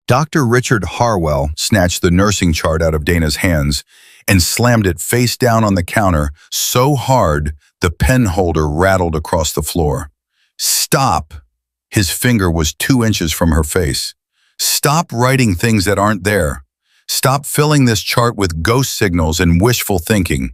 Dr. Richard Harwell snatched the nursing chart out of Dana's hands and slammed it face down on the counter so hard the pen holder rattled across the floor. "Stop!" His finger was 2 inches from her face. "Stop writing things that aren't there. Stop filling this chart with ghost signals and wishful thinking.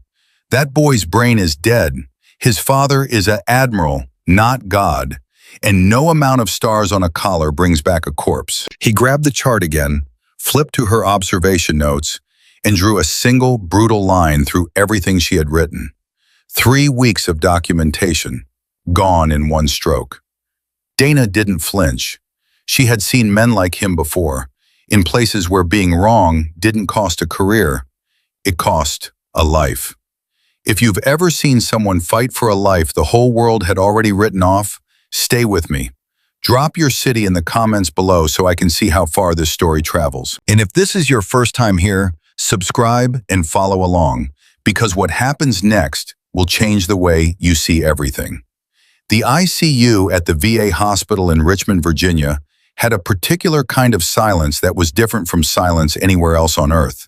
That boy's brain is dead. His father is an admiral, not God. And no amount of stars on a collar brings back a corpse." He grabbed the chart again, flipped to her observation notes, and drew a single brutal line through everything she had written. 3 weeks of documentation, gone in one stroke. Dana didn't flinch. She had seen men like him before, in places where being wrong didn't cost a career, it cost a life. If you've ever seen someone fight for a life the whole world had already written off, stay with me. Drop your city in the comments below so I can see how far this story travels. And if this is your first time here, subscribe and follow along, because what happens next will change the way you see everything. The ICU at the VA hospital in Richmond, Virginia, had a particular kind of silence that was different from silence anywhere else on Earth.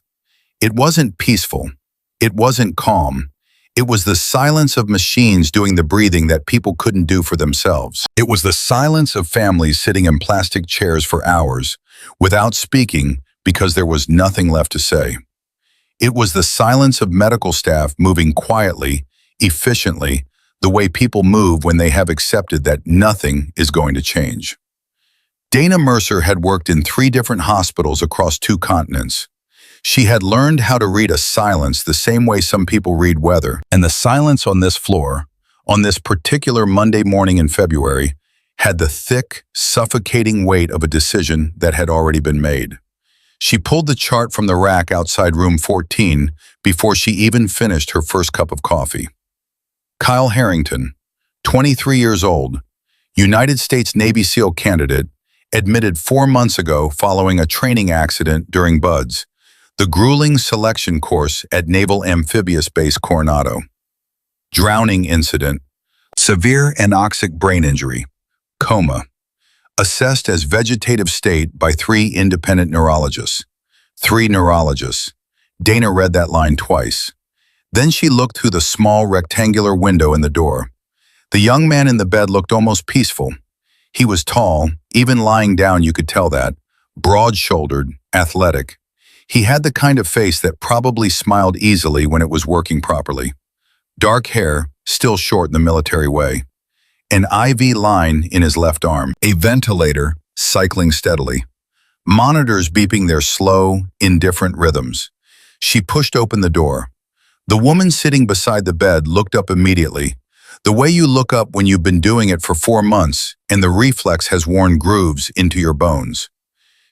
It wasn't peaceful. It wasn't calm. It was the silence of machines doing the breathing that people couldn't do for themselves. It was the silence of families sitting in plastic chairs for hours, without speaking because there was nothing left to say. It was the silence of medical staff moving quietly, efficiently, the way people move when they have accepted that nothing is going to change. Dana Mercer had worked in 3 different hospitals across 2 continents. She had learned how to read a silence the same way some people read weather, and the silence on this floor, on this particular Monday morning in February, had the thick, suffocating weight of a decision that had already been made. She pulled the chart from the rack outside room 14 before she even finished her first cup of coffee. Kyle Harrington, 23 years old, United States Navy SEAL candidate, admitted 4 months ago following a training accident during BUDS, the grueling selection course at Naval Amphibious Base Coronado. Drowning incident, severe anoxic brain injury, coma, assessed as vegetative state by 3 independent neurologists. 3 neurologists. Dana read that line twice. Then she looked through the small rectangular window in the door. The young man in the bed looked almost peaceful. He was tall, even lying down you could tell that, broad-shouldered, athletic. He had the kind of face that probably smiled easily when it was working properly. Dark hair, still short in the military way. An IV line in his left arm. A ventilator, cycling steadily. Monitors beeping their slow, indifferent rhythms. She pushed open the door. The woman sitting beside the bed looked up immediately, the way you look up when you've been doing it for 4 months and the reflex has worn grooves into your bones.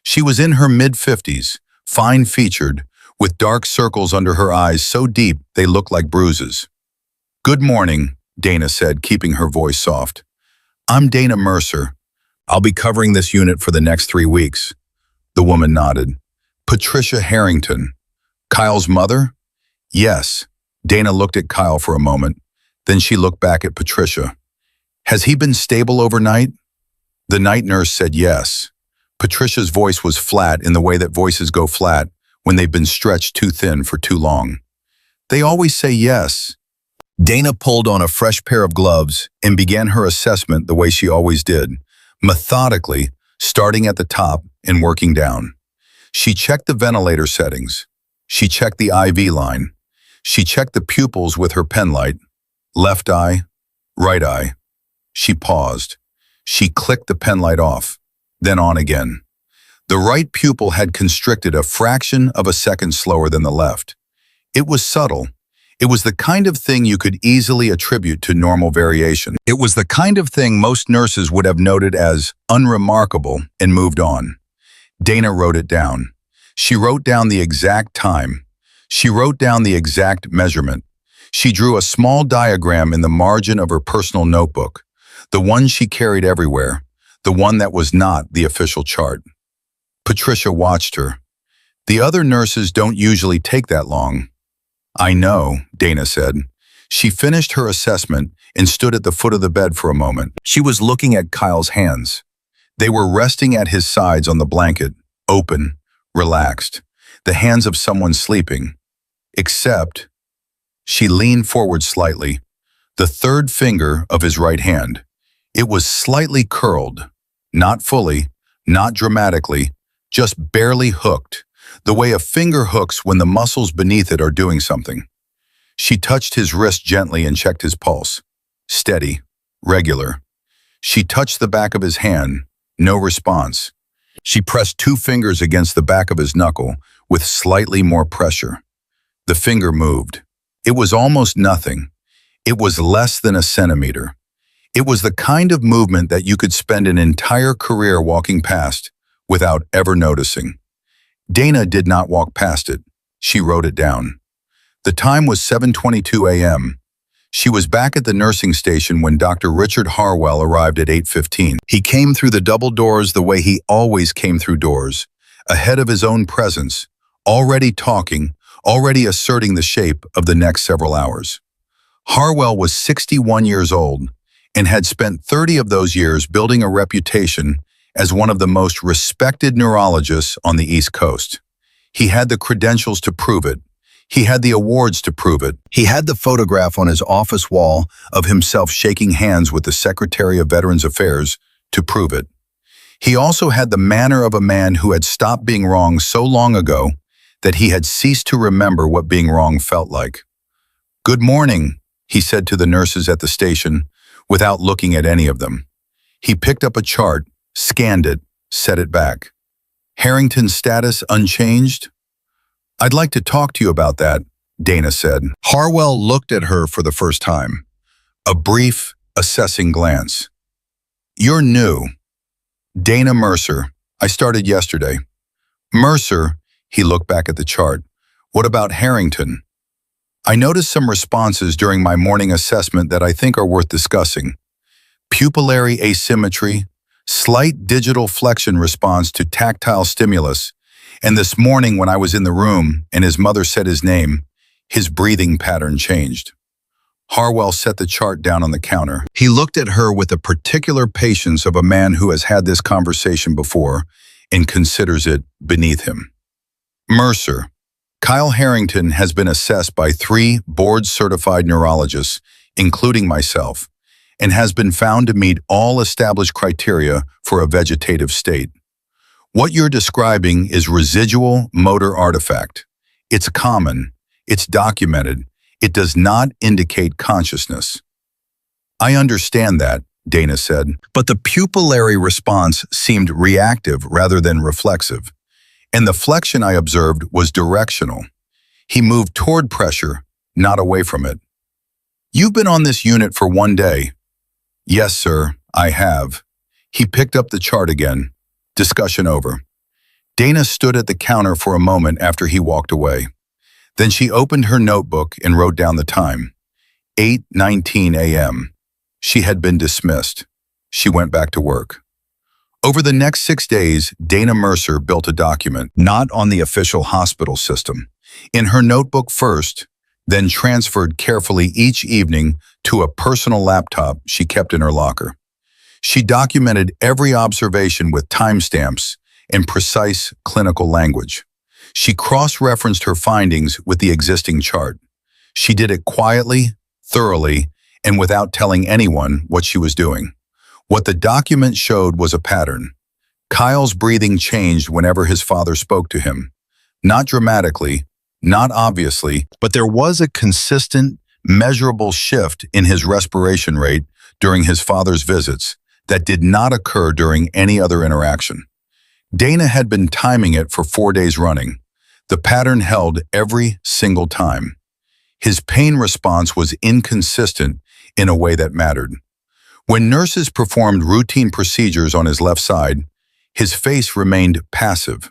She was in her mid-50s, fine-featured, with dark circles under her eyes so deep they looked like bruises. "Good morning," Dana said, keeping her voice soft. "I'm Dana Mercer. I'll be covering this unit for the next 3 weeks." The woman nodded. "Patricia Harrington. Kyle's mother?" "Yes." Dana looked at Kyle for a moment. Then she looked back at Patricia. "Has he been stable overnight?" The night nurse said yes. Patricia's voice was flat in the way that voices go flat when they've been stretched too thin for too long. "They always say yes." Dana pulled on a fresh pair of gloves and began her assessment the way she always did, methodically, starting at the top and working down. She checked the ventilator settings. She checked the IV line. She checked the pupils with her pen light. Left eye, right eye. She paused. She clicked the pen light off, then on again. The right pupil had constricted a fraction of a second slower than the left. It was subtle. It was the kind of thing you could easily attribute to normal variation. It was the kind of thing most nurses would have noted as unremarkable and moved on. Dana wrote it down. She wrote down the exact time. She wrote down the exact measurement. She drew a small diagram in the margin of her personal notebook, the one she carried everywhere, the one that was not the official chart. Patricia watched her. "The other nurses don't usually take that long." "I know," Dana said. She finished her assessment and stood at the foot of the bed for a moment. She was looking at Kyle's hands. They were resting at his sides on the blanket, open, relaxed, the hands of someone sleeping. Except, she leaned forward slightly, the third finger of his right hand. It was slightly curled, not fully, not dramatically, just barely hooked, the way a finger hooks when the muscles beneath it are doing something. She touched his wrist gently and checked his pulse. Steady, regular. She touched the back of his hand, no response. She pressed 2 fingers against the back of his knuckle with slightly more pressure. The finger moved. It was almost nothing. It was less than a centimeter. It was the kind of movement that you could spend an entire career walking past without ever noticing. Dana did not walk past it. She wrote it down. The time was 7:22 a.m. She was back at the nursing station when Dr. Richard Harwell arrived at 8:15. He came through the double doors the way he always came through doors, ahead of his own presence, already talking, already asserting the shape of the next several hours. Harwell was 61 years old and had spent 30 of those years building a reputation as one of the most respected neurologists on the East Coast. He had the credentials to prove it. He had the awards to prove it. He had the photograph on his office wall of himself shaking hands with the Secretary of Veterans Affairs to prove it. He also had the manner of a man who had stopped being wrong so long ago that he had ceased to remember what being wrong felt like. "Good morning," he said to the nurses at the station, without looking at any of them. He picked up a chart, scanned it, set it back. "Harrington's status unchanged?" "I'd like to talk to you about that," Dana said. Harwell looked at her for the first time. A brief, assessing glance. "You're new." "Dana Mercer. I started yesterday." "Mercer," he looked back at the chart. "What about Harrington?" "I noticed some responses during my morning assessment that I think are worth discussing. Pupillary asymmetry, slight digital flexion response to tactile stimulus, and this morning when I was in the room and his mother said his name, his breathing pattern changed." Harwell set the chart down on the counter. He looked at her with the particular patience of a man who has had this conversation before and considers it beneath him. "Mercer, Kyle Harrington has been assessed by 3 board-certified neurologists, including myself, and has been found to meet all established criteria for a vegetative state. What you're describing is residual motor artifact. It's common, it's documented, it does not indicate consciousness." "I understand that," Dana said, "but the pupillary response seemed reactive rather than reflexive, and the flexion I observed was directional. He moved toward pressure, not away from it." "You've been on this unit for 1 day." "Yes, sir, I have." He picked up the chart again. Discussion over. Dana stood at the counter for a moment after he walked away. Then she opened her notebook and wrote down the time. 8:19 a.m. She had been dismissed. She went back to work. Over the next 6 days, Dana Mercer built a document, not on the official hospital system, in her notebook first, then transferred carefully each evening to a personal laptop she kept in her locker. She documented every observation with timestamps and precise clinical language. She cross-referenced her findings with the existing chart. She did it quietly, thoroughly, and without telling anyone what she was doing. What the document showed was a pattern. Kyle's breathing changed whenever his father spoke to him. Not dramatically, not obviously, but there was a consistent, measurable shift in his respiration rate during his father's visits that did not occur during any other interaction. Dana had been timing it for 4 days running. The pattern held every single time. His pain response was inconsistent in a way that mattered. When nurses performed routine procedures on his left side, his face remained passive.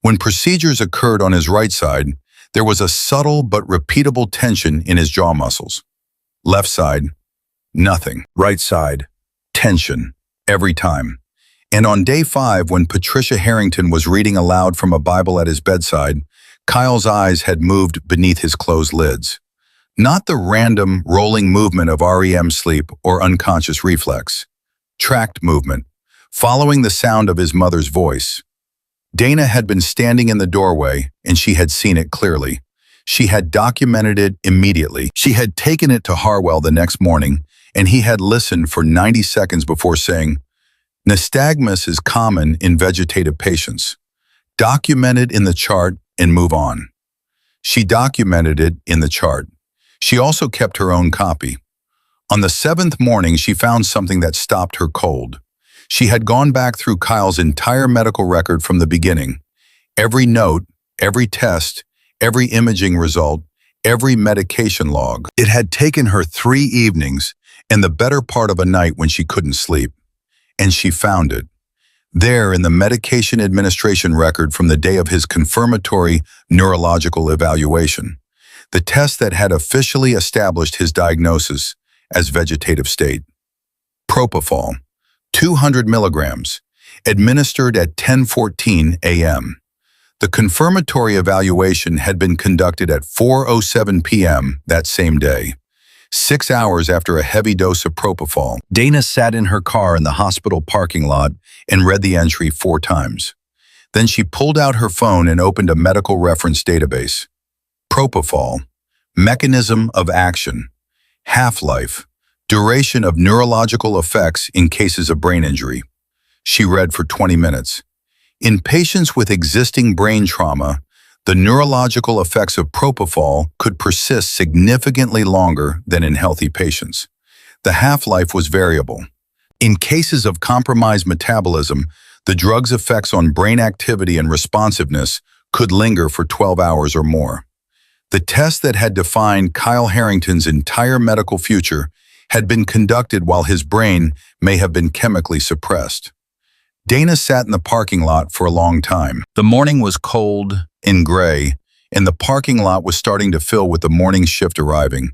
When procedures occurred on his right side, there was a subtle but repeatable tension in his jaw muscles. Left side, nothing. Right side, tension, every time. And on day 5, when Patricia Harrington was reading aloud from a Bible at his bedside, Kyle's eyes had moved beneath his closed lids. Not the random, rolling movement of REM sleep or unconscious reflex. Tracked movement, following the sound of his mother's voice. Dana had been standing in the doorway, and she had seen it clearly. She had documented it immediately. She had taken it to Harwell the next morning, and he had listened for 90 seconds before saying, "Nystagmus is common in vegetative patients. Document it in the chart and move on." She documented it in the chart. She also kept her own copy. On the 7th morning, she found something that stopped her cold. She had gone back through Kyle's entire medical record from the beginning. Every note, every test, every imaging result, every medication log. It had taken her 3 evenings and the better part of a night when she couldn't sleep. And she found it. There in the medication administration record from the day of his confirmatory neurological evaluation. The test that had officially established his diagnosis as vegetative state. Propofol, 200 milligrams, administered at 10:14 a.m. The confirmatory evaluation had been conducted at 4:07 p.m. that same day, 6 hours after a heavy dose of propofol. Dana sat in her car in the hospital parking lot and read the entry 4 times. Then she pulled out her phone and opened a medical reference database. Propofol, mechanism of action, half-life, duration of neurological effects in cases of brain injury. She read for 20 minutes. In patients with existing brain trauma, the neurological effects of propofol could persist significantly longer than in healthy patients. The half-life was variable. In cases of compromised metabolism, the drug's effects on brain activity and responsiveness could linger for 12 hours or more. The test that had defined Kyle Harrington's entire medical future had been conducted while his brain may have been chemically suppressed. Dana sat in the parking lot for a long time. The morning was cold and gray, and the parking lot was starting to fill with the morning shift arriving.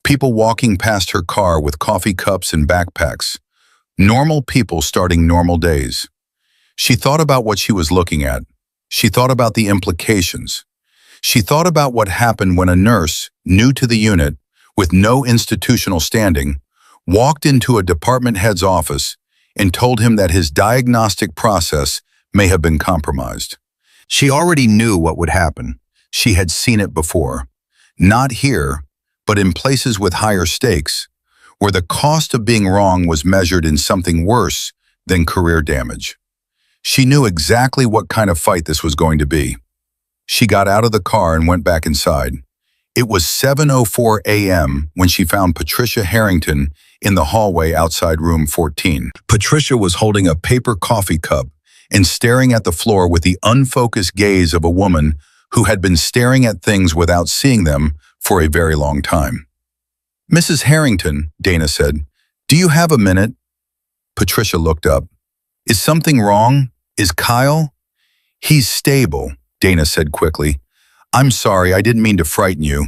People walking past her car with coffee cups and backpacks. Normal people starting normal days. She thought about what she was looking at. She thought about the implications. She thought about what happened when a nurse, new to the unit, with no institutional standing, walked into a department head's office and told him that his diagnostic process may have been compromised. She already knew what would happen. She had seen it before. Not here, but in places with higher stakes, where the cost of being wrong was measured in something worse than career damage. She knew exactly what kind of fight this was going to be. She got out of the car and went back inside. It was 7:04 a.m. when she found Patricia Harrington in the hallway outside room 14. Patricia was holding a paper coffee cup and staring at the floor with the unfocused gaze of a woman who had been staring at things without seeing them for a very long time. "Mrs. Harrington," Dana said, "do you have a minute?" Patricia looked up. "Is something wrong? Is Kyle?" "He's stable," Dana said quickly. "I'm sorry, I didn't mean to frighten you.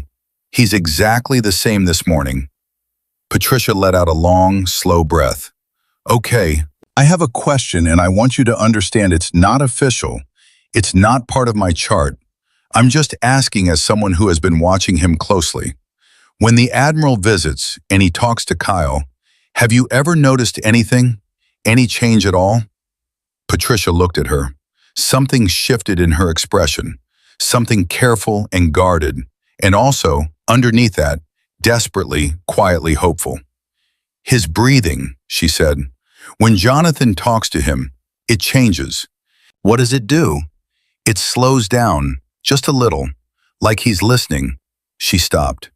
He's exactly the same this morning." Patricia let out a long, slow breath. "Okay, I have a question and I want you to understand it's not official. It's not part of my chart. I'm just asking as someone who has been watching him closely. When the Admiral visits and he talks to Kyle, have you ever noticed anything? Any change at all?" Patricia looked at her. Something shifted in her expression. Something careful and guarded, and also, underneath that, desperately, quietly hopeful. "His breathing," she said. "When Jonathan talks to him, it changes." "What does it do?" "It slows down, just a little, like he's listening." She stopped.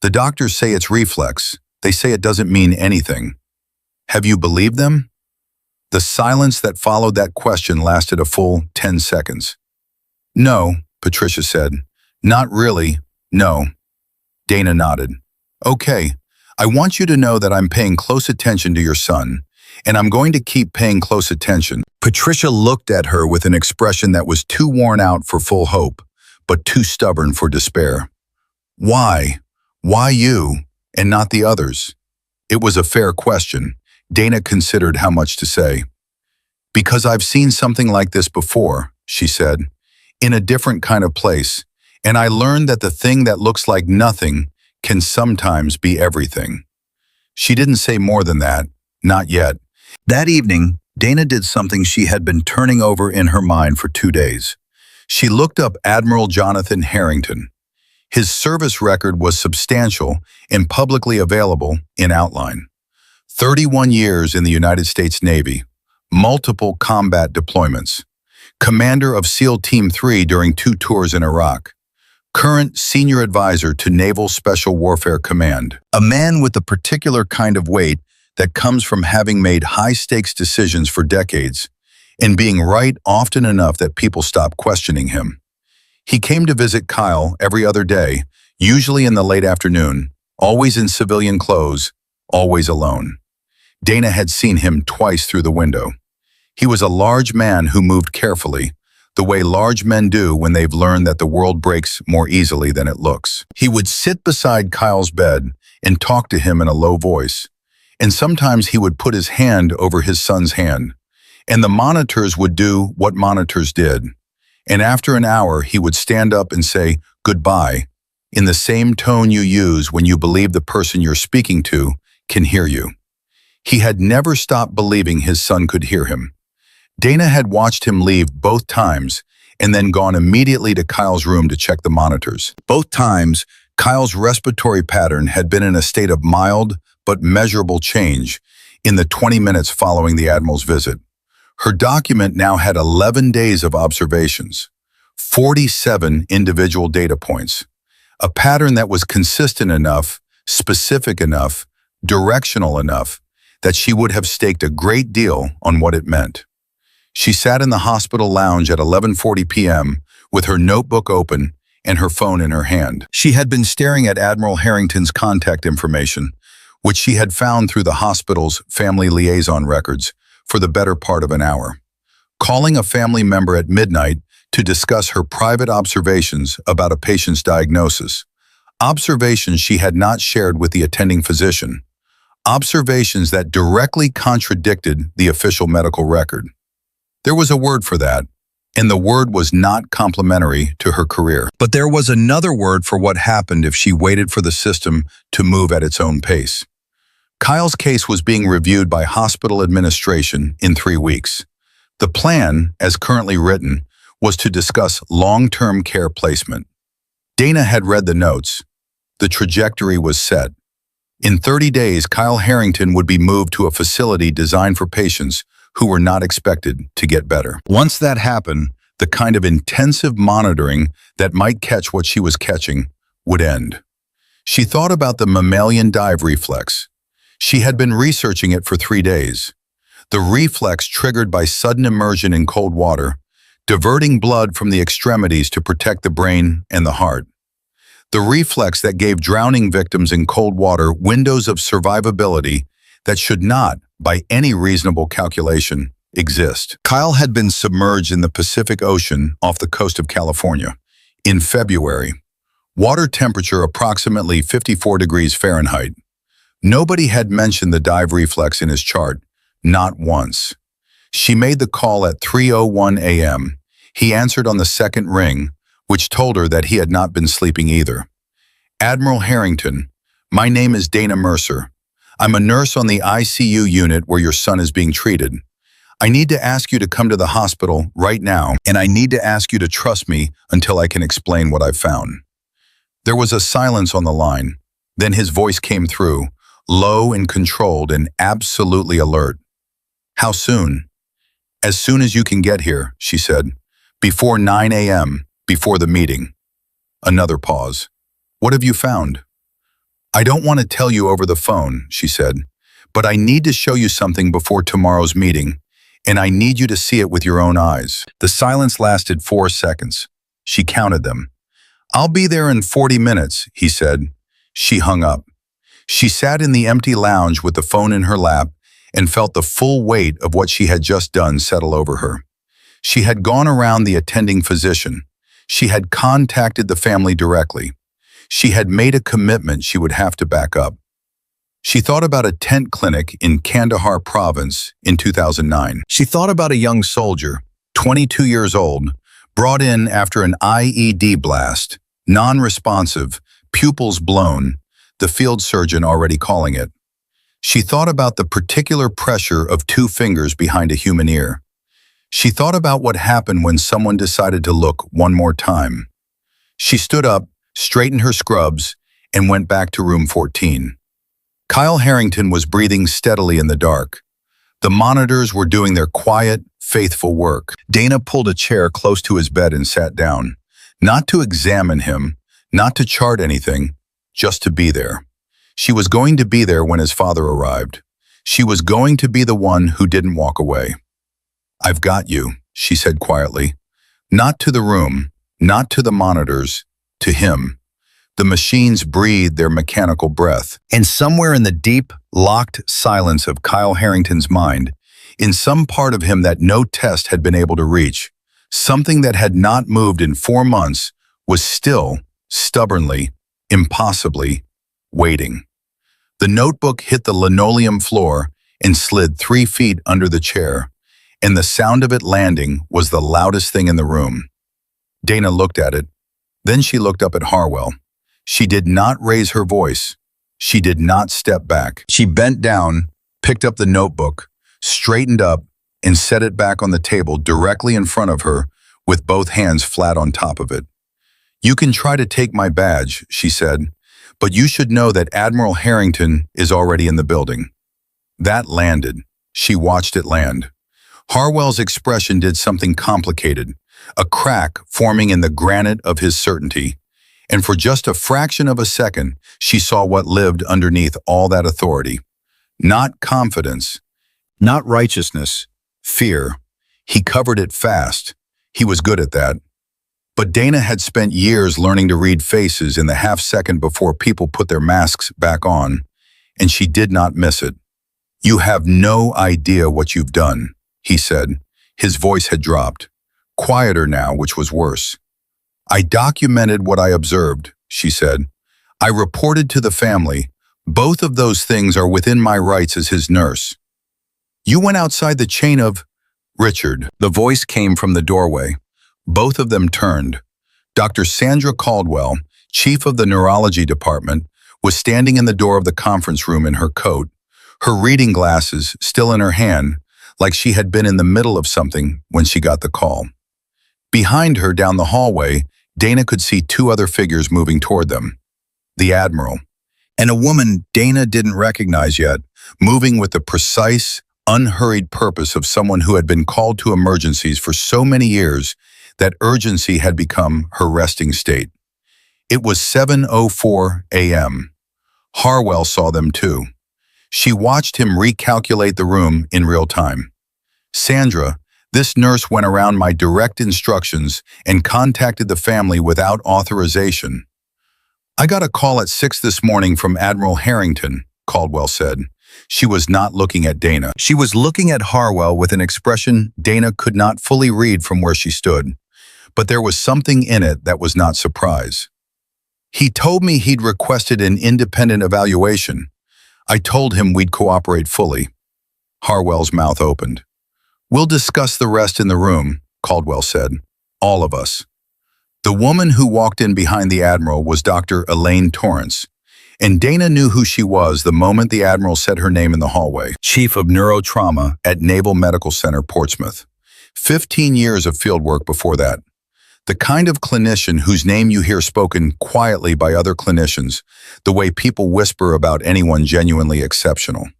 "The doctors say it's reflex. They say it doesn't mean anything. Have you believed them?" The silence that followed that question lasted a full 10 seconds. "No," Patricia said. "Not really, no." Dana nodded. "Okay, I want you to know that I'm paying close attention to your son, and I'm going to keep paying close attention." Patricia looked at her with an expression that was too worn out for full hope, but too stubborn for despair. "Why? Why you, and not the others?" It was a fair question. Dana considered how much to say. "Because I've seen something like this before," she said, "in a different kind of place, and I learned that the thing that looks like nothing can sometimes be everything." She didn't say more than that, not yet. That evening, Dana did something she had been turning over in her mind for 2 days. She looked up Admiral Jonathan Harrington. His service record was substantial and publicly available in outline. 31 years in the United States Navy, multiple combat deployments, commander of SEAL Team 3 during 2 tours in Iraq, current senior advisor to Naval Special Warfare Command, a man with a particular kind of weight that comes from having made high-stakes decisions for decades and being right often enough that people stop questioning him. He came to visit Kyle every other day, usually in the late afternoon, always in civilian clothes, always alone. Dana had seen him twice through the window. He was a large man who moved carefully, the way large men do when they've learned that the world breaks more easily than it looks. He would sit beside Kyle's bed and talk to him in a low voice, and sometimes he would put his hand over his son's hand, and the monitors would do what monitors did. And after an hour, he would stand up and say, "Goodbye," in the same tone you use when you believe the person you're speaking to can hear you. He had never stopped believing his son could hear him. Dana had watched him leave both times and then gone immediately to Kyle's room to check the monitors. Both times, Kyle's respiratory pattern had been in a state of mild but measurable change in the 20 minutes following the Admiral's visit. Her document now had 11 days of observations, 47 individual data points, a pattern that was consistent enough, specific enough, directional enough, that she would have staked a great deal on what it meant. She sat in the hospital lounge at 11:40 p.m. with her notebook open and her phone in her hand. She had been staring at Admiral Harrington's contact information, which she had found through the hospital's family liaison records, for the better part of an hour. Calling a family member at midnight to discuss her private observations about a patient's diagnosis. Observations she had not shared with the attending physician. Observations that directly contradicted the official medical record. There was a word for that, and the word was not complimentary to her career. But there was another word for what happened if she waited for the system to move at its own pace. Kyle's case was being reviewed by hospital administration in 3 weeks. The plan, as currently written, was to discuss long-term care placement. Dana had read the notes. The trajectory was set. In 30 days, Kyle Harrington would be moved to a facility designed for patients who were not expected to get better. Once that happened, the kind of intensive monitoring that might catch what she was catching would end. She thought about the mammalian dive reflex. She had been researching it for 3 days. The reflex triggered by sudden immersion in cold water, diverting blood from the extremities to protect the brain and the heart. The reflex that gave drowning victims in cold water windows of survivability that should not, by any reasonable calculation, exist. Kyle had been submerged in the Pacific Ocean off the coast of California in February. Water temperature approximately 54 degrees Fahrenheit. Nobody had mentioned the dive reflex in his chart, not once. She made the call at 3:01 a.m. He answered on the second ring, which told her that he had not been sleeping either. "Admiral Harrington, my name is Dana Mercer. I'm a nurse on the ICU unit where your son is being treated. I need to ask you to come to the hospital right now, and I need to ask you to trust me until I can explain what I've found." There was a silence on the line. Then his voice came through, low and controlled and absolutely alert. "How soon?" "As soon as you can get here," she said. "Before 9 a.m., before the meeting." Another pause. "What have you found?" "I don't want to tell you over the phone," she said, "but I need to show you something before tomorrow's meeting, and I need you to see it with your own eyes." The silence lasted 4 seconds. She counted them. "I'll be there in 40 minutes, he said. She hung up. She sat in the empty lounge with the phone in her lap and felt the full weight of what she had just done settle over her. She had gone around the attending physician. She had contacted the family directly. She had made a commitment she would have to back up. She thought about a tent clinic in Kandahar province in 2009. She thought about a young soldier, 22 years old, brought in after an IED blast, non-responsive, pupils blown, the field surgeon already calling it. She thought about the particular pressure of 2 fingers behind a human ear. She thought about what happened when someone decided to look one more time. She stood up, straightened her scrubs, and went back to room 14. Kyle Harrington was breathing steadily in the dark. The monitors were doing their quiet, faithful work. Dana pulled a chair close to his bed and sat down, not to examine him, not to chart anything, just to be there. She was going to be there when his father arrived. She was going to be the one who didn't walk away. "I've got you," she said quietly. Not to the room, not to the monitors, to him. The machines breathed their mechanical breath. And somewhere in the deep, locked silence of Kyle Harrington's mind, in some part of him that no test had been able to reach, something that had not moved in 4 months was still, stubbornly, impossibly, waiting. The notebook hit the linoleum floor and slid 3 feet under the chair, and the sound of it landing was the loudest thing in the room. Dana looked at it. Then she looked up at Harwell. She did not raise her voice. She did not step back. She bent down, picked up the notebook, straightened up, and set it back on the table directly in front of her, with both hands flat on top of it. "You can try to take my badge," she said, "but you should know that Admiral Harrington is already in the building." That landed. She watched it land. Harwell's expression did something complicated, a crack forming in the granite of his certainty. And for just a fraction of a second, she saw what lived underneath all that authority. Not confidence, not righteousness, fear. He covered it fast. He was good at that. But Dana had spent years learning to read faces in the half-second before people put their masks back on, and she did not miss it. "You have no idea what you've done," he said. His voice had dropped. Quieter now, which was worse. "I documented what I observed," she said. "I reported to the family. Both of those things are within my rights as his nurse. You went outside the chain of..." "Richard." The voice came from the doorway. Both of them turned. Dr. Sandra Caldwell, chief of the neurology department, was standing in the door of the conference room in her coat, her reading glasses still in her hand, like she had been in the middle of something when she got the call. Behind her, down the hallway, Dana could see 2 other figures moving toward them. The Admiral, and a woman Dana didn't recognize yet, moving with the precise, unhurried purpose of someone who had been called to emergencies for so many years that urgency had become her resting state. It was 7:04 a.m. Harwell saw them too. She watched him recalculate the room in real time. "Sandra, this nurse went around my direct instructions and contacted the family without authorization." "I got a call at 6 this morning from Admiral Harrington," Caldwell said. She was not looking at Dana. She was looking at Harwell with an expression Dana could not fully read from where she stood. But there was something in it that was not surprise. "He told me he'd requested an independent evaluation. I told him we'd cooperate fully." Harwell's mouth opened. "We'll discuss the rest in the room," Caldwell said. "All of us." The woman who walked in behind the Admiral was Dr. Elaine Torrance, and Dana knew who she was the moment the Admiral said her name in the hallway. Chief of Neurotrauma at Naval Medical Center, Portsmouth. 15 years of fieldwork before that. The kind of clinician whose name you hear spoken quietly by other clinicians, the way people whisper about anyone genuinely exceptional.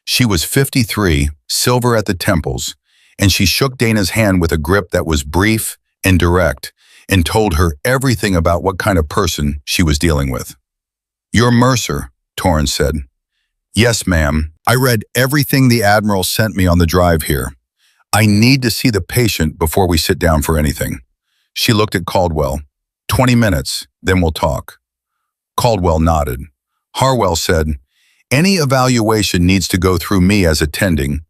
She was 53, silver at the temples, and she shook Dana's hand with a grip that was brief and direct, and told her everything about what kind of person she was dealing with. "You're Mercer," Torrance said. "Yes, ma'am. I read everything the Admiral sent me on the drive here. I need to see the patient before we sit down for anything." She looked at Caldwell. 20 minutes, then we'll talk." Caldwell nodded. Harwell said, "Any evaluation needs to go through me as attending."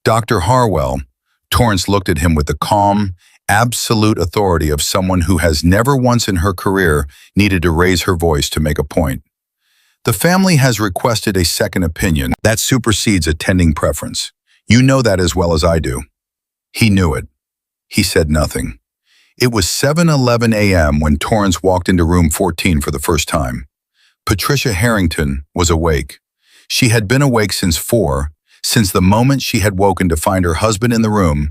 "Dr. Harwell," Torrance looked at him with the calm, absolute authority of someone who has never once in her career needed to raise her voice to make a point. "The family has requested a second opinion. That supersedes attending preference. You know that as well as I do." He knew it. He said nothing. It was 7:11 a.m. when Torrance walked into room 14 for the first time. Patricia Harrington was awake. She had been awake since 4, since the moment she had woken to find her husband in the room,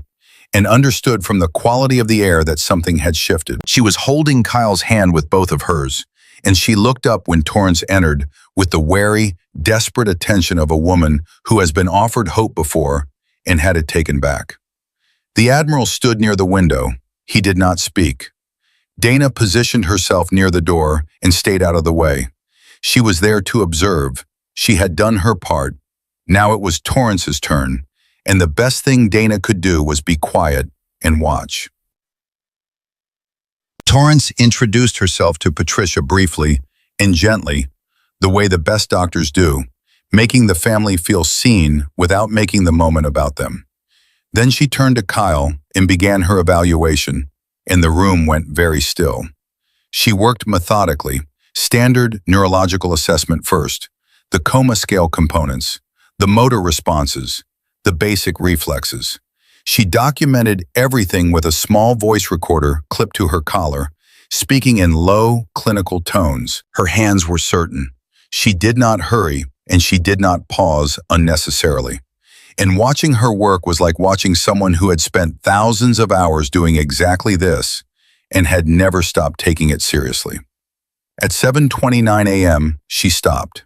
and understood from the quality of the air that something had shifted. She was holding Kyle's hand with both of hers, and she looked up when Torrance entered with the wary, desperate attention of a woman who has been offered hope before and had it taken back. The Admiral stood near the window. He did not speak. Dana positioned herself near the door and stayed out of the way. She was there to observe. She had done her part. Now it was Torrance's turn, and the best thing Dana could do was be quiet and watch. Torrance introduced herself to Patricia briefly and gently, the way the best doctors do, making the family feel seen without making the moment about them. Then she turned to Kyle and began her evaluation, and the room went very still. She worked methodically, standard neurological assessment first, the coma scale components, the motor responses, the basic reflexes. She documented everything with a small voice recorder clipped to her collar, speaking in low, clinical tones. Her hands were certain. She did not hurry, and she did not pause unnecessarily. And watching her work was like watching someone who had spent thousands of hours doing exactly this and had never stopped taking it seriously. At 7:29 a.m., she stopped.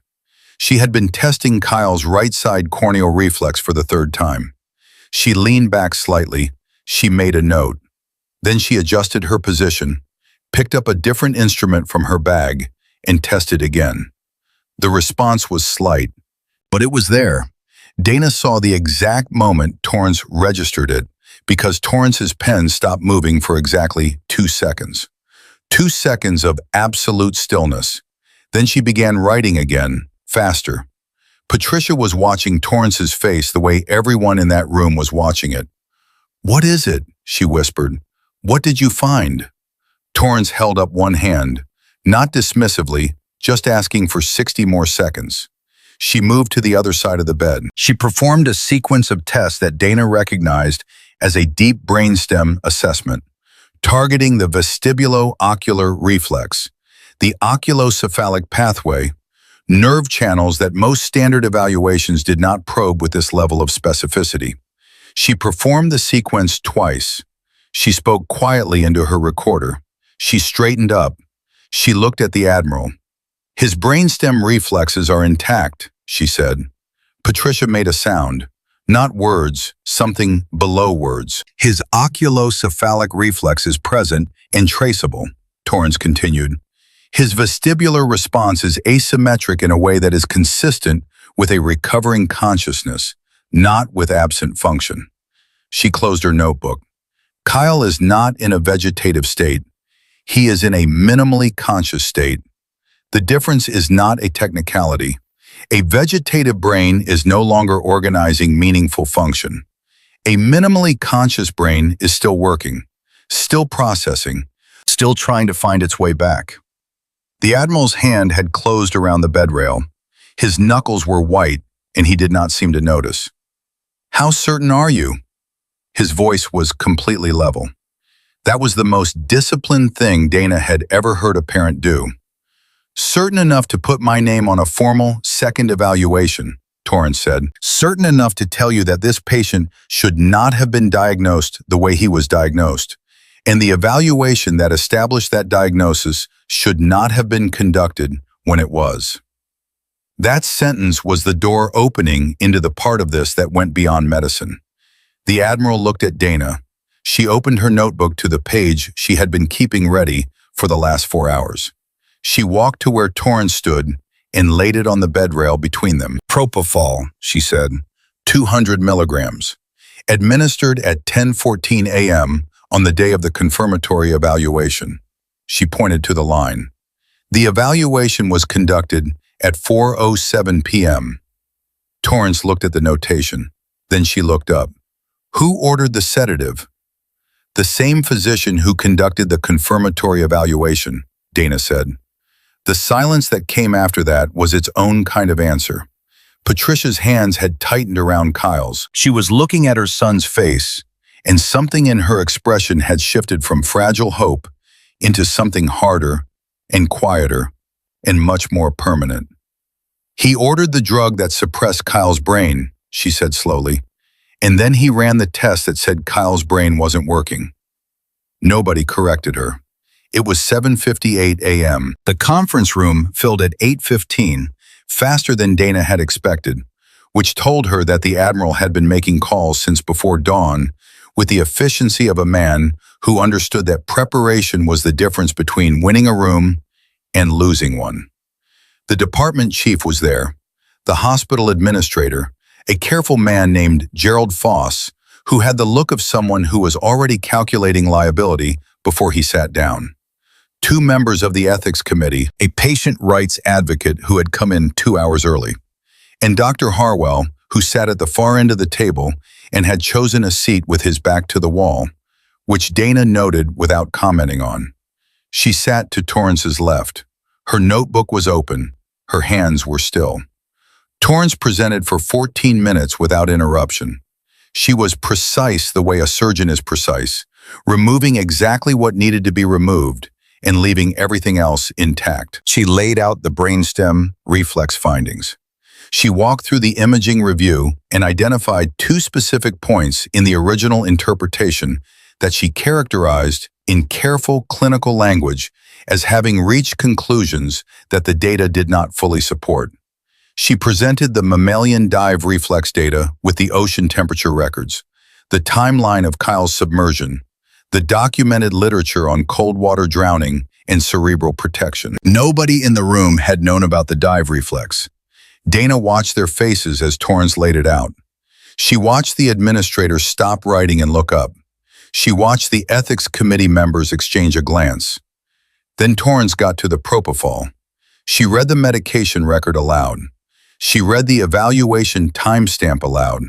She had been testing Kyle's right side corneal reflex for the 3rd time. She leaned back slightly. She made a note. Then she adjusted her position, picked up a different instrument from her bag, and tested again. The response was slight, but it was there. Dana saw the exact moment Torrance registered it because Torrance's pen stopped moving for exactly 2 seconds. 2 seconds of absolute stillness. Then she began writing again, faster. Patricia was watching Torrance's face the way everyone in that room was watching it. "What is it?" she whispered. "What did you find?" Torrance held up one hand, not dismissively, just asking for 60 more seconds. She moved to the other side of the bed. She performed a sequence of tests that Dana recognized as a deep brainstem assessment, targeting the vestibulo-ocular reflex, the oculocephalic pathway, nerve channels that most standard evaluations did not probe with this level of specificity. She performed the sequence twice. She spoke quietly into her recorder. She straightened up. She looked at the Admiral. "His brainstem reflexes are intact," she said. Patricia made a sound. Not words, something below words. "His oculocephalic reflex is present and traceable," Torrance continued. "His vestibular response is asymmetric in a way that is consistent with a recovering consciousness, not with absent function." She closed her notebook. "Kyle is not in a vegetative state. He is in a minimally conscious state. The difference is not a technicality. A vegetative brain is no longer organizing meaningful function. A minimally conscious brain is still working, still processing, still trying to find its way back." The Admiral's hand had closed around the bed rail. His knuckles were white, and he did not seem to notice. "How certain are you?" His voice was completely level. That was the most disciplined thing Dana had ever heard a parent do. "Certain enough to put my name on a formal second evaluation," Torrance said. "Certain enough to tell you that this patient should not have been diagnosed the way he was diagnosed, and the evaluation that established that diagnosis should not have been conducted when it was." That sentence was the door opening into the part of this that went beyond medicine. The Admiral looked at Dana. She opened her notebook to the page she had been keeping ready for the last 4 hours. She walked to where Torrance stood and laid it on the bed rail between them. "Propofol," she said, 200 milligrams, administered at 10:14 a.m. on the day of the confirmatory evaluation. She pointed to the line. The evaluation was conducted at 4:07 p.m. Torrance looked at the notation. Then she looked up. "Who ordered the sedative?" "The same physician who conducted the confirmatory evaluation," Dana said. The silence that came after that was its own kind of answer. Patricia's hands had tightened around Kyle's. She was looking at her son's face, and something in her expression had shifted from fragile hope into something harder and quieter and much more permanent. He ordered the drug that suppressed Kyle's brain, she said slowly, and then he ran the test that said Kyle's brain wasn't working. Nobody corrected her. It was 7:58 a.m. The conference room filled at 8:15, faster than Dana had expected, which told her that the Admiral had been making calls since before dawn with the efficiency of a man who understood that preparation was the difference between winning a room and losing one. The department chief was there, the hospital administrator, a careful man named Gerald Foss, who had the look of someone who was already calculating liability before he sat down. Two members of the ethics committee, a patient rights advocate who had come in 2 hours early, and Dr. Harwell, who sat at the far end of the table and had chosen a seat with his back to the wall, which Dana noted without commenting on. She sat to Torrance's left. Her notebook was open. Her hands were still. Torrance presented for 14 minutes without interruption. She was precise the way a surgeon is precise, removing exactly what needed to be removed and leaving everything else intact. She laid out the brainstem reflex findings. She walked through the imaging review and identified two specific points in the original interpretation that she characterized in careful clinical language as having reached conclusions that the data did not fully support. She presented the mammalian dive reflex data with the ocean temperature records, the timeline of Kyle's submersion, the documented literature on cold water drowning and cerebral protection. Nobody in the room had known about the dive reflex. Dana watched their faces as Torrance laid it out. She watched the administrator stop writing and look up. She watched the ethics committee members exchange a glance. Then Torrance got to the propofol. She read the medication record aloud. She read the evaluation timestamp aloud.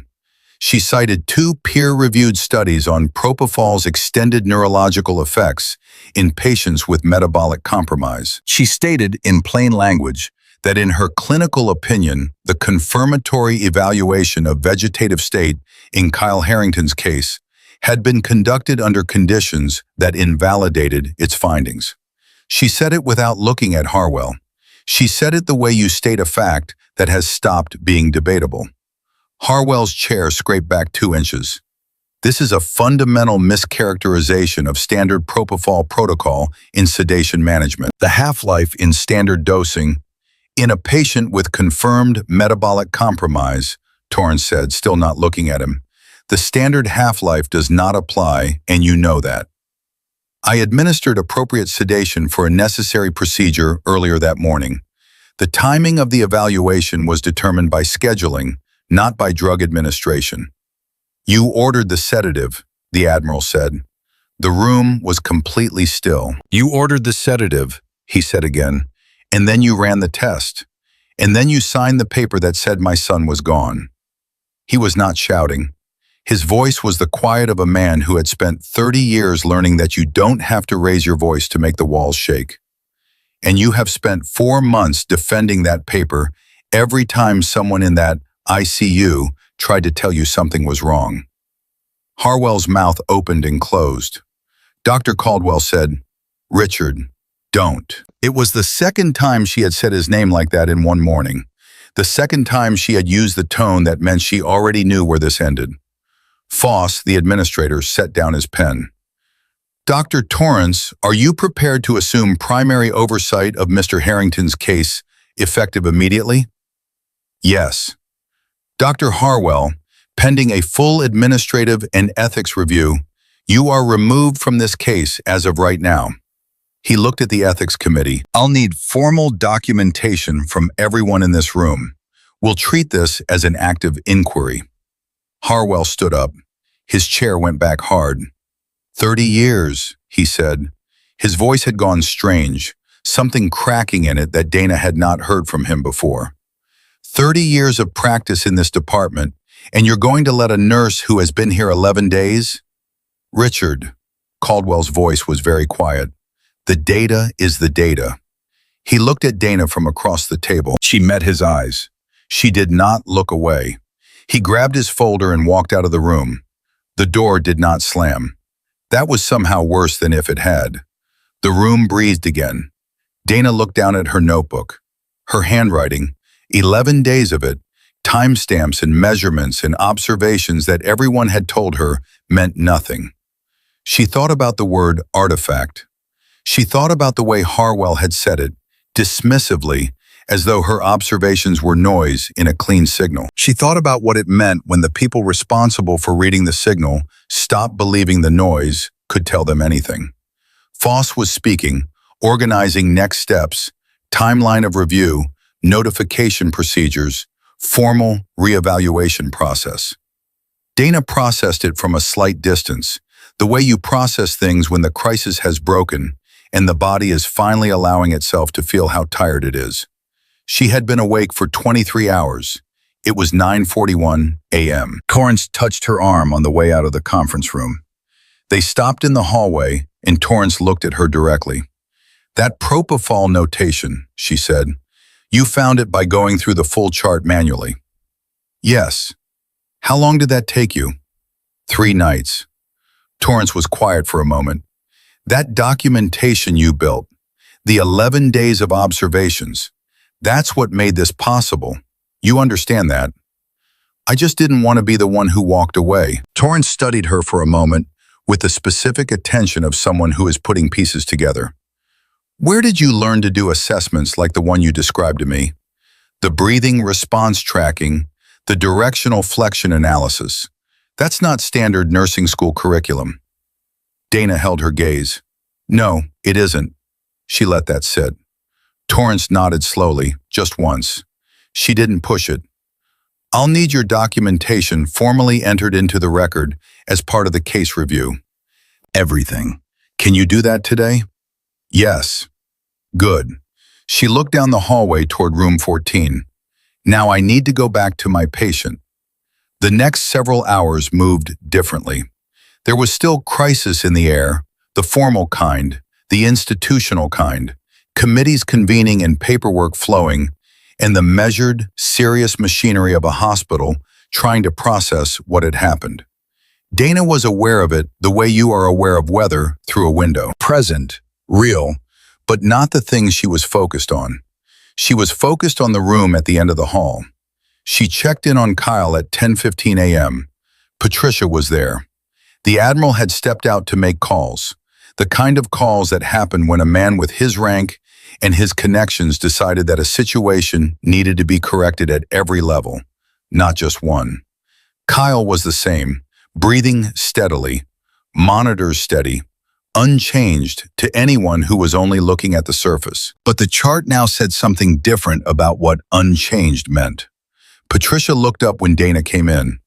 She cited two peer-reviewed studies on propofol's extended neurological effects in patients with metabolic compromise. She stated in plain language that in her clinical opinion, the confirmatory evaluation of vegetative state in Kyle Harrington's case had been conducted under conditions that invalidated its findings. She said it without looking at Harwell. She said it the way you state a fact that has stopped being debatable. Harwell's chair scraped back 2 inches. This is a fundamental mischaracterization of standard propofol protocol in sedation management. The half-life in standard dosing in a patient with confirmed metabolic compromise, Torrance said, still not looking at him. The standard half-life does not apply, and you know that. I administered appropriate sedation for a necessary procedure earlier that morning. The timing of the evaluation was determined by scheduling, not by drug administration. You ordered the sedative, the Admiral said. The room was completely still. You ordered the sedative, he said again, and then you ran the test. And then you signed the paper that said my son was gone. He was not shouting. His voice was the quiet of a man who had spent 30 years learning that you don't have to raise your voice to make the walls shake. And you have spent 4 months defending that paper every time someone in that ICU tried to tell you something was wrong. Harwell's mouth opened and closed. Dr. Caldwell said, "Richard, don't." It was the second time she had said his name like that in one morning. The second time she had used the tone that meant she already knew where this ended. Foss, the administrator, set down his pen. Dr. Torrance, are you prepared to assume primary oversight of Mr. Harrington's case, effective immediately? Yes. Dr. Harwell, pending a full administrative and ethics review, you are removed from this case as of right now. He looked at the ethics committee. I'll need formal documentation from everyone in this room. We'll treat this as an active inquiry. Harwell stood up. His chair went back hard. 30 years, he said. His voice had gone strange, something cracking in it that Dana had not heard from him before. 30 years of practice in this department, and you're going to let a nurse who has been here 11 days? Richard, Caldwell's voice was very quiet. The data is the data. He looked at Dana from across the table. She met his eyes. She did not look away. He grabbed his folder and walked out of the room. The door did not slam. That was somehow worse than if it had. The room breathed again. Dana looked down at her notebook. Her handwriting, 11 days of it, timestamps and measurements and observations that everyone had told her meant nothing. She thought about the word artifact. She thought about the way Harwell had said it, dismissively, as though her observations were noise in a clean signal. She thought about what it meant when the people responsible for reading the signal stopped believing the noise could tell them anything. Foss was speaking, organizing next steps, timeline of review, notification procedures, formal reevaluation process. Dana processed it from a slight distance, the way you process things when the crisis has broken and the body is finally allowing itself to feel how tired it is. She had been awake for 23 hours. It was 9:41 a.m. Torrance touched her arm on the way out of the conference room. They stopped in the hallway, and Torrance looked at her directly. "That propofol notation," she said. "You found it by going through the full chart manually." "Yes." "How long did that take you?" 3 nights. Torrance was quiet for a moment. "That documentation you built, the 11 days of observations, that's what made this possible. You understand that?" "I just didn't want to be the one who walked away." Torrance studied her for a moment with the specific attention of someone who is putting pieces together. "Where did you learn to do assessments like the one you described to me? The breathing response tracking, the directional flexion analysis. That's not standard nursing school curriculum." Dana held her gaze. "No, it isn't." She let that sit. Torrance nodded slowly, just once. She didn't push it. "I'll need your documentation formally entered into the record as part of the case review." "Everything. Can you do that today?" "Yes." "Good." She looked down the hallway toward room 14. "Now I need to go back to my patient." The next several hours moved differently. There was still crisis in the air, the formal kind, the institutional kind, committees convening and paperwork flowing, and the measured, serious machinery of a hospital trying to process what had happened. Dana was aware of it the way you are aware of weather through a window. Present, real, but not the things she was focused on. She was focused on the room at the end of the hall. She checked in on Kyle at 10:15 a.m. Patricia was there. The Admiral had stepped out to make calls, the kind of calls that happen when a man with his rank and his connections decided that a situation needed to be corrected at every level, not just one. Kyle was the same, breathing steadily, monitors steady, unchanged to anyone who was only looking at the surface. But the chart now said something different about what unchanged meant. Patricia looked up when Dana came in.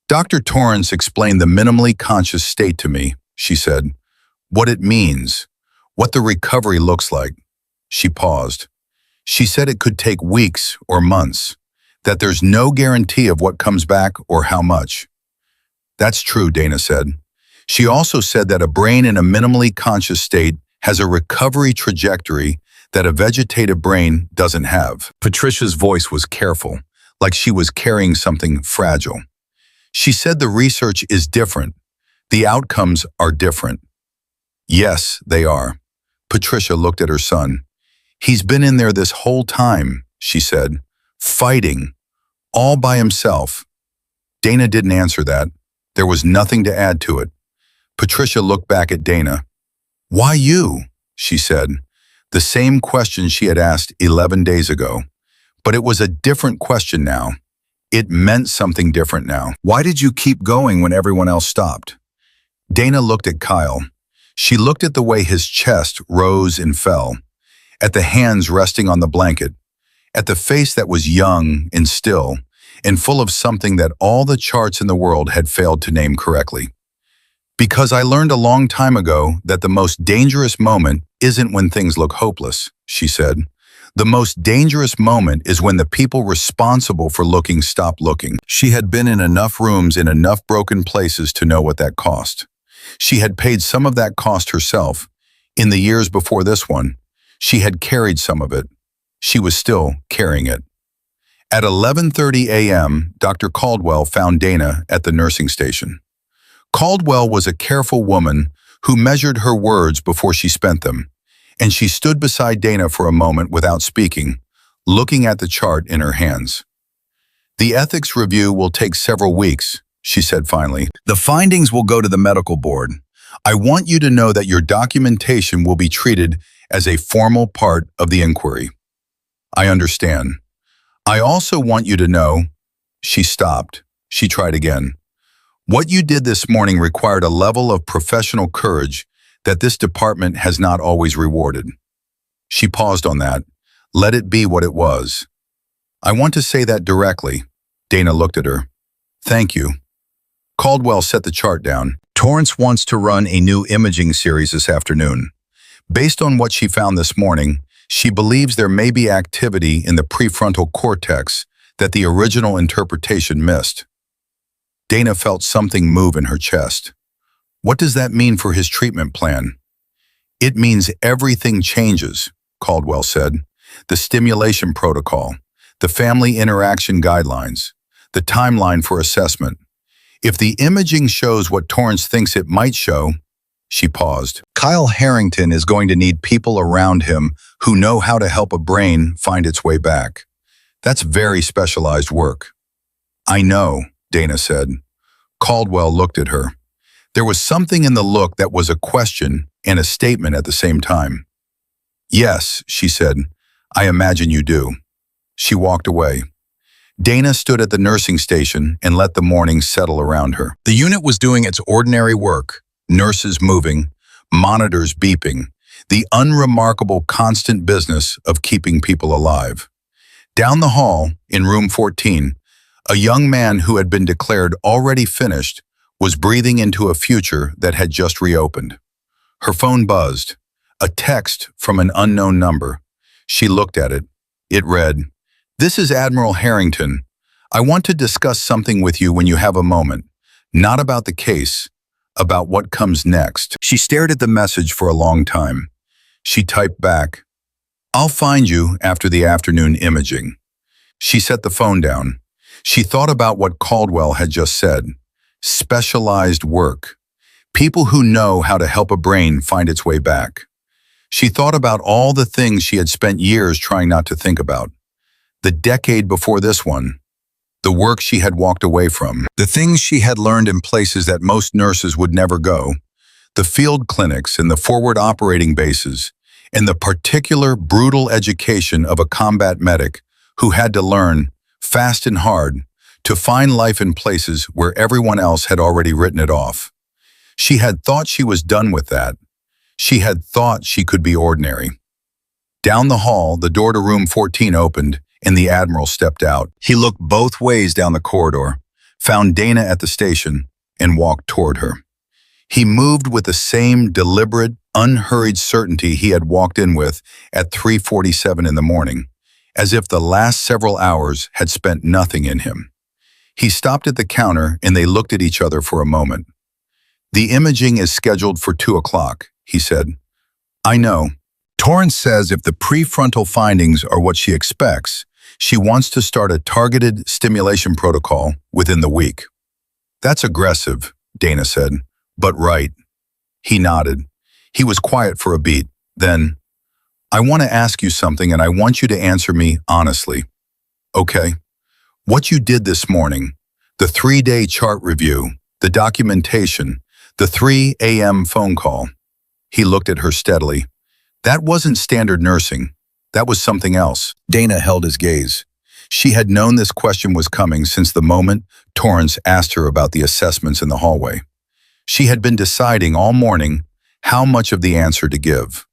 "Dr. Torrance explained the minimally conscious state to me," she said. "What it means, what the recovery looks like." She paused. "She said it could take weeks or months, that there's no guarantee of what comes back or how much." "That's true," Dana said. She also said that a brain in a minimally conscious state has a recovery trajectory that a vegetative brain doesn't have. Patricia's voice was careful, like she was carrying something fragile. She said the research is different. The outcomes are different. "Yes, they are." Patricia looked at her son. "He's been in there this whole time," she said, "fighting, all by himself." Dana didn't answer that. There was nothing to add to it. Patricia looked back at Dana. "Why you?" she said. The same question she had asked 11 days ago. But it was a different question now. It meant something different now. "Why did you keep going when everyone else stopped?" Dana looked at Kyle. She looked at the way his chest rose and fell, at the hands resting on the blanket, at the face that was young and still, and full of something that all the charts in the world had failed to name correctly. "Because I learned a long time ago that the most dangerous moment isn't when things look hopeless," she said. "The most dangerous moment is when the people responsible for looking stop looking." She had been in enough rooms in enough broken places to know what that cost. She had paid some of that cost herself. In the years before this one, she had carried some of it. She was still carrying it. At 11:30 a.m., Dr. Caldwell found Dana at the nursing station. Caldwell was a careful woman who measured her words before she spent them, and she stood beside Dana for a moment without speaking, looking at the chart in her hands. "The ethics review will take several weeks," she said finally. "The findings will go to the medical board. I want you to know that your documentation will be treated as a formal part of the inquiry." "I understand. I also want you to know—" She stopped. She tried again. "What you did this morning required a level of professional courage that this department has not always rewarded." She paused on that. Let it be what it was. "I want to say that directly." Dana looked at her. "Thank you." Caldwell set the chart down. "Torrance wants to run a new imaging series this afternoon. Based on what she found this morning, she believes there may be activity in the prefrontal cortex that the original interpretation missed." Dana felt something move in her chest. "What does that mean for his treatment plan?" "It means everything changes," Caldwell said. "The stimulation protocol, the family interaction guidelines, the timeline for assessment. If the imaging shows what Torrance thinks it might show—" She paused. "Kyle Harrington is going to need people around him who know how to help a brain find its way back. That's very specialized work." "I know," Dana said. Caldwell looked at her. There was something in the look that was a question and a statement at the same time. "Yes," she said. "I imagine you do." She walked away. Dana stood at the nursing station and let the morning settle around her. The unit was doing its ordinary work, nurses moving, monitors beeping, the unremarkable constant business of keeping people alive. Down the hall, in room 14, a young man who had been declared already finished was breathing into a future that had just reopened. Her phone buzzed. A text from an unknown number. She looked at it. It read, "This is Admiral Harrington. I want to discuss something with you when you have a moment. Not about the case, about what comes next." She stared at the message for a long time. She typed back, "I'll find you after the afternoon imaging." She set the phone down. She thought about what Caldwell had just said. Specialized work. People who know how to help a brain find its way back. She thought about all the things she had spent years trying not to think about. The decade before this one. The work she had walked away from. The things she had learned in places that most nurses would never go. The field clinics and the forward operating bases. And the particular brutal education of a combat medic who had to learn, fast and hard, to find life in places where everyone else had already written it off. She had thought she was done with that. She had thought she could be ordinary. Down the hall, the door to room 14 opened, and the Admiral stepped out. He looked both ways down the corridor, found Dana at the station, and walked toward her. He moved with the same deliberate, unhurried certainty he had walked in with at 3:47 in the morning, as if the last several hours had spent nothing in him. He stopped at the counter, and they looked at each other for a moment. "The imaging is scheduled for 2 o'clock, he said. "I know. Torrance says if the prefrontal findings are what she expects, she wants to start a targeted stimulation protocol within the week." "That's aggressive," Dana said, "but right." He nodded. He was quiet for a beat. Then, "I want to ask you something, and I want you to answer me honestly." "Okay. What you did this morning, the 3-day chart review, the documentation, the 3 a.m. phone call." He looked at her steadily. "That wasn't standard nursing. That was something else." Dana held his gaze. She had known this question was coming since the moment Torrance asked her about the assessments in the hallway. She had been deciding all morning how much of the answer to give.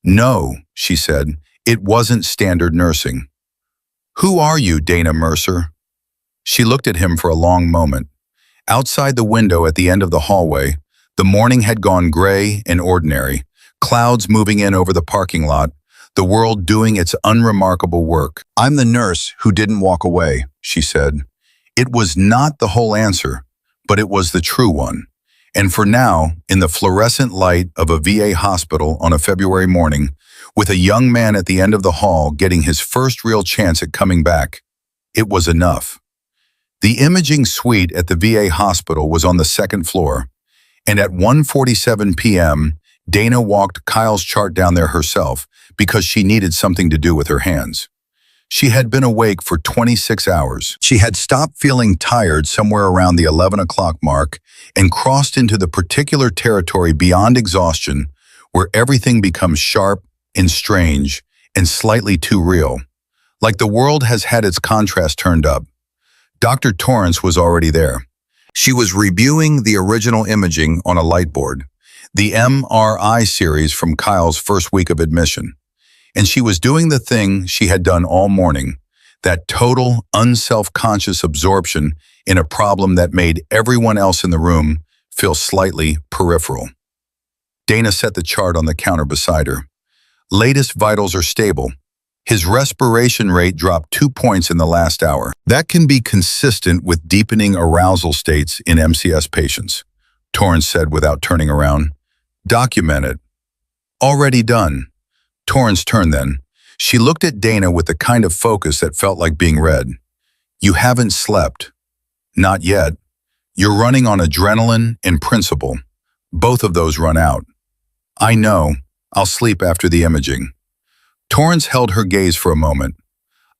"No," she said, "it wasn't standard nursing." "Who are you, Dana Mercer?" She looked at him for a long moment. Outside the window at the end of the hallway, the morning had gone gray and ordinary, clouds moving in over the parking lot, the world doing its unremarkable work. "I'm the nurse who didn't walk away," she said. It was not the whole answer, but it was the true one. And for now, in the fluorescent light of a VA hospital on a February morning, with a young man at the end of the hall getting his first real chance at coming back, it was enough. The imaging suite at the VA hospital was on the second floor, and at 1:47 p.m., Dana walked Kyle's chart down there herself because she needed something to do with her hands. She had been awake for 26 hours. She had stopped feeling tired somewhere around the 11 o'clock mark and crossed into the particular territory beyond exhaustion where everything becomes sharp and strange and slightly too real. Like the world has had its contrast turned up. Dr. Torrance was already there. She was reviewing the original imaging on a lightboard, the MRI series from Kyle's first week of admission. And she was doing the thing she had done all morning, that total, unself-conscious absorption in a problem that made everyone else in the room feel slightly peripheral. Dana set the chart on the counter beside her. Latest vitals are stable. His respiration rate dropped 2 points in the last hour. That can be consistent with deepening arousal states in MCS patients, Torrance said without turning around. Document it. Already done. Torrance turned then. She looked at Dana with the kind of focus that felt like being read. You haven't slept. Not yet. You're running on adrenaline and principle. Both of those run out. I know. I'll sleep after the imaging. Torrance held her gaze for a moment.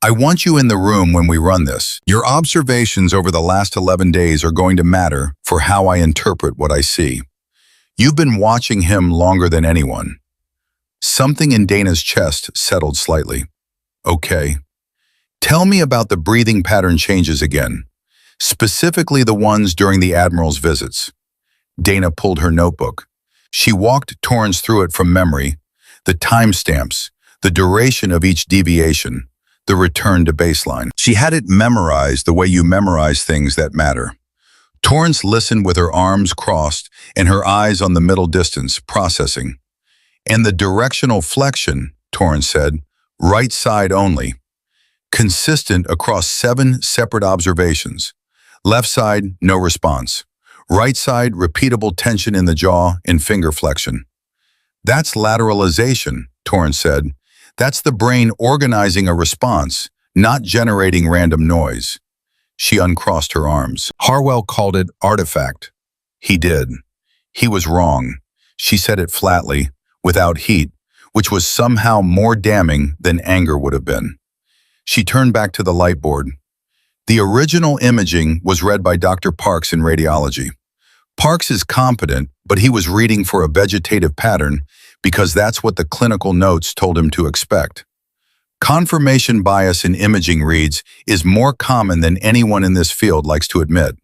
I want you in the room when we run this. Your observations over the last 11 days are going to matter for how I interpret what I see. You've been watching him longer than anyone. Something in Dana's chest settled slightly. Okay. Tell me about the breathing pattern changes again, specifically the ones during the Admiral's visits. Dana pulled her notebook. She walked Torrance through it from memory, the timestamps, the duration of each deviation, the return to baseline. She had it memorized the way you memorize things that matter. Torrance listened with her arms crossed and her eyes on the middle distance, processing. And the directional flexion, Torrance said, right side only. Consistent across 7 separate observations. Left side, no response. Right side, repeatable tension in the jaw and finger flexion. That's lateralization, Torrance said. That's the brain organizing a response, not generating random noise. She uncrossed her arms. Harwell called it artifact. He did. He was wrong. She said it flatly, without heat, which was somehow more damning than anger would have been. She turned back to the lightboard. The original imaging was read by Dr. Parks in radiology. Parks is competent, but he was reading for a vegetative pattern because that's what the clinical notes told him to expect. Confirmation bias in imaging reads is more common than anyone in this field likes to admit.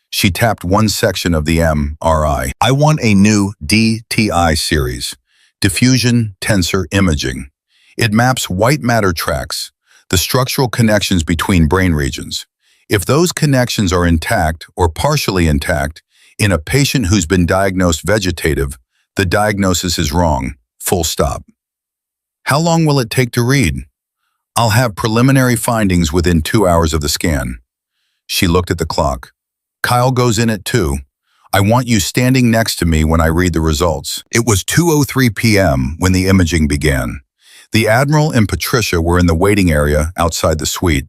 She tapped one section of the MRI. I want a new DTI series. Diffusion tensor imaging. It maps white matter tracks, the structural connections between brain regions. If those connections are intact or partially intact in a patient who's been diagnosed vegetative, the diagnosis is wrong, full stop. How long will it take to read? I'll have preliminary findings within 2 hours of the scan. She looked at the clock. Kyle goes in at 2. I want you standing next to me when I read the results. It was 2:03 p.m. when the imaging began. The Admiral and Patricia were in the waiting area outside the suite.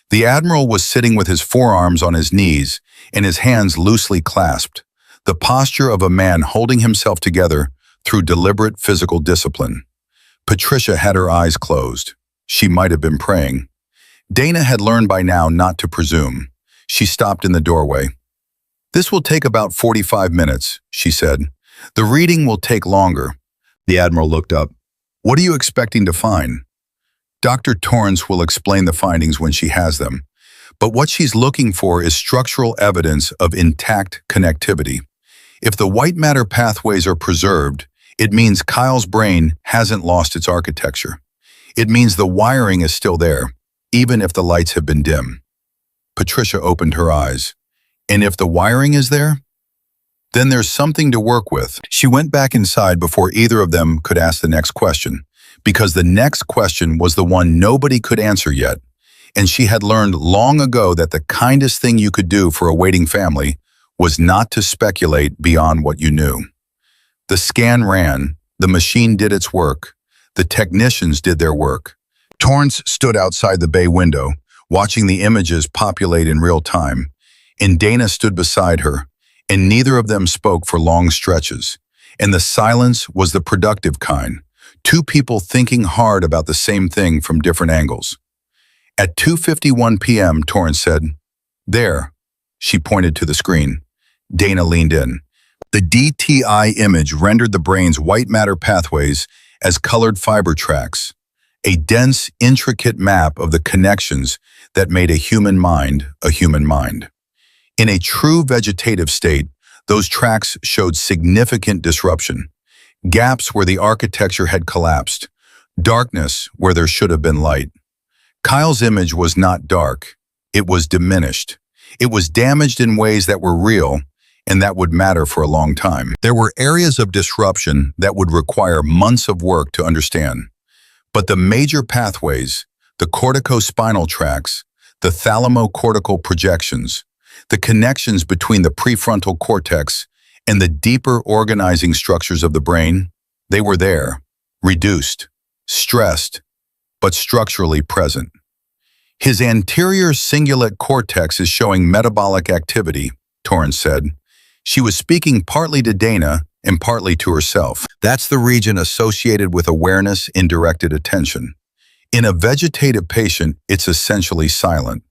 The Admiral was sitting with his forearms on his knees and his hands loosely clasped, the posture of a man holding himself together through deliberate physical discipline. Patricia had her eyes closed. She might have been praying. Dana had learned by now not to presume. She stopped in the doorway. This will take about 45 minutes, she said. The reading will take longer. The Admiral looked up. What are you expecting to find? Dr. Torrance will explain the findings when she has them. But what she's looking for is structural evidence of intact connectivity. If the white matter pathways are preserved, it means Kyle's brain hasn't lost its architecture. It means the wiring is still there, even if the lights have been dim. Patricia opened her eyes. And if the wiring is there, then there's something to work with. She went back inside before either of them could ask the next question, because the next question was the one nobody could answer yet. And she had learned long ago that the kindest thing you could do for a waiting family was not to speculate beyond what you knew. The scan ran, the machine did its work, the technicians did their work. Torrance stood outside the bay window, watching the images populate in real time, and Dana stood beside her, and neither of them spoke for long stretches, and the silence was the productive kind, two people thinking hard about the same thing from different angles. At 2:51 p.m., Torrance said, "There." She pointed to the screen. Dana leaned in. The DTI image rendered the brain's white matter pathways as colored fiber tracks, a dense, intricate map of the connections that made a human mind a human mind. In a true vegetative state, those tracks showed significant disruption, gaps where the architecture had collapsed, darkness where there should have been light. Kyle's image was not dark. It was diminished. It was damaged in ways that were real and that would matter for a long time. There were areas of disruption that would require months of work to understand. But the major pathways, the corticospinal tracts, the thalamocortical projections, the connections between the prefrontal cortex and the deeper organizing structures of the brain, they were there, reduced, stressed, but structurally present. His anterior cingulate cortex is showing metabolic activity, Torrance said. She was speaking partly to Dana and partly to herself. That's the region associated with awareness and directed attention. In a vegetative patient, it's essentially silent.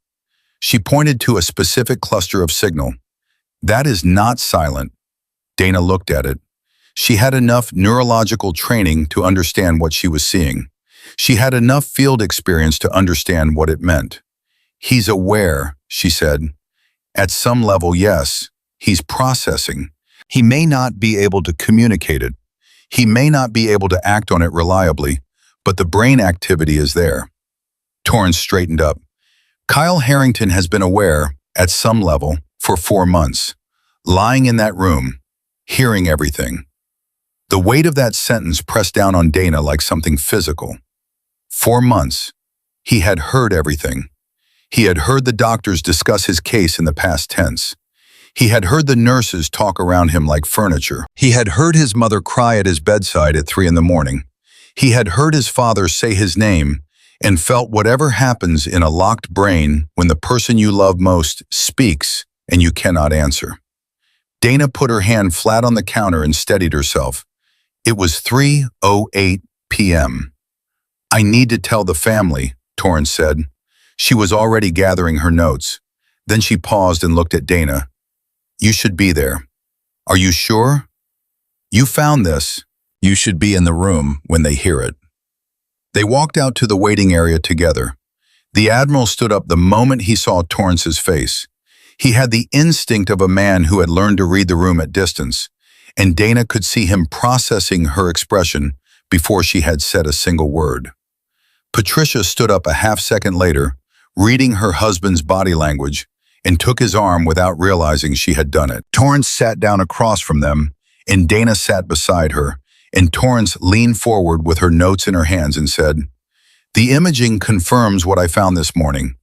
She pointed to a specific cluster of signal. That is not silent. Dana looked at it. She had enough neurological training to understand what she was seeing. She had enough field experience to understand what it meant. He's aware, she said. At some level, yes. He's processing. He may not be able to communicate it. He may not be able to act on it reliably, but the brain activity is there. Torrance straightened up. Kyle Harrington has been aware, at some level, for 4 months, lying in that room, hearing everything. The weight of that sentence pressed down on Dana like something physical. 4 months. He had heard everything. He had heard the doctors discuss his case in the past tense. He had heard the nurses talk around him like furniture. He had heard his mother cry at his bedside at 3 a.m. He had heard his father say his name and felt whatever happens in a locked brain when the person you love most speaks and you cannot answer. Dana put her hand flat on the counter and steadied herself. It was 3:08 p.m. "I need to tell the family," Torrance said. She was already gathering her notes. Then she paused and looked at Dana. "You should be there. Are you sure? You found this. You should be in the room when they hear it." They walked out to the waiting area together. The Admiral stood up the moment he saw Torrance's face. He had the instinct of a man who had learned to read the room at distance, and Dana could see him processing her expression before she had said a single word. Patricia stood up a half-second later, reading her husband's body language, and took his arm without realizing she had done it. Torrance sat down across from them, and Dana sat beside her, and Torrance leaned forward with her notes in her hands and said, "The imaging confirms what I found this morning.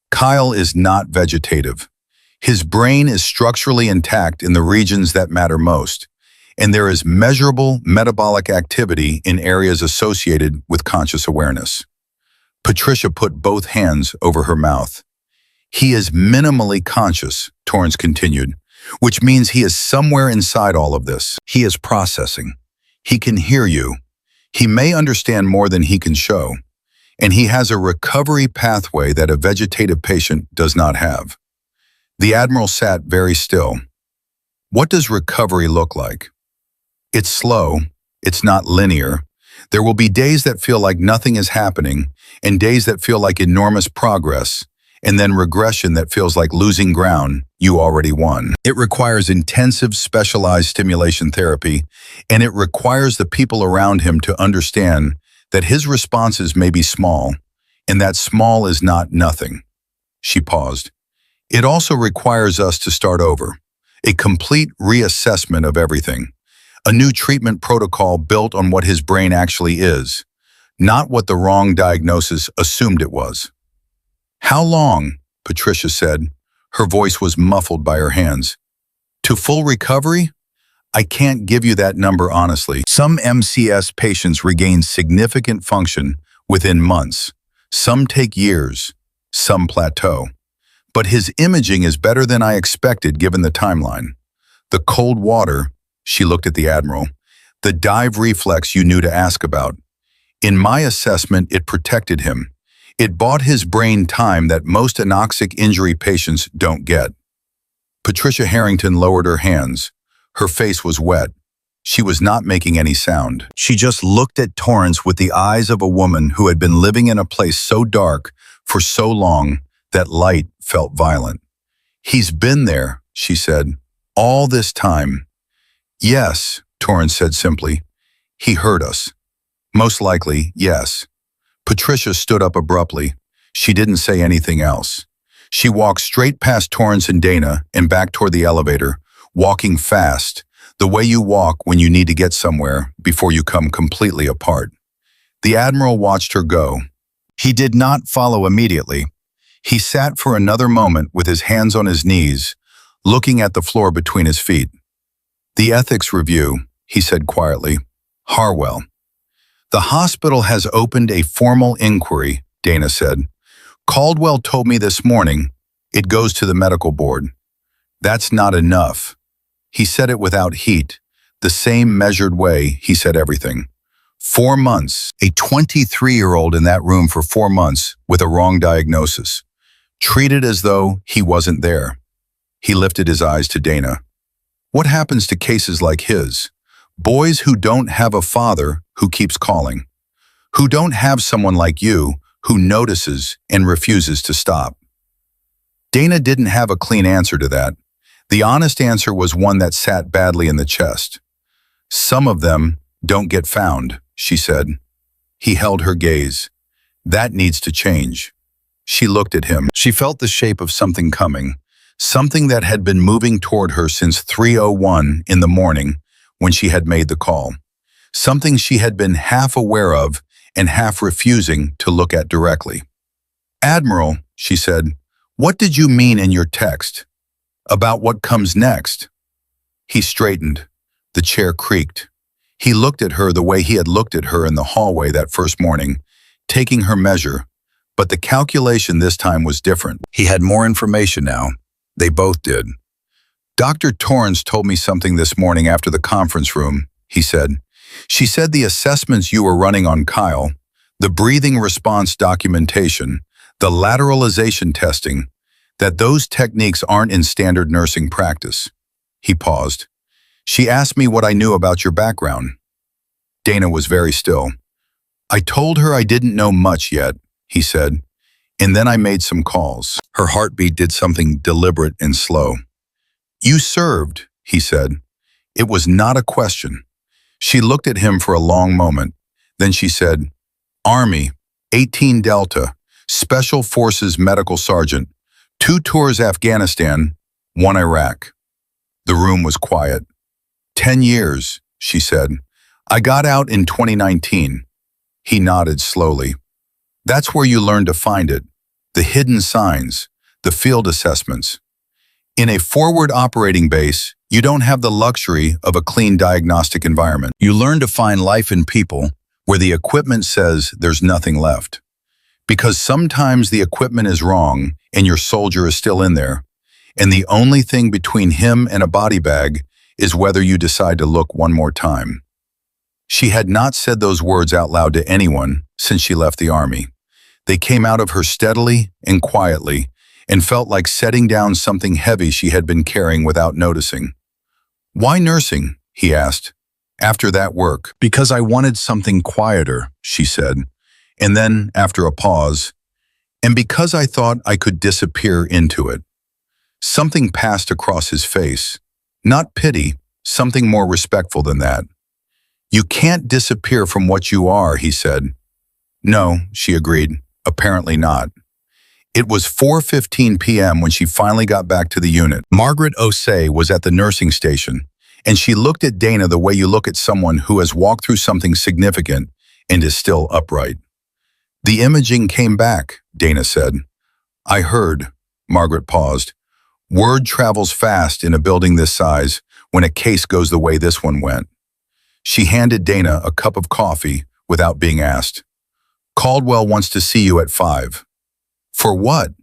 Kyle is not vegetative. His brain is structurally intact in the regions that matter most, and there is measurable metabolic activity in areas associated with conscious awareness." Patricia put both hands over her mouth. "He is minimally conscious," Torrance continued, "which means he is somewhere inside all of this. He is processing. He can hear you. He may understand more than he can show. And he has a recovery pathway that a vegetative patient does not have." The Admiral sat very still. "What does recovery look like?" "It's slow. It's not linear. There will be days that feel like nothing is happening, and days that feel like enormous progress, and then regression that feels like losing ground you already won. It requires intensive, specialized stimulation therapy, and it requires the people around him to understand that his responses may be small, and that small is not nothing." She paused. "It also requires us to start over, a complete reassessment of everything, a new treatment protocol built on what his brain actually is, not what the wrong diagnosis assumed it was." "How long?" Patricia said. Her voice was muffled by her hands. "To full recovery? I can't give you that number honestly. Some MCS patients regain significant function within months. Some take years. Some plateau. But his imaging is better than I expected given the timeline. The cold water," she looked at the Admiral, "the dive reflex you knew to ask about. In my assessment, it protected him. It bought his brain time that most anoxic injury patients don't get. Patricia Harrington lowered her hands. Her face was wet. She was not making any sound. She just looked at Torrance with the eyes of a woman who had been living in a place so dark for so long that light felt violent. "He's been there," she said, "all this time." "Yes," Torrance said simply. "He heard us." "Most likely, yes." Patricia stood up abruptly. She didn't say anything else. She walked straight past Torrance and Dana and back toward the elevator, walking fast, the way you walk when you need to get somewhere before you come completely apart. The Admiral watched her go. He did not follow immediately. He sat for another moment with his hands on his knees, looking at the floor between his feet. "The ethics review," he said quietly. "Harwell." "The hospital has opened a formal inquiry," Dana said. "Caldwell told me this morning it goes to the medical board." "That's not enough." He said it without heat, the same measured way he said everything. 4 months, a 23-year-old in that room for 4 months with a wrong diagnosis, treated as though he wasn't there. He lifted his eyes to Dana. "What happens to cases like his? Boys who don't have a father who keeps calling, who don't have someone like you who notices and refuses to stop." Dana didn't have a clean answer to that. The honest answer was one that sat badly in the chest. "Some of them don't get found," she said. He held her gaze. "That needs to change." She looked at him. She felt the shape of something coming, something that had been moving toward her since 3:01 in the morning when she had made the call, something she had been half aware of and half refusing to look at directly. "Admiral," she said, "what did you mean in your text? About what comes next?" He straightened. The chair creaked. He looked at her the way he had looked at her in the hallway that first morning, taking her measure, but the calculation this time was different. He had more information now. They both did. "Dr. Torrance told me something this morning after the conference room," he said. "She said the assessments you were running on Kyle, the breathing response documentation, the lateralization testing, that those techniques aren't in standard nursing practice." He paused. "She asked me what I knew about your background." Dana was very still. "I told her I didn't know much yet," he said, "and then I made some calls." Her heartbeat did something deliberate and slow. "You served," he said. It was not a question. She looked at him for a long moment. Then she said, "Army, 18 Delta, Special Forces Medical Sergeant, 2 tours Afghanistan, 1 Iraq." The room was quiet. 10 years, she said. "I got out in 2019. He nodded slowly. "That's where you learn to find it. The hidden signs, the field assessments. In a forward operating base, you don't have the luxury of a clean diagnostic environment. You learn to find life in people where the equipment says there's nothing left. Because sometimes the equipment is wrong and your soldier is still in there, and the only thing between him and a body bag is whether you decide to look one more time." She had not said those words out loud to anyone since she left the Army. They came out of her steadily and quietly and felt like setting down something heavy she had been carrying without noticing. "Why nursing?" he asked. "After that work." "Because I wanted something quieter," she said. And then, after a pause, "and because I thought I could disappear into it." Something passed across his face. Not pity, something more respectful than that. "You can't disappear from what you are," he said. "No," she agreed. "Apparently not." It was 4:15 p.m. when she finally got back to the unit. Margaret Osei was at the nursing station, and she looked at Dana the way you look at someone who has walked through something significant and is still upright. "The imaging came back," Dana said. "I heard." Margaret paused. "Word travels fast in a building this size when a case goes the way this one went." She handed Dana a cup of coffee without being asked. "Caldwell wants to see you at 5. "For what?"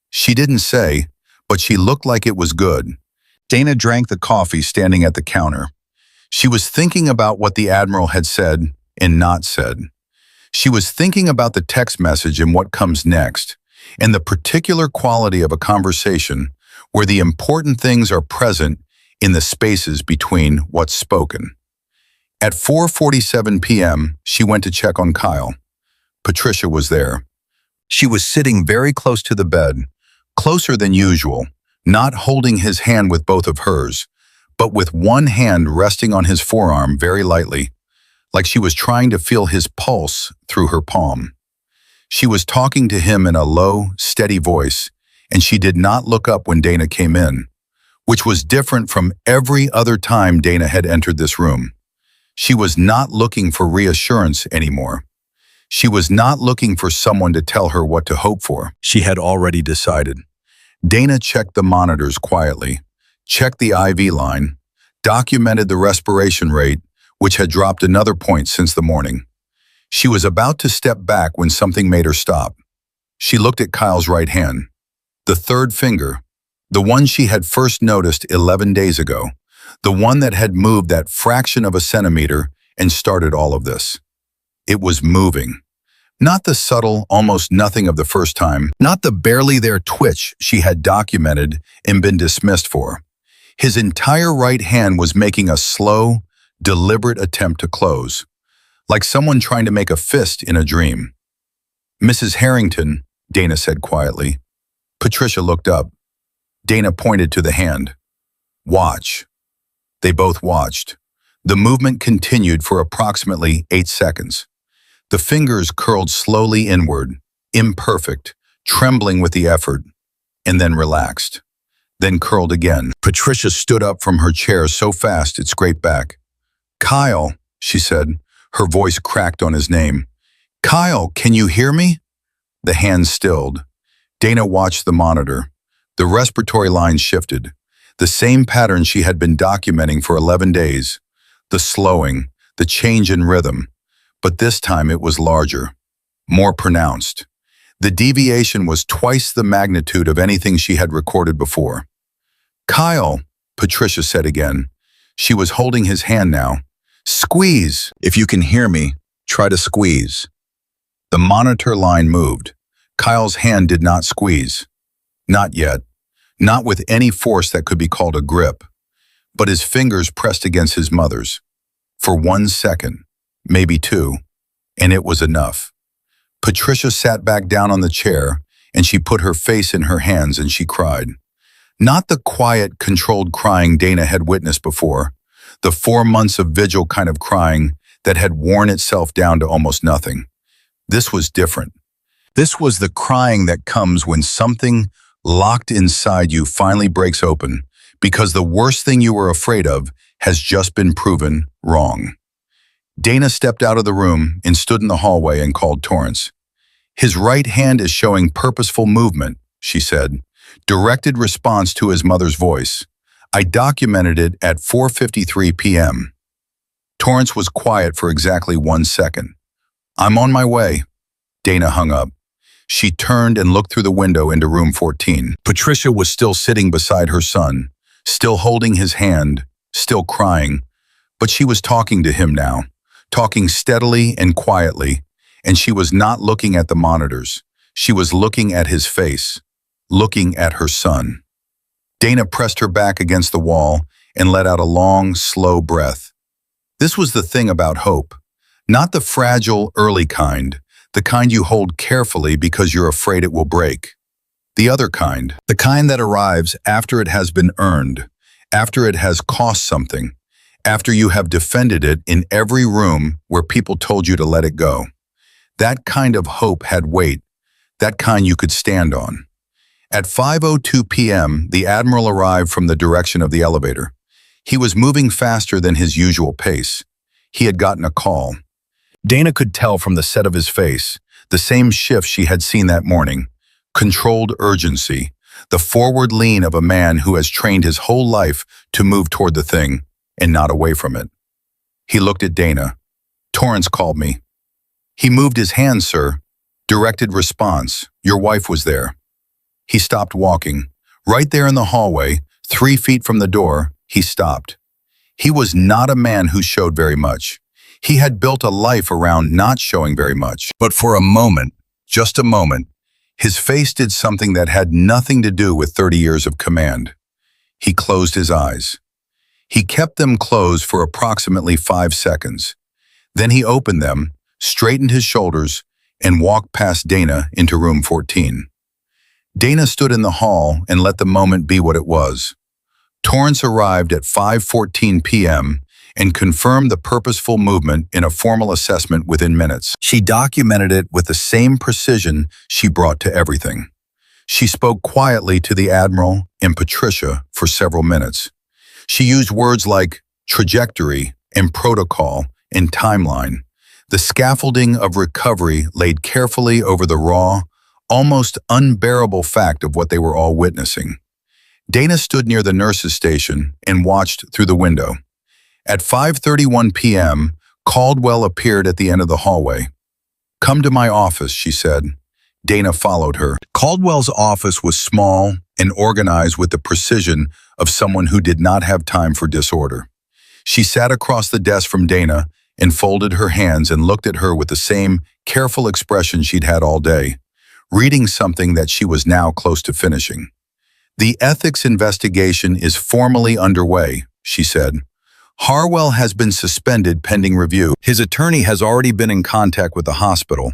She didn't say, but she looked like it was good. Dana drank the coffee standing at the counter. She was thinking about what the Admiral had said and not said. She was thinking about the text message and what comes next, and the particular quality of a conversation where the important things are present in the spaces between what's spoken. At 4:47 p.m., she went to check on Kyle. Patricia was there. She was sitting very close to the bed, closer than usual, not holding his hand with both of hers, but with one hand resting on his forearm very lightly, like she was trying to feel his pulse through her palm. She was talking to him in a low, steady voice, and she did not look up when Dana came in, which was different from every other time Dana had entered this room. She was not looking for reassurance anymore. She was not looking for someone to tell her what to hope for. She had already decided. Dana checked the monitors quietly, checked the IV line, documented the respiration rate, which had dropped another point since the morning. She was about to step back when something made her stop. She looked at Kyle's right hand, the third finger, the one she had first noticed 11 days ago, the one that had moved that fraction of a centimeter and started all of this. It was moving. Not the subtle, almost nothing of the first time, not the barely there twitch she had documented and been dismissed for. His entire right hand was making a slow, deliberate attempt to close, like someone trying to make a fist in a dream. "Mrs. Harrington," Dana said quietly. Patricia looked up. Dana pointed to the hand. "Watch." They both watched. The movement continued for approximately 8 seconds. The fingers curled slowly inward, imperfect, trembling with the effort, and then relaxed. Then curled again. Patricia stood up from her chair so fast it scraped back. "Kyle," she said, her voice cracked on his name. "Kyle, can you hear me?" The hand stilled. Dana watched the monitor. The respiratory lines shifted. The same pattern she had been documenting for 11 days. The slowing, the change in rhythm. But this time it was larger, more pronounced. The deviation was twice the magnitude of anything she had recorded before. "Kyle," Patricia said again. She was holding his hand now. "Squeeze. If you can hear me, try to squeeze." The monitor line moved. Kyle's hand did not squeeze. Not yet. Not with any force that could be called a grip. But his fingers pressed against his mother's. For 1 second, maybe 2, and it was enough. Patricia sat back down on the chair, and she put her face in her hands and she cried. Not the quiet, controlled crying Dana had witnessed before, the 4 months of vigil kind of crying that had worn itself down to almost nothing. This was different. This was the crying that comes when something locked inside you finally breaks open, because the worst thing you were afraid of has just been proven wrong. Dana stepped out of the room and stood in the hallway and called Torrance. "His right hand is showing purposeful movement," she said, directed response to his mother's voice. "I documented it at 4:53 p.m. Torrance was quiet for exactly 1 second. "I'm on my way." Dana hung up. She turned and looked through the window into room 14. Patricia was still sitting beside her son, still holding his hand, still crying, but she was talking to him now, talking steadily and quietly, and she was not looking at the monitors. She was looking at his face, looking at her son. Dana pressed her back against the wall and let out a long, slow breath. This was the thing about hope, not the fragile, early kind, the kind you hold carefully because you're afraid it will break. The other kind, the kind that arrives after it has been earned, after it has cost something, after you have defended it in every room where people told you to let it go. That kind of hope had weight, that kind you could stand on. At 5:02 p.m., the Admiral arrived from the direction of the elevator. He was moving faster than his usual pace. He had gotten a call. Dana could tell from the set of his face, the same shift she had seen that morning. Controlled urgency, the forward lean of a man who has trained his whole life to move toward the thing and not away from it. He looked at Dana. "Torrance called me." "He moved his hand, sir." Directed response, "Your wife was there." He stopped walking. Right there in the hallway, 3 feet from the door, he stopped. He was not a man who showed very much. He had built a life around not showing very much. But for a moment, just a moment, his face did something that had nothing to do with 30 years of command. He closed his eyes. He kept them closed for approximately 5 seconds. Then he opened them, straightened his shoulders, and walked past Dana into room 14. Dana stood in the hall and let the moment be what it was. Torrance arrived at 5:14 p.m. and confirmed the purposeful movement in a formal assessment within minutes. She documented it with the same precision she brought to everything. She spoke quietly to the Admiral and Patricia for several minutes. She used words like trajectory and protocol and timeline, the scaffolding of recovery laid carefully over the raw, almost unbearable fact of what they were all witnessing. Dana stood near the nurse's station and watched through the window. At 5:31 p.m., Caldwell appeared at the end of the hallway. "Come to my office," she said. Dana followed her. Caldwell's office was small and organized with the precision of someone who did not have time for disorder. She sat across the desk from Dana and folded her hands and looked at her with the same careful expression she'd had all day, reading something that she was now close to finishing. "The ethics investigation is formally underway," she said. "Harwell has been suspended pending review. His attorney has already been in contact with the hospital,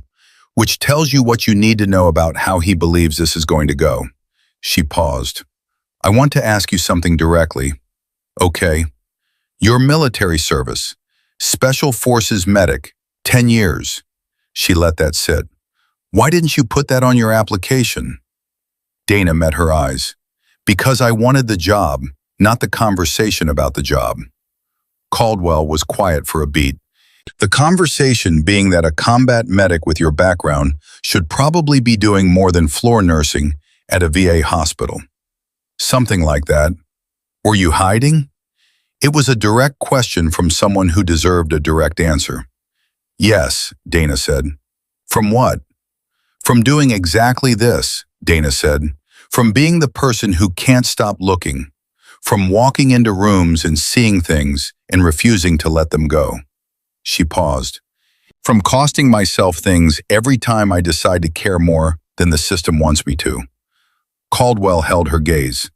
which tells you what you need to know about how he believes this is going to go." She paused. "I want to ask you something directly." "Okay. Your military service, Special Forces medic, 10 years. She let that sit. "Why didn't you put that on your application?" Dana met her eyes. "Because I wanted the job, not the conversation about the job." Caldwell was quiet for a beat. "The conversation being that a combat medic with your background should probably be doing more than floor nursing at a VA hospital." "Something like that. Were you hiding?" It was a direct question from someone who deserved a direct answer. "Yes," Dana said. "From what?" "From doing exactly this," Dana said. "From being the person who can't stop looking. From walking into rooms and seeing things and refusing to let them go." She paused. "From costing myself things every time I decide to care more than the system wants me to." Caldwell held her gaze.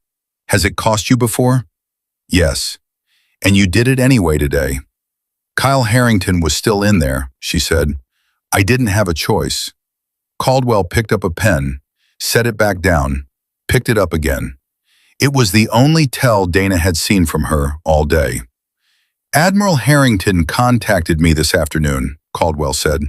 "Has it cost you before?" "Yes. And you did it anyway today." "Kyle Harrington was still in there," she said. "I didn't have a choice." Caldwell picked up a pen, set it back down, picked it up again. It was the only tell Dana had seen from her all day. "Admiral Harrington contacted me this afternoon," Caldwell said.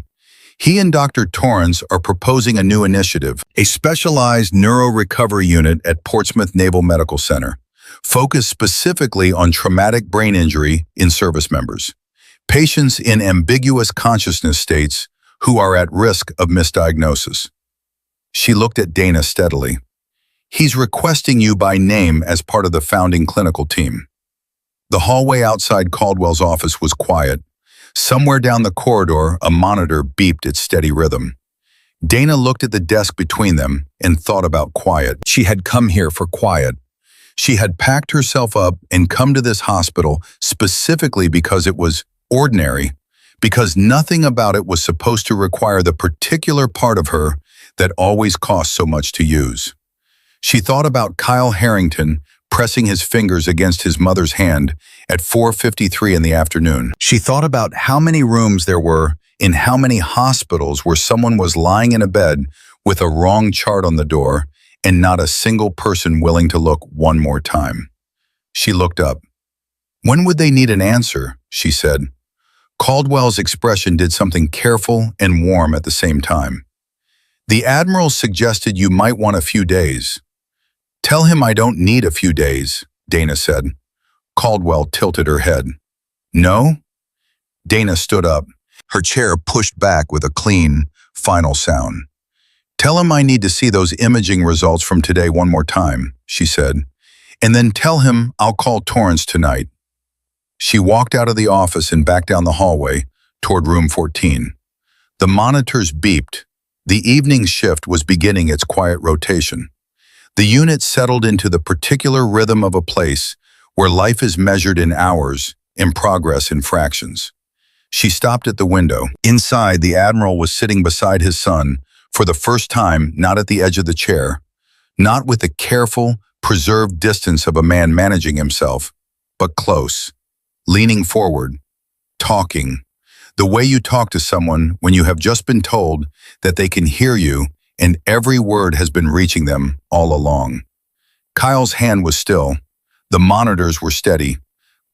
"He and Dr. Torrance are proposing a new initiative, a specialized neuro-recovery unit at Portsmouth Naval Medical Center, focused specifically on traumatic brain injury in service members, patients in ambiguous consciousness states who are at risk of misdiagnosis." She looked at Dana steadily. "He's requesting you by name as part of the founding clinical team." The hallway outside Caldwell's office was quiet. Somewhere down the corridor, a monitor beeped its steady rhythm. Dana looked at the desk between them and thought about quiet. She had come here for quiet. She had packed herself up and come to this hospital specifically because it was ordinary, because nothing about it was supposed to require the particular part of her that always costs so much to use. She thought about Kyle Harrington pressing his fingers against his mother's hand at 4:53 in the afternoon. She thought about how many rooms there were in how many hospitals where someone was lying in a bed with a wrong chart on the door and not a single person willing to look one more time. She looked up. "When would they need an answer?" she said. Caldwell's expression did something careful and warm at the same time. "The Admiral suggested you might want a few days." "Tell him I don't need a few days," Dana said. Caldwell tilted her head. "No?" Dana stood up, her chair pushed back with a clean, final sound. "Tell him I need to see those imaging results from today one more time," she said. "And then tell him I'll call Torrance tonight." She walked out of the office and back down the hallway toward room 14. The monitors beeped. The evening shift was beginning its quiet rotation. The unit settled into the particular rhythm of a place where life is measured in hours and progress in fractions. She stopped at the window. Inside, the Admiral was sitting beside his son, for the first time not at the edge of the chair, not with the careful, preserved distance of a man managing himself, but close, leaning forward, talking. The way you talk to someone when you have just been told that they can hear you and every word has been reaching them all along. Kyle's hand was still. The monitors were steady.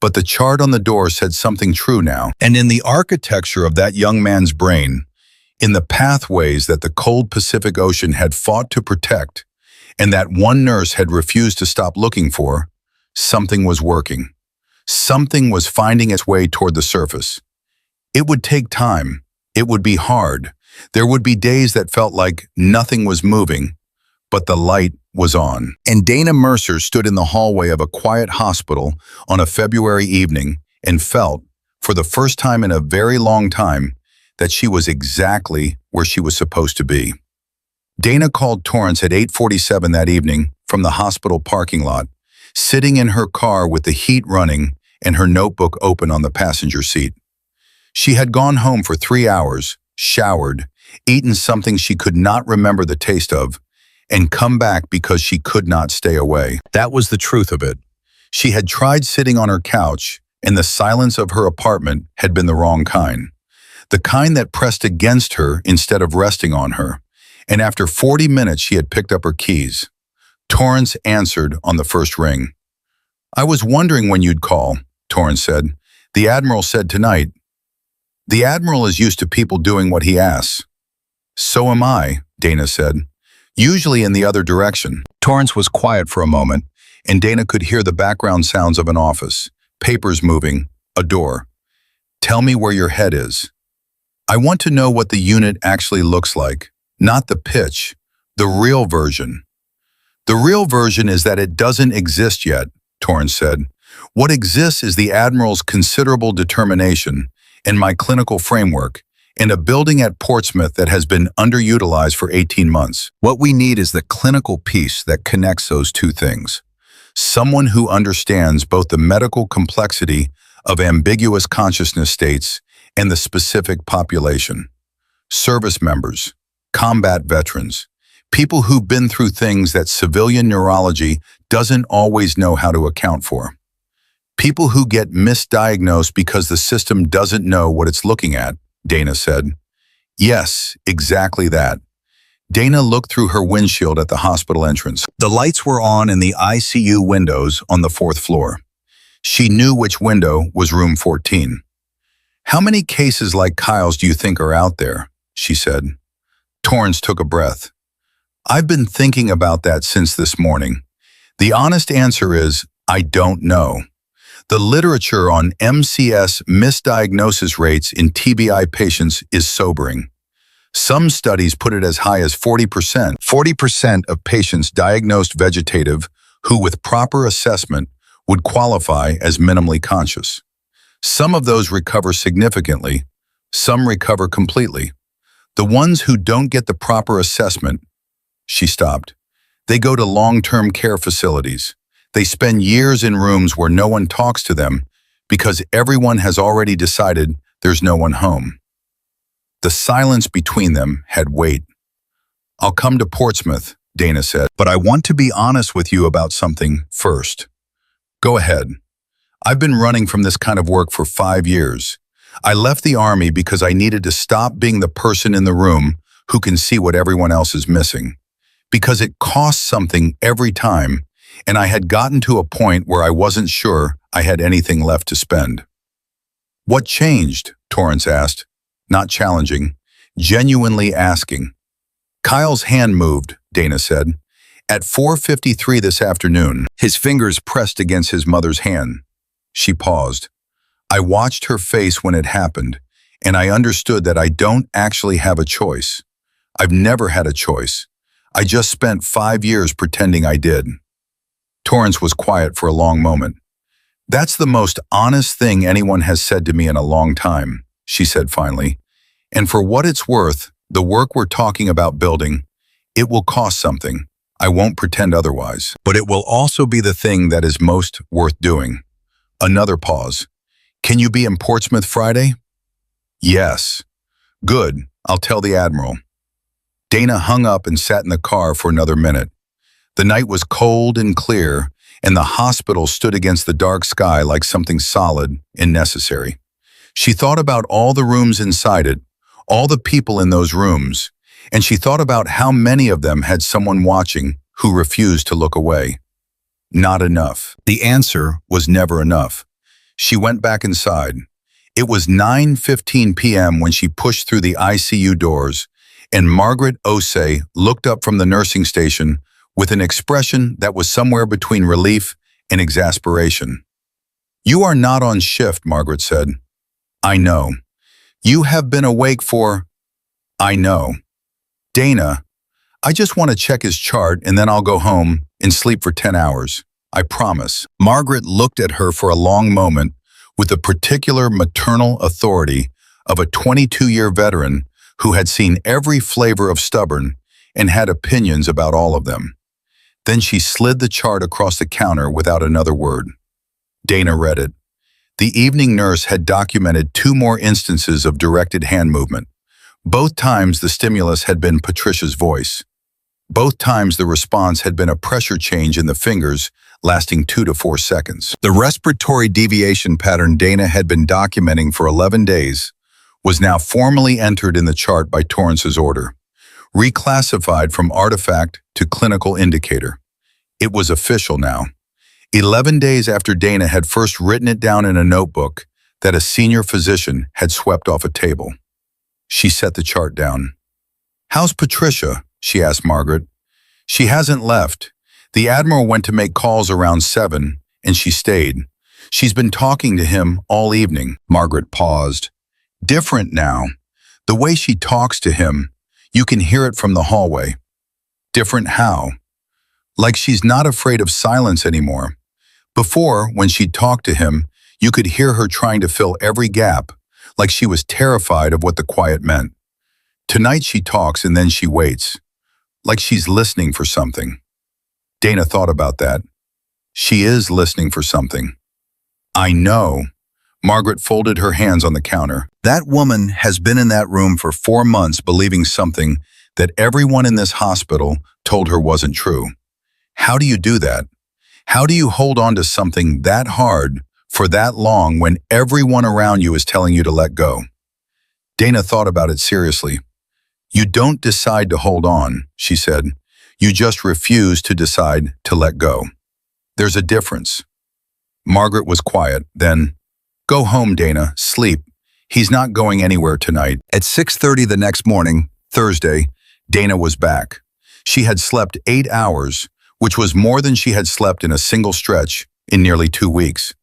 But the chart on the door said something true now. And in the architecture of that young man's brain, in the pathways that the cold Pacific Ocean had fought to protect, and that one nurse had refused to stop looking for, something was working. Something was finding its way toward the surface. It would take time. It would be hard. There would be days that felt like nothing was moving, but the light was on. And Dana Mercer stood in the hallway of a quiet hospital on a February evening and felt, for the first time in a very long time, that she was exactly where she was supposed to be. Dana called Torrance at 8:47 that evening from the hospital parking lot, sitting in her car with the heat running and her notebook open on the passenger seat. She had gone home for 3 hours, showered, eaten something she could not remember the taste of, and come back because she could not stay away. That was the truth of it. She had tried sitting on her couch, and the silence of her apartment had been the wrong kind. The kind that pressed against her instead of resting on her. And after 40 minutes, she had picked up her keys. Torrance answered on the first ring. "I was wondering when you'd call," Torrance said. "The Admiral said tonight." "The Admiral is used to people doing what he asks." "So am I," Dana said. "Usually in the other direction." Torrance was quiet for a moment, and Dana could hear the background sounds of an office, papers moving, a door. "Tell me where your head is. I want to know what the unit actually looks like, not the pitch, the real version." "The real version is that it doesn't exist yet," Torrance said. "What exists is the Admiral's considerable determination and my clinical framework, and a building at Portsmouth that has been underutilized for 18 months. What we need is the clinical piece that connects those two things. Someone who understands both the medical complexity of ambiguous consciousness states and the specific population. Service members, combat veterans, people who've been through things that civilian neurology doesn't always know how to account for. People who get misdiagnosed because the system doesn't know what it's looking at, Dana said. "Yes, exactly that." Dana looked through her windshield at the hospital entrance. The lights were on in the ICU windows on the 4th floor. She knew which window was room 14. "How many cases like Kyle's do you think are out there?" she said. Torrance took a breath. "I've been thinking about that since this morning. The honest answer is, I don't know. The literature on MCS misdiagnosis rates in TBI patients is sobering. Some studies put it as high as 40%. 40% of patients diagnosed vegetative who with proper assessment would qualify as minimally conscious. Some of those recover significantly, some recover completely. The ones who don't get the proper assessment," she stopped, "they go to long-term care facilities. They spend years in rooms where no one talks to them because everyone has already decided there's no one home." The silence between them had weight. "I'll come to Portsmouth," Dana said, "but I want to be honest with you about something first." "Go ahead." "I've been running from this kind of work for 5 years. I left the Army because I needed to stop being the person in the room who can see what everyone else is missing. Because it costs something every time, and I had gotten to a point where I wasn't sure I had anything left to spend." "What changed?" Torrance asked, not challenging, genuinely asking. "Kyle's hand moved," Dana said. "At 4:53 this afternoon, his fingers pressed against his mother's hand." She paused. "I watched her face when it happened, and I understood that I don't actually have a choice. I've never had a choice. I just spent 5 years pretending I did." Torrance was quiet for a long moment. "That's the most honest thing anyone has said to me in a long time," she said finally. "And for what it's worth, the work we're talking about building, it will cost something. I won't pretend otherwise. But it will also be the thing that is most worth doing." Another pause. "Can you be in Portsmouth Friday?" Yes. Good. I'll tell the Admiral. Dana hung up and sat in the car for another minute. The night was cold and clear, and the hospital stood against the dark sky like something solid and necessary. She thought about all the rooms inside it, all the people in those rooms, and she thought about how many of them had someone watching who refused to look away. Not enough. The answer was never enough. She went back inside. It was 9:15 p.m. when she pushed through the ICU doors, and Margaret Osei looked up from the nursing station with an expression that was somewhere between relief and exasperation. "You are not on shift," Margaret said. "I know. You have been awake for—" "I know. Dana, I just want to check his chart and then I'll go home and sleep for 10 hours. I promise." Margaret looked at her for a long moment with the particular maternal authority of a 22-year veteran who had seen every flavor of stubborn and had opinions about all of them. Then she slid the chart across the counter without another word. Dana read it. The evening nurse had documented 2 more instances of directed hand movement. Both times the stimulus had been Patricia's voice. Both times the response had been a pressure change in the fingers lasting 2 to 4 seconds. The respiratory deviation pattern Dana had been documenting for 11 days was now formally entered in the chart by Torrance's order, reclassified from artifact to clinical indicator. It was official now. 11 days after Dana had first written it down in a notebook that a senior physician had swept off a table. She set the chart down. "How's Patricia?" she asked Margaret. "She hasn't left. The Admiral went to make calls around 7, and she stayed. She's been talking to him all evening." Margaret paused. "Different now. The way she talks to him, you can hear it from the hallway." "Different how?" "Like she's not afraid of silence anymore. Before, when she'd talk to him, you could hear her trying to fill every gap, like she was terrified of what the quiet meant. Tonight she talks and then she waits, like she's listening for something." Dana thought about that. She is listening for something. "I know." Margaret folded her hands on the counter. "That woman has been in that room for 4 months believing something that everyone in this hospital told her wasn't true. How do you do that? How do you hold on to something that hard for that long when everyone around you is telling you to let go?" Dana thought about it seriously. "You don't decide to hold on," she said. "You just refuse to decide to let go. There's a difference." Margaret was quiet. Then, "Go home, Dana. Sleep. He's not going anywhere tonight." At 6:30 the next morning, Thursday, Dana was back. She had slept 8 hours, which was more than she had slept in a single stretch in nearly 2 weeks.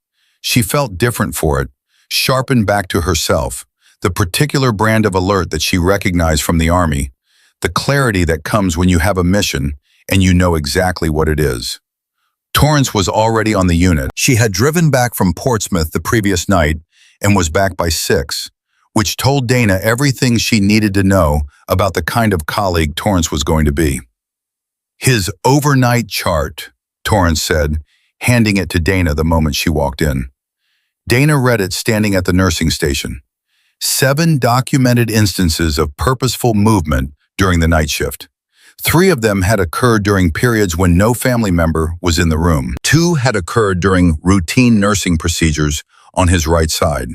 She felt different for it, sharpened back to herself, the particular brand of alert that she recognized from the Army, the clarity that comes when you have a mission and you know exactly what it is. Torrance was already on the unit. She had driven back from Portsmouth the previous night and was back by 6, which told Dana everything she needed to know about the kind of colleague Torrance was going to be. "His overnight chart," Torrance said, handing it to Dana the moment she walked in. Dana read it standing at the nursing station. 7 documented instances of purposeful movement during the night shift. 3 of them had occurred during periods when no family member was in the room. 2 had occurred during routine nursing procedures on his right side.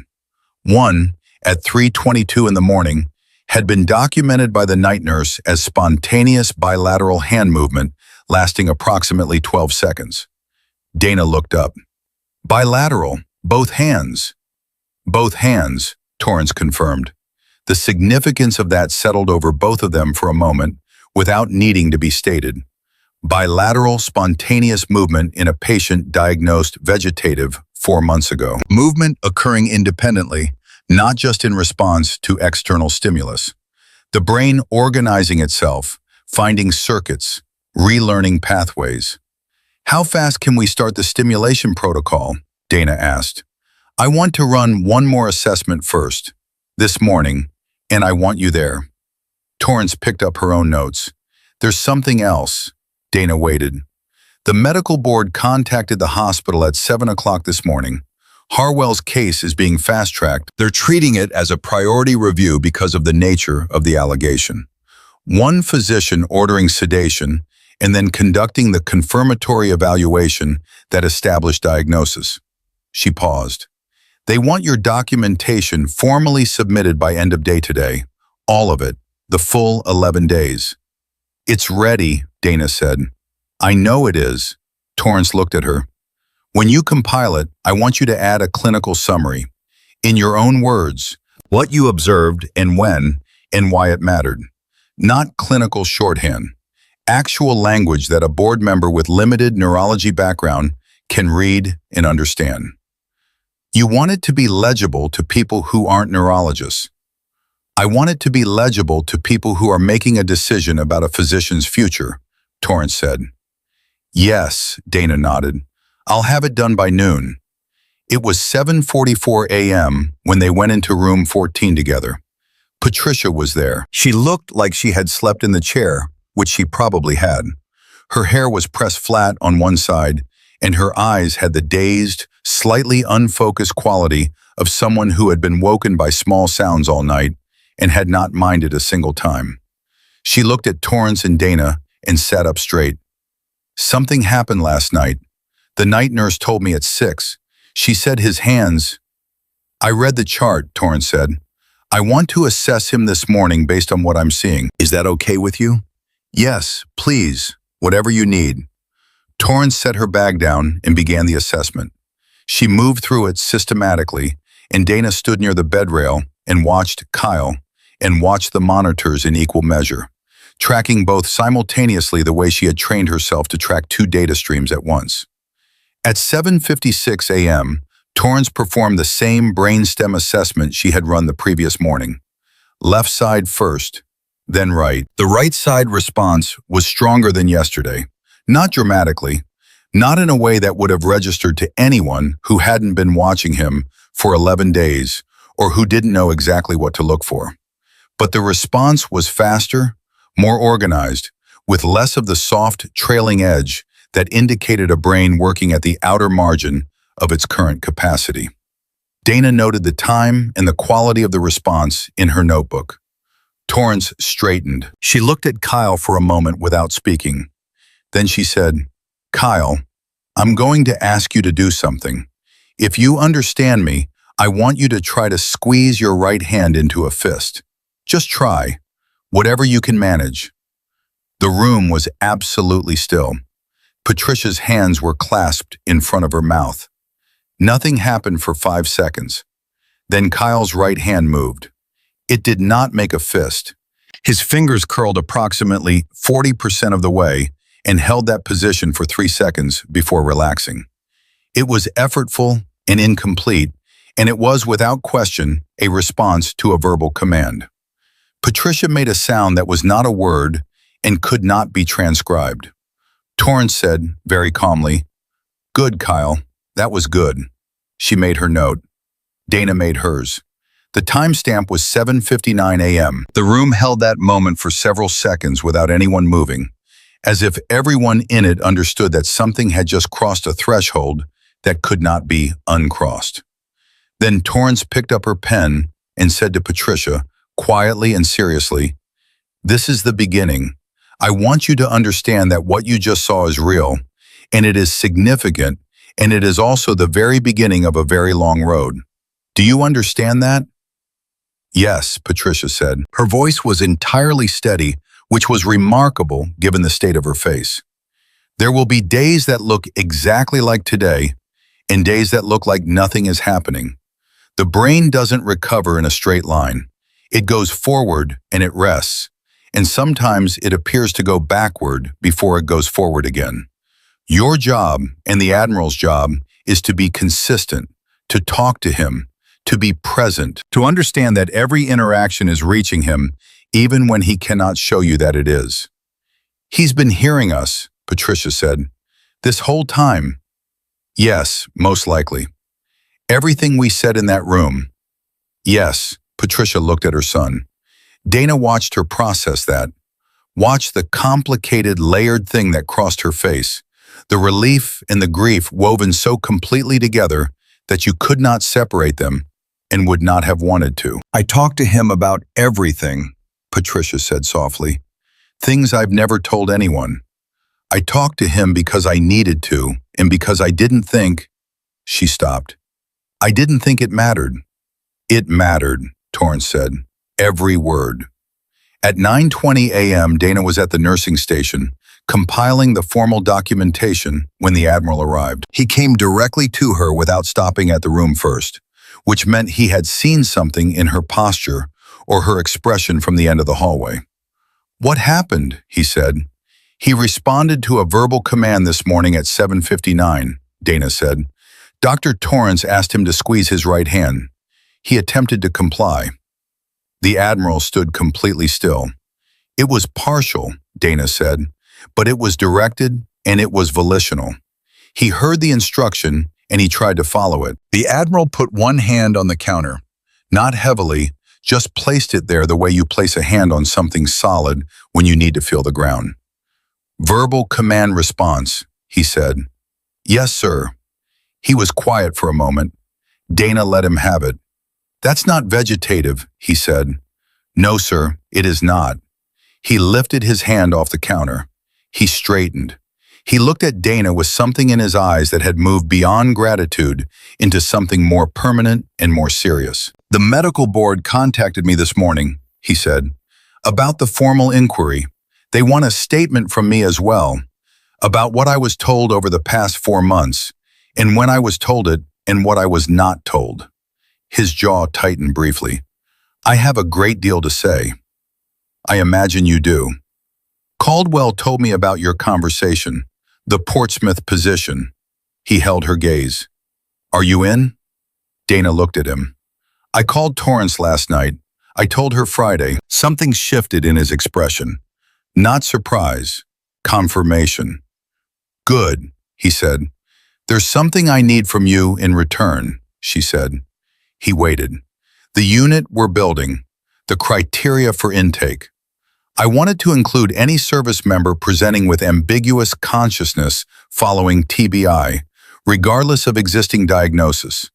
1, at 3:22 in the morning, had been documented by the night nurse as spontaneous bilateral hand movement lasting approximately 12 seconds. Dana looked up. "Bilateral, both hands." "Both hands," Torrance confirmed. The significance of that settled over both of them for a moment without needing to be stated. Bilateral spontaneous movement in a patient diagnosed vegetative 4 months ago. Movement occurring independently, not just in response to external stimulus. The brain organizing itself, finding circuits, relearning pathways. "How fast can we start the stimulation protocol?" Dana asked. "I want to run one more assessment first, this morning, and I want you there." Torrance picked up her own notes. "There's something else." Dana waited. "The medical board contacted the hospital at 7 o'clock this morning. Harwell's case is being fast-tracked. They're treating it as a priority review because of the nature of the allegation. One physician ordering sedation and then conducting the confirmatory evaluation that established diagnosis. She paused. They want your documentation formally submitted by end of day today. All of it, the full 11 days. It's ready, Dana said. I know it is. Torrance looked at her. When you compile it, I want you to add a clinical summary. In your own words, what you observed and when and why it mattered. Not clinical shorthand. Actual language that a board member with limited neurology background can read and understand. You want it to be legible to people who aren't neurologists. I want it to be legible to people who are making a decision about a physician's future, Torrance said. Yes, Dana nodded. I'll have it done by noon. It was 7:44 a.m. when they went into room 14 together. Patricia was there. She looked like she had slept in the chair, which she probably had. Her hair was pressed flat on one side, and her eyes had the dazed, slightly unfocused quality of someone who had been woken by small sounds all night and had not minded a single time. She looked at Torrance and Dana and sat up straight. Something happened last night. The night nurse told me at 6. She said his hands. I read the chart, Torrance said. I want to assess him this morning based on what I'm seeing. Is that okay with you? Yes, please, whatever you need. Torrance set her bag down and began the assessment. She moved through it systematically, and Dana stood near the bed rail and watched Kyle and watched the monitors in equal measure, tracking both simultaneously the way she had trained herself to track 2 data streams at once. At 7:56 a.m., Torrance performed the same brainstem assessment she had run the previous morning. Left side first, then right. The right side response was stronger than yesterday. Not dramatically, not in a way that would have registered to anyone who hadn't been watching him for 11 days or who didn't know exactly what to look for. But the response was faster, more organized, with less of the soft, trailing edge that indicated a brain working at the outer margin of its current capacity. Dana noted the time and the quality of the response in her notebook. Torrance straightened. She looked at Kyle for a moment without speaking. Then she said, Kyle, I'm going to ask you to do something. If you understand me, I want you to try to squeeze your right hand into a fist. Just try, whatever you can manage. The room was absolutely still. Patricia's hands were clasped in front of her mouth. Nothing happened for 5 seconds. Then Kyle's right hand moved. It did not make a fist. His fingers curled approximately 40% of the way and held that position for 3 seconds before relaxing. It was effortful and incomplete, and it was without question a response to a verbal command. Patricia made a sound that was not a word and could not be transcribed. Torrance said, very calmly, Good, Kyle. That was good. She made her note. Dana made hers. The timestamp was 7:59 a.m. The room held that moment for several seconds without anyone moving, as if everyone in it understood that something had just crossed a threshold that could not be uncrossed. Then Torrance picked up her pen and said to Patricia, quietly and seriously, This is the beginning. I want you to understand that what you just saw is real, and it is significant, and it is also the very beginning of a very long road. Do you understand that? Yes, Patricia said. Her voice was entirely steady, which was remarkable given the state of her face. There will be days that look exactly like today, and days that look like nothing is happening. The brain doesn't recover in a straight line. It goes forward and it rests, and sometimes it appears to go backward before it goes forward again. Your job and the Admiral's job is to be consistent, to talk to him, to be present, to understand that every interaction is reaching him, even when he cannot show you that it is. He's been hearing us, Patricia said, this whole time. Yes, most likely. Everything we said in that room. Yes, Patricia looked at her son. Dana watched her process that, watched the complicated, layered thing that crossed her face, the relief and the grief woven so completely together that you could not separate them and would not have wanted to. I talked to him about everything, Patricia said softly. Things I've never told anyone. I talked to him because I needed to, and because I didn't think. She stopped. I didn't think it mattered. It mattered, Torrance said. Every word. At 9:20 a.m., Dana was at the nursing station, compiling the formal documentation when the Admiral arrived. He came directly to her without stopping at the room first, which meant he had seen something in her posture or her expression from the end of the hallway. "What happened?" he said. "He responded to a verbal command this morning at 7:59, Dana said. Dr. Torrance asked him to squeeze his right hand. He attempted to comply. The Admiral stood completely still. It was partial, Dana said, but it was directed and it was volitional. He heard the instruction and he tried to follow it. The Admiral put one hand on the counter, not heavily, just placed it there the way you place a hand on something solid when you need to feel the ground. "Verbal command response," he said. "Yes, sir." He was quiet for a moment. Dana let him have it. "That's not vegetative," he said. "No, sir, it is not." He lifted his hand off the counter. He straightened. He looked at Dana with something in his eyes that had moved beyond gratitude into something more permanent and more serious. "The medical board contacted me this morning," he said, "about the formal inquiry. They want a statement from me as well, about what I was told over the past 4 months, and when I was told it, and what I was not told." His jaw tightened briefly. "I have a great deal to say." "I imagine you do." "Caldwell told me about your conversation, the Portsmouth position." He held her gaze. "Are you in?" Dana looked at him. "I called Torrance last night. I told her Friday." Something shifted in his expression. Not surprise, confirmation. "Good," he said. "There's something I need from you in return," she said. He waited. "The unit we're building, the criteria for intake. I wanted to include any service member presenting with ambiguous consciousness following TBI, regardless of existing diagnosis.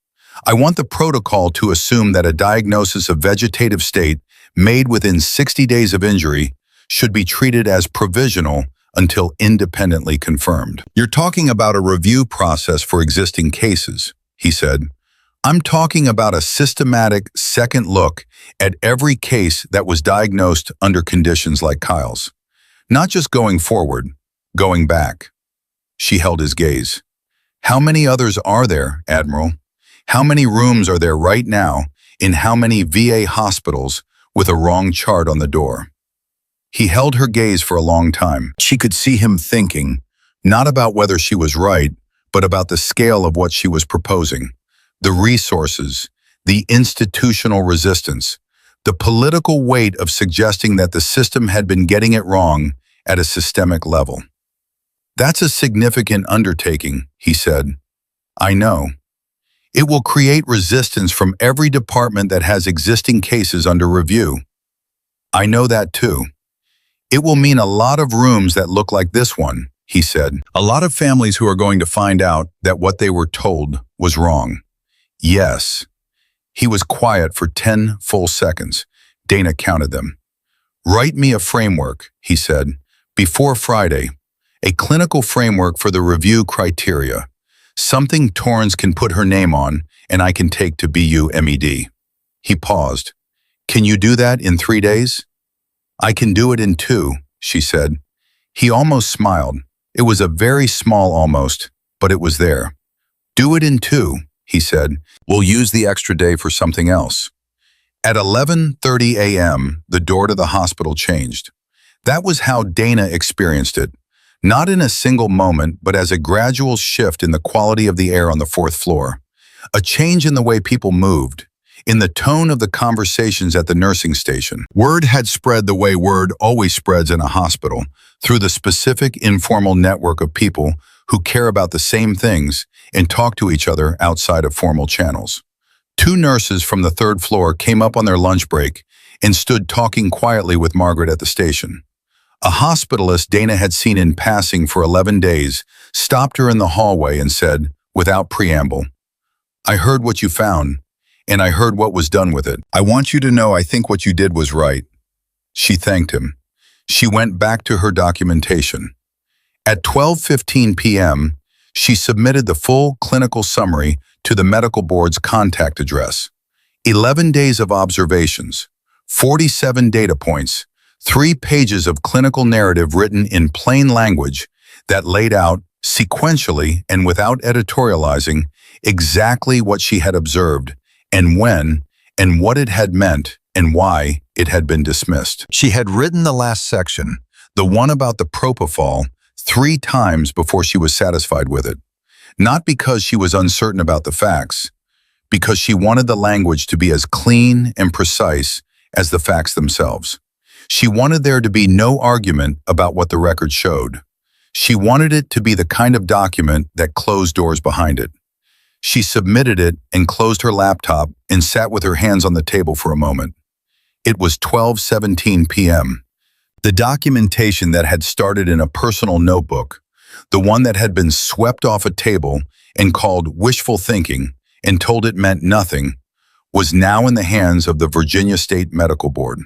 I want the protocol to assume that a diagnosis of vegetative state made within 60 days of injury should be treated as provisional until independently confirmed." "You're talking about a review process for existing cases," he said. "I'm talking about a systematic second look at every case that was diagnosed under conditions like Kyle's. Not just going forward, going back." She held his gaze. "How many others are there, Admiral? How many rooms are there right now in how many VA hospitals with a wrong chart on the door?" He held her gaze for a long time. She could see him thinking, not about whether she was right, but about the scale of what she was proposing. The resources, the institutional resistance, the political weight of suggesting that the system had been getting it wrong at a systemic level. "That's a significant undertaking," he said. "I know. It will create resistance from every department that has existing cases under review. I know that too. It will mean a lot of rooms that look like this one," he said. "A lot of families who are going to find out that what they were told was wrong." "Yes." He was quiet for 10 full seconds. Dana counted them. "Write me a framework," he said, "before Friday. A clinical framework for the review criteria. Something Torrance can put her name on and I can take to BUMED. He paused. "Can you do that in 3 days?" "I can do it in 2, she said. He almost smiled. It was a very small almost, but it was there. "Do it in 2, he said. "We'll use the extra day for something else." At 11:30 a.m., the door to the hospital changed. That was how Dana experienced it. Not in a single moment, but as a gradual shift in the quality of the air on the 4th floor. A change in the way people moved, in the tone of the conversations at the nursing station. Word had spread the way word always spreads in a hospital, through the specific informal network of people who care about the same things and talk to each other outside of formal channels. 2 nurses from the 3rd floor came up on their lunch break and stood talking quietly with Margaret at the station. A hospitalist Dana had seen in passing for 11 days stopped her in the hallway and said, without preamble, I heard what you found, and I heard what was done with it. I want you to know I think what you did was right." She thanked him. She went back to her documentation. At 12:15 p.m., she submitted the full clinical summary to the medical board's contact address. 11 days of observations, 47 data points, 3 pages of clinical narrative written in plain language that laid out, sequentially and without editorializing, exactly what she had observed and when and what it had meant and why it had been dismissed. She had written the last section, the one about the propofol, 3 times before she was satisfied with it. Not because she was uncertain about the facts, because she wanted the language to be as clean and precise as the facts themselves. She wanted there to be no argument about what the record showed. She wanted it to be the kind of document that closed doors behind it. She submitted it and closed her laptop and sat with her hands on the table for a moment. It was 12:17 p.m. The documentation that had started in a personal notebook, the one that had been swept off a table and called wishful thinking and told it meant nothing, was now in the hands of the Virginia State Medical Board.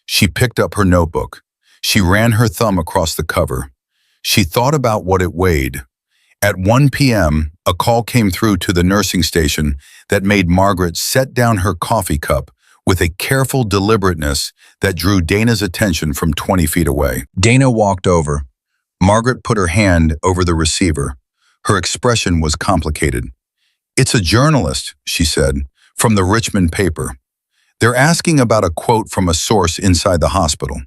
She picked up her notebook. She ran her thumb across the cover. She thought about what it weighed. At 1 p.m., a call came through to the nursing station that made Margaret set down her coffee cup with a careful deliberateness that drew Dana's attention from 20 feet away. Dana walked over. Margaret put her hand over the receiver. Her expression was complicated. "It's a journalist," she said, "from the Richmond paper. They're asking about a quote from a source inside the hospital,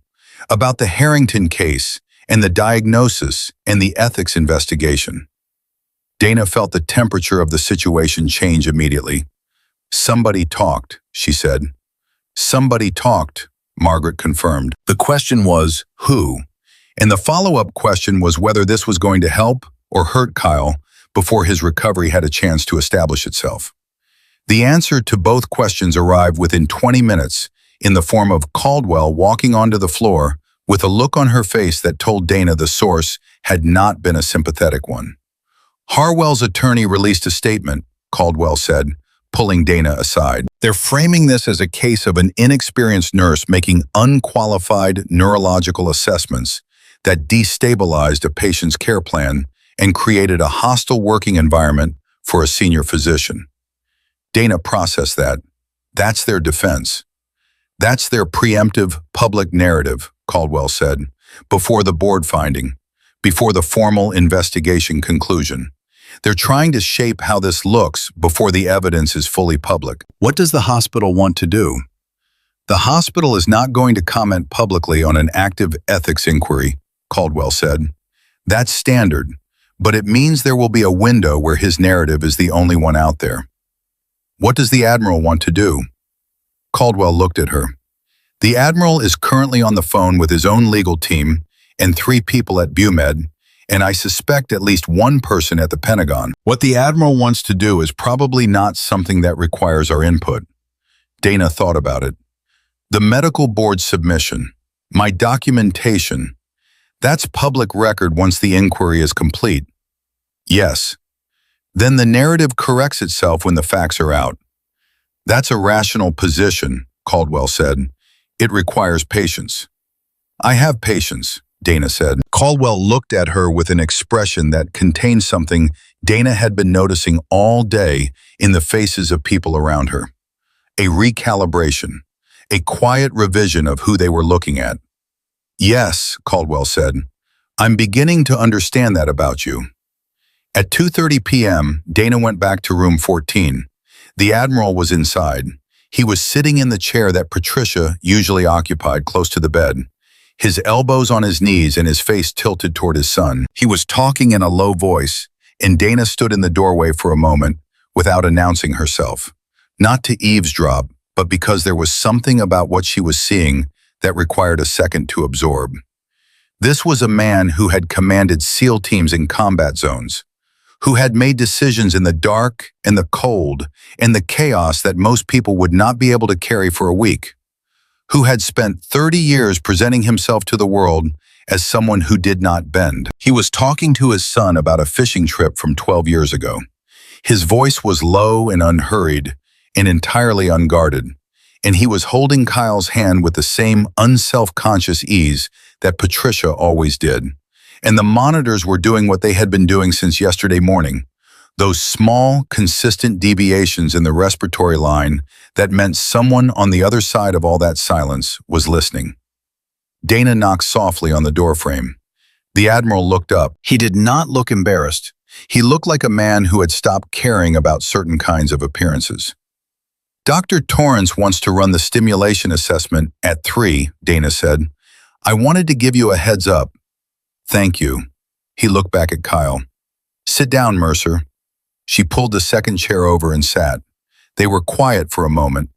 about the Harrington case and the diagnosis and the ethics investigation." Dana felt the temperature of the situation change immediately. "Somebody talked," she said. "Somebody talked," Margaret confirmed. The question was, who? And the follow-up question was whether this was going to help or hurt Kyle before his recovery had a chance to establish itself. The answer to both questions arrived within 20 minutes in the form of Caldwell walking onto the floor with a look on her face that told Dana the source had not been a sympathetic one. "Harwell's attorney released a statement," Caldwell said, pulling Dana aside. "They're framing this as a case of an inexperienced nurse making unqualified neurological assessments that destabilized a patient's care plan and created a hostile working environment for a senior physician." Dana processed that. "That's their defense. That's their preemptive public narrative," Caldwell said, "before the board finding, before the formal investigation conclusion. They're trying to shape how this looks before the evidence is fully public." "What does the hospital want to do?" "The hospital is not going to comment publicly on an active ethics inquiry," Caldwell said. "That's standard, but it means there will be a window where his narrative is the only one out there." "What does the Admiral want to do?" Caldwell looked at her. "The Admiral is currently on the phone with his own legal team and 3 people at BUMED, and I suspect at least 1 person at the Pentagon. What the Admiral wants to do is probably not something that requires our input." Dana thought about it. "The medical board submission, my documentation, that's public record once the inquiry is complete." "Yes. Then the narrative corrects itself when the facts are out." "That's a rational position," Caldwell said. "It requires patience." "I have patience," Dana said. Caldwell looked at her with an expression that contained something Dana had been noticing all day in the faces of people around her. A recalibration, a quiet revision of who they were looking at. "Yes," Caldwell said. "I'm beginning to understand that about you." At 2:30 p.m., Dana went back to room 14. The Admiral was inside. He was sitting in the chair that Patricia usually occupied close to the bed, his elbows on his knees and his face tilted toward his son. He was talking in a low voice, and Dana stood in the doorway for a moment without announcing herself. Not to eavesdrop, but because there was something about what she was seeing that required a second to absorb. This was a man who had commanded SEAL teams in combat zones, who had made decisions in the dark and the cold and the chaos that most people would not be able to carry for a week, who had spent 30 years presenting himself to the world as someone who did not bend. He was talking to his son about a fishing trip from 12 years ago. His voice was low and unhurried and entirely unguarded, and he was holding Kyle's hand with the same unself-conscious ease that Patricia always did. And the monitors were doing what they had been doing since yesterday morning. Those small, consistent deviations in the respiratory line that meant someone on the other side of all that silence was listening. Dana knocked softly on the doorframe. The Admiral looked up. He did not look embarrassed. He looked like a man who had stopped caring about certain kinds of appearances. Dr. Torrance wants to run the stimulation assessment at 3, Dana said. I wanted to give you a heads up. Thank you. He looked back at Kyle. Sit down, Mercer. She pulled the second chair over and sat. They were quiet for a moment.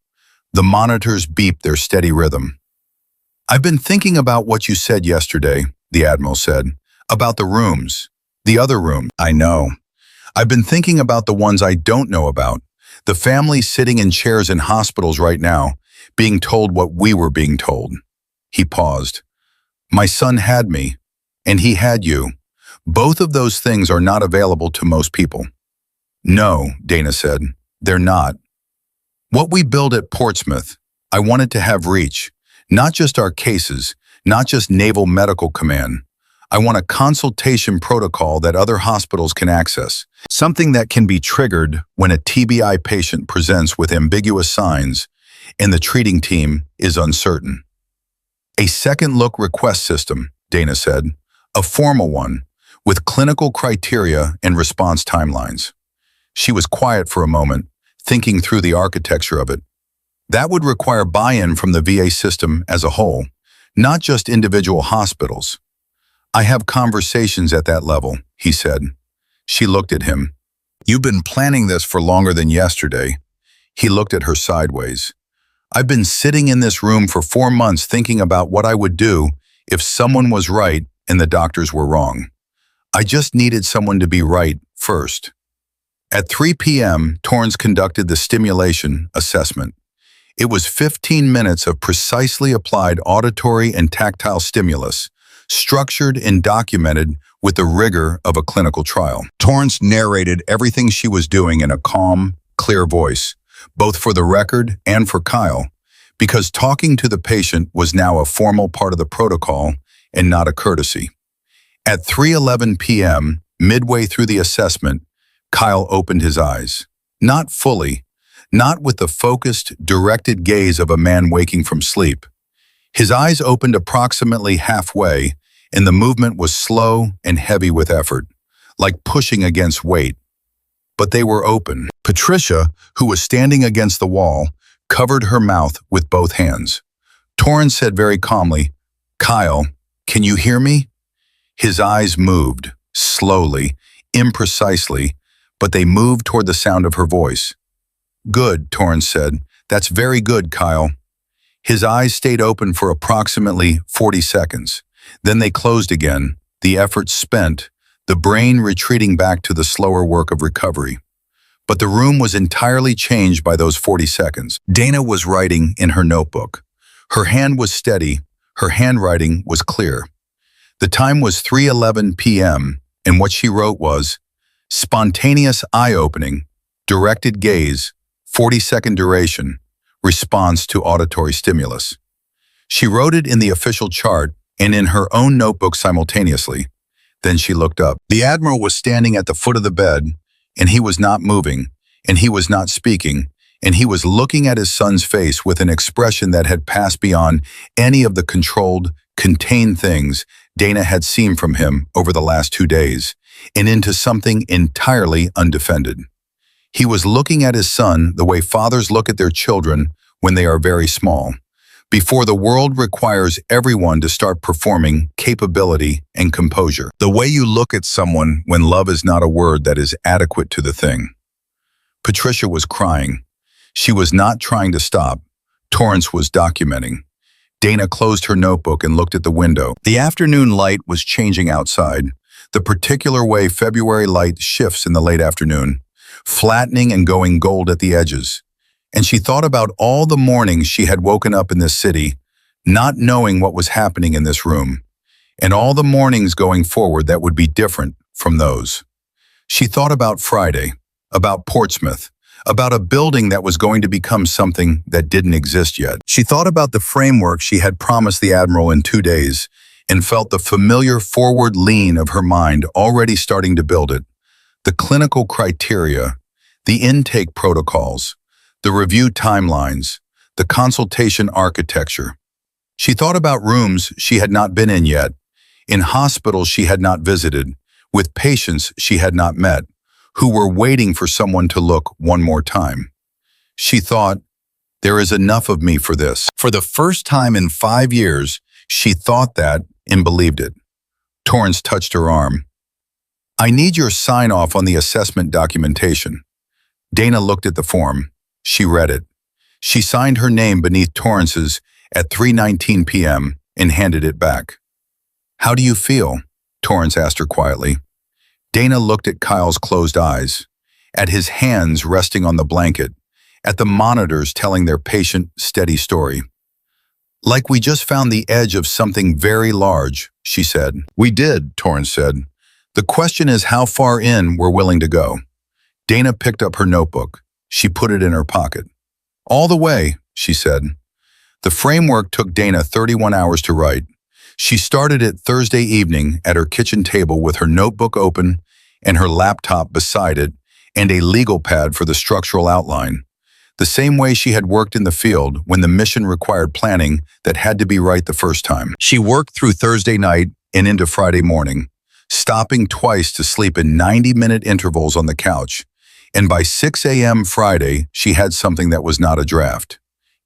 The monitors beeped their steady rhythm. I've been thinking about what you said yesterday, the Admiral said. About the rooms. The other room. I know. I've been thinking about the ones I don't know about. The families sitting in chairs in hospitals right now, being told what we were being told. He paused. My son had me, and he had you. Both of those things are not available to most people. No, Dana said, they're not. What we build at Portsmouth, I wanted to have reach, not just our cases, not just Naval Medical Command. I want a consultation protocol that other hospitals can access, something that can be triggered when a TBI patient presents with ambiguous signs and the treating team is uncertain. A second look request system, Dana said, a formal one, with clinical criteria and response timelines. She was quiet for a moment, thinking through the architecture of it. That would require buy-in from the VA system as a whole, not just individual hospitals. I have conversations at that level, he said. She looked at him. You've been planning this for longer than yesterday. He looked at her sideways. I've been sitting in this room for 4 months thinking about what I would do if someone was right and the doctors were wrong. I just needed someone to be right first. At 3 p.m., Torrance conducted the stimulation assessment. It was 15 minutes of precisely applied auditory and tactile stimulus, structured and documented with the rigor of a clinical trial. Torrance narrated everything she was doing in a calm, clear voice, both for the record and for Kyle, because talking to the patient was now a formal part of the protocol and not a courtesy. At 3:11 p.m., midway through the assessment, Kyle opened his eyes. Not fully, not with the focused, directed gaze of a man waking from sleep. His eyes opened approximately halfway, and the movement was slow and heavy with effort, like pushing against weight. But they were open. Patricia, who was standing against the wall, covered her mouth with both hands. Torrance said very calmly, Kyle, can you hear me? His eyes moved, slowly, imprecisely, but they moved toward the sound of her voice. Good, Torrance said. That's very good, Kyle. His eyes stayed open for approximately 40 seconds. Then they closed again, the effort spent, the brain retreating back to the slower work of recovery. But the room was entirely changed by those 40 seconds. Dana was writing in her notebook. Her hand was steady, her handwriting was clear. The time was 3:11 p.m., and what she wrote was, spontaneous eye-opening, directed gaze, 40-second duration, response to auditory stimulus. She wrote it in the official chart and in her own notebook simultaneously. Then she looked up. The Admiral was standing at the foot of the bed, and he was not moving, and he was not speaking, and he was looking at his son's face with an expression that had passed beyond any of the controlled, contained things Dana had seen from him over the last 2 days, and into something entirely undefended. He was looking at his son the way fathers look at their children when they are very small, before the world requires everyone to start performing capability and composure. The way you look at someone when love is not a word that is adequate to the thing. Patricia was crying. She was not trying to stop. Torrance was documenting. Dana closed her notebook and looked at the window. The afternoon light was changing outside, the particular way February light shifts in the late afternoon, flattening and going gold at the edges. And she thought about all the mornings she had woken up in this city, not knowing what was happening in this room, and all the mornings going forward that would be different from those. She thought about Friday, about Portsmouth, about a building that was going to become something that didn't exist yet. She thought about the framework she had promised the Admiral in 2 days and felt the familiar forward lean of her mind already starting to build it. The clinical criteria, the intake protocols, the review timelines, the consultation architecture. She thought about rooms she had not been in yet, in hospitals she had not visited, with patients she had not met, who were waiting for someone to look one more time. She thought, there is enough of me for this. For the first time in 5 years, she thought that and believed it. Torrance touched her arm. I need your sign-off on the assessment documentation. Dana looked at the form. She read it. She signed her name beneath Torrance's at 3:19 p.m. and handed it back. How do you feel? Torrance asked her quietly. Dana looked at Kyle's closed eyes, at his hands resting on the blanket, at the monitors telling their patient, steady story. Like we just found the edge of something very large, she said. We did, Torrance said. The question is how far in we're willing to go. Dana picked up her notebook. She put it in her pocket. All the way, she said. The framework took Dana 31 hours to write. She started it Thursday evening at her kitchen table with her notebook open and her laptop beside it and a legal pad for the structural outline. The same way she had worked in the field when the mission required planning that had to be right the first time. She worked through Thursday night and into Friday morning, stopping twice to sleep in 90-minute intervals on the couch. And by 6 a.m. Friday, she had something that was not a draft.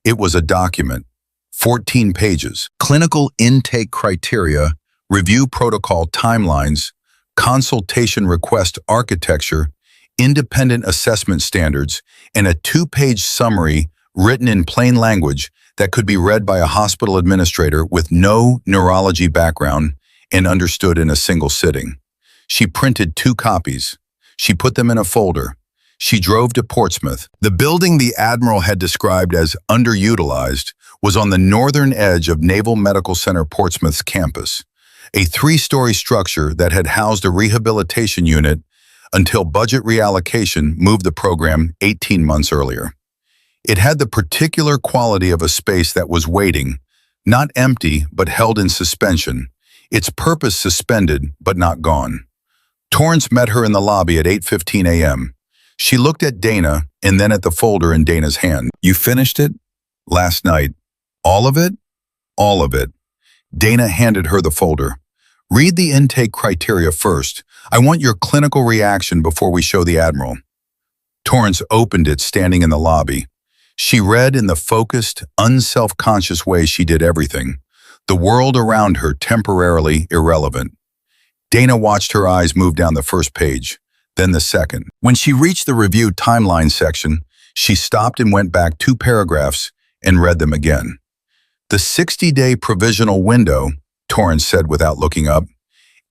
It was a document, 14 pages, clinical intake criteria, review protocol timelines, consultation request architecture, independent assessment standards, and a 2-page summary written in plain language that could be read by a hospital administrator with no neurology background and understood in a single sitting. She printed 2 copies. She put them in a folder. She drove to Portsmouth. The building the Admiral had described as underutilized was on the northern edge of Naval Medical Center Portsmouth's campus, a 3-story structure that had housed a rehabilitation unit until budget reallocation moved the program 18 months earlier. It had the particular quality of a space that was waiting, not empty but held in suspension, its purpose suspended but not gone. Torrance met her in the lobby at 8:15 a.m. She looked at Dana and then at the folder in Dana's hand. You finished it? Last night. All of it? All of it. Dana handed her the folder. Read the intake criteria first. I want your clinical reaction before we show the Admiral. Torrance opened it standing in the lobby. She read in the focused, unself-conscious way she did everything, the world around her temporarily irrelevant. Dana watched her eyes move down the first page, then the second. When she reached the review timeline section, she stopped and went back 2 paragraphs and read them again. The 60-day provisional window, Torrance said without looking up,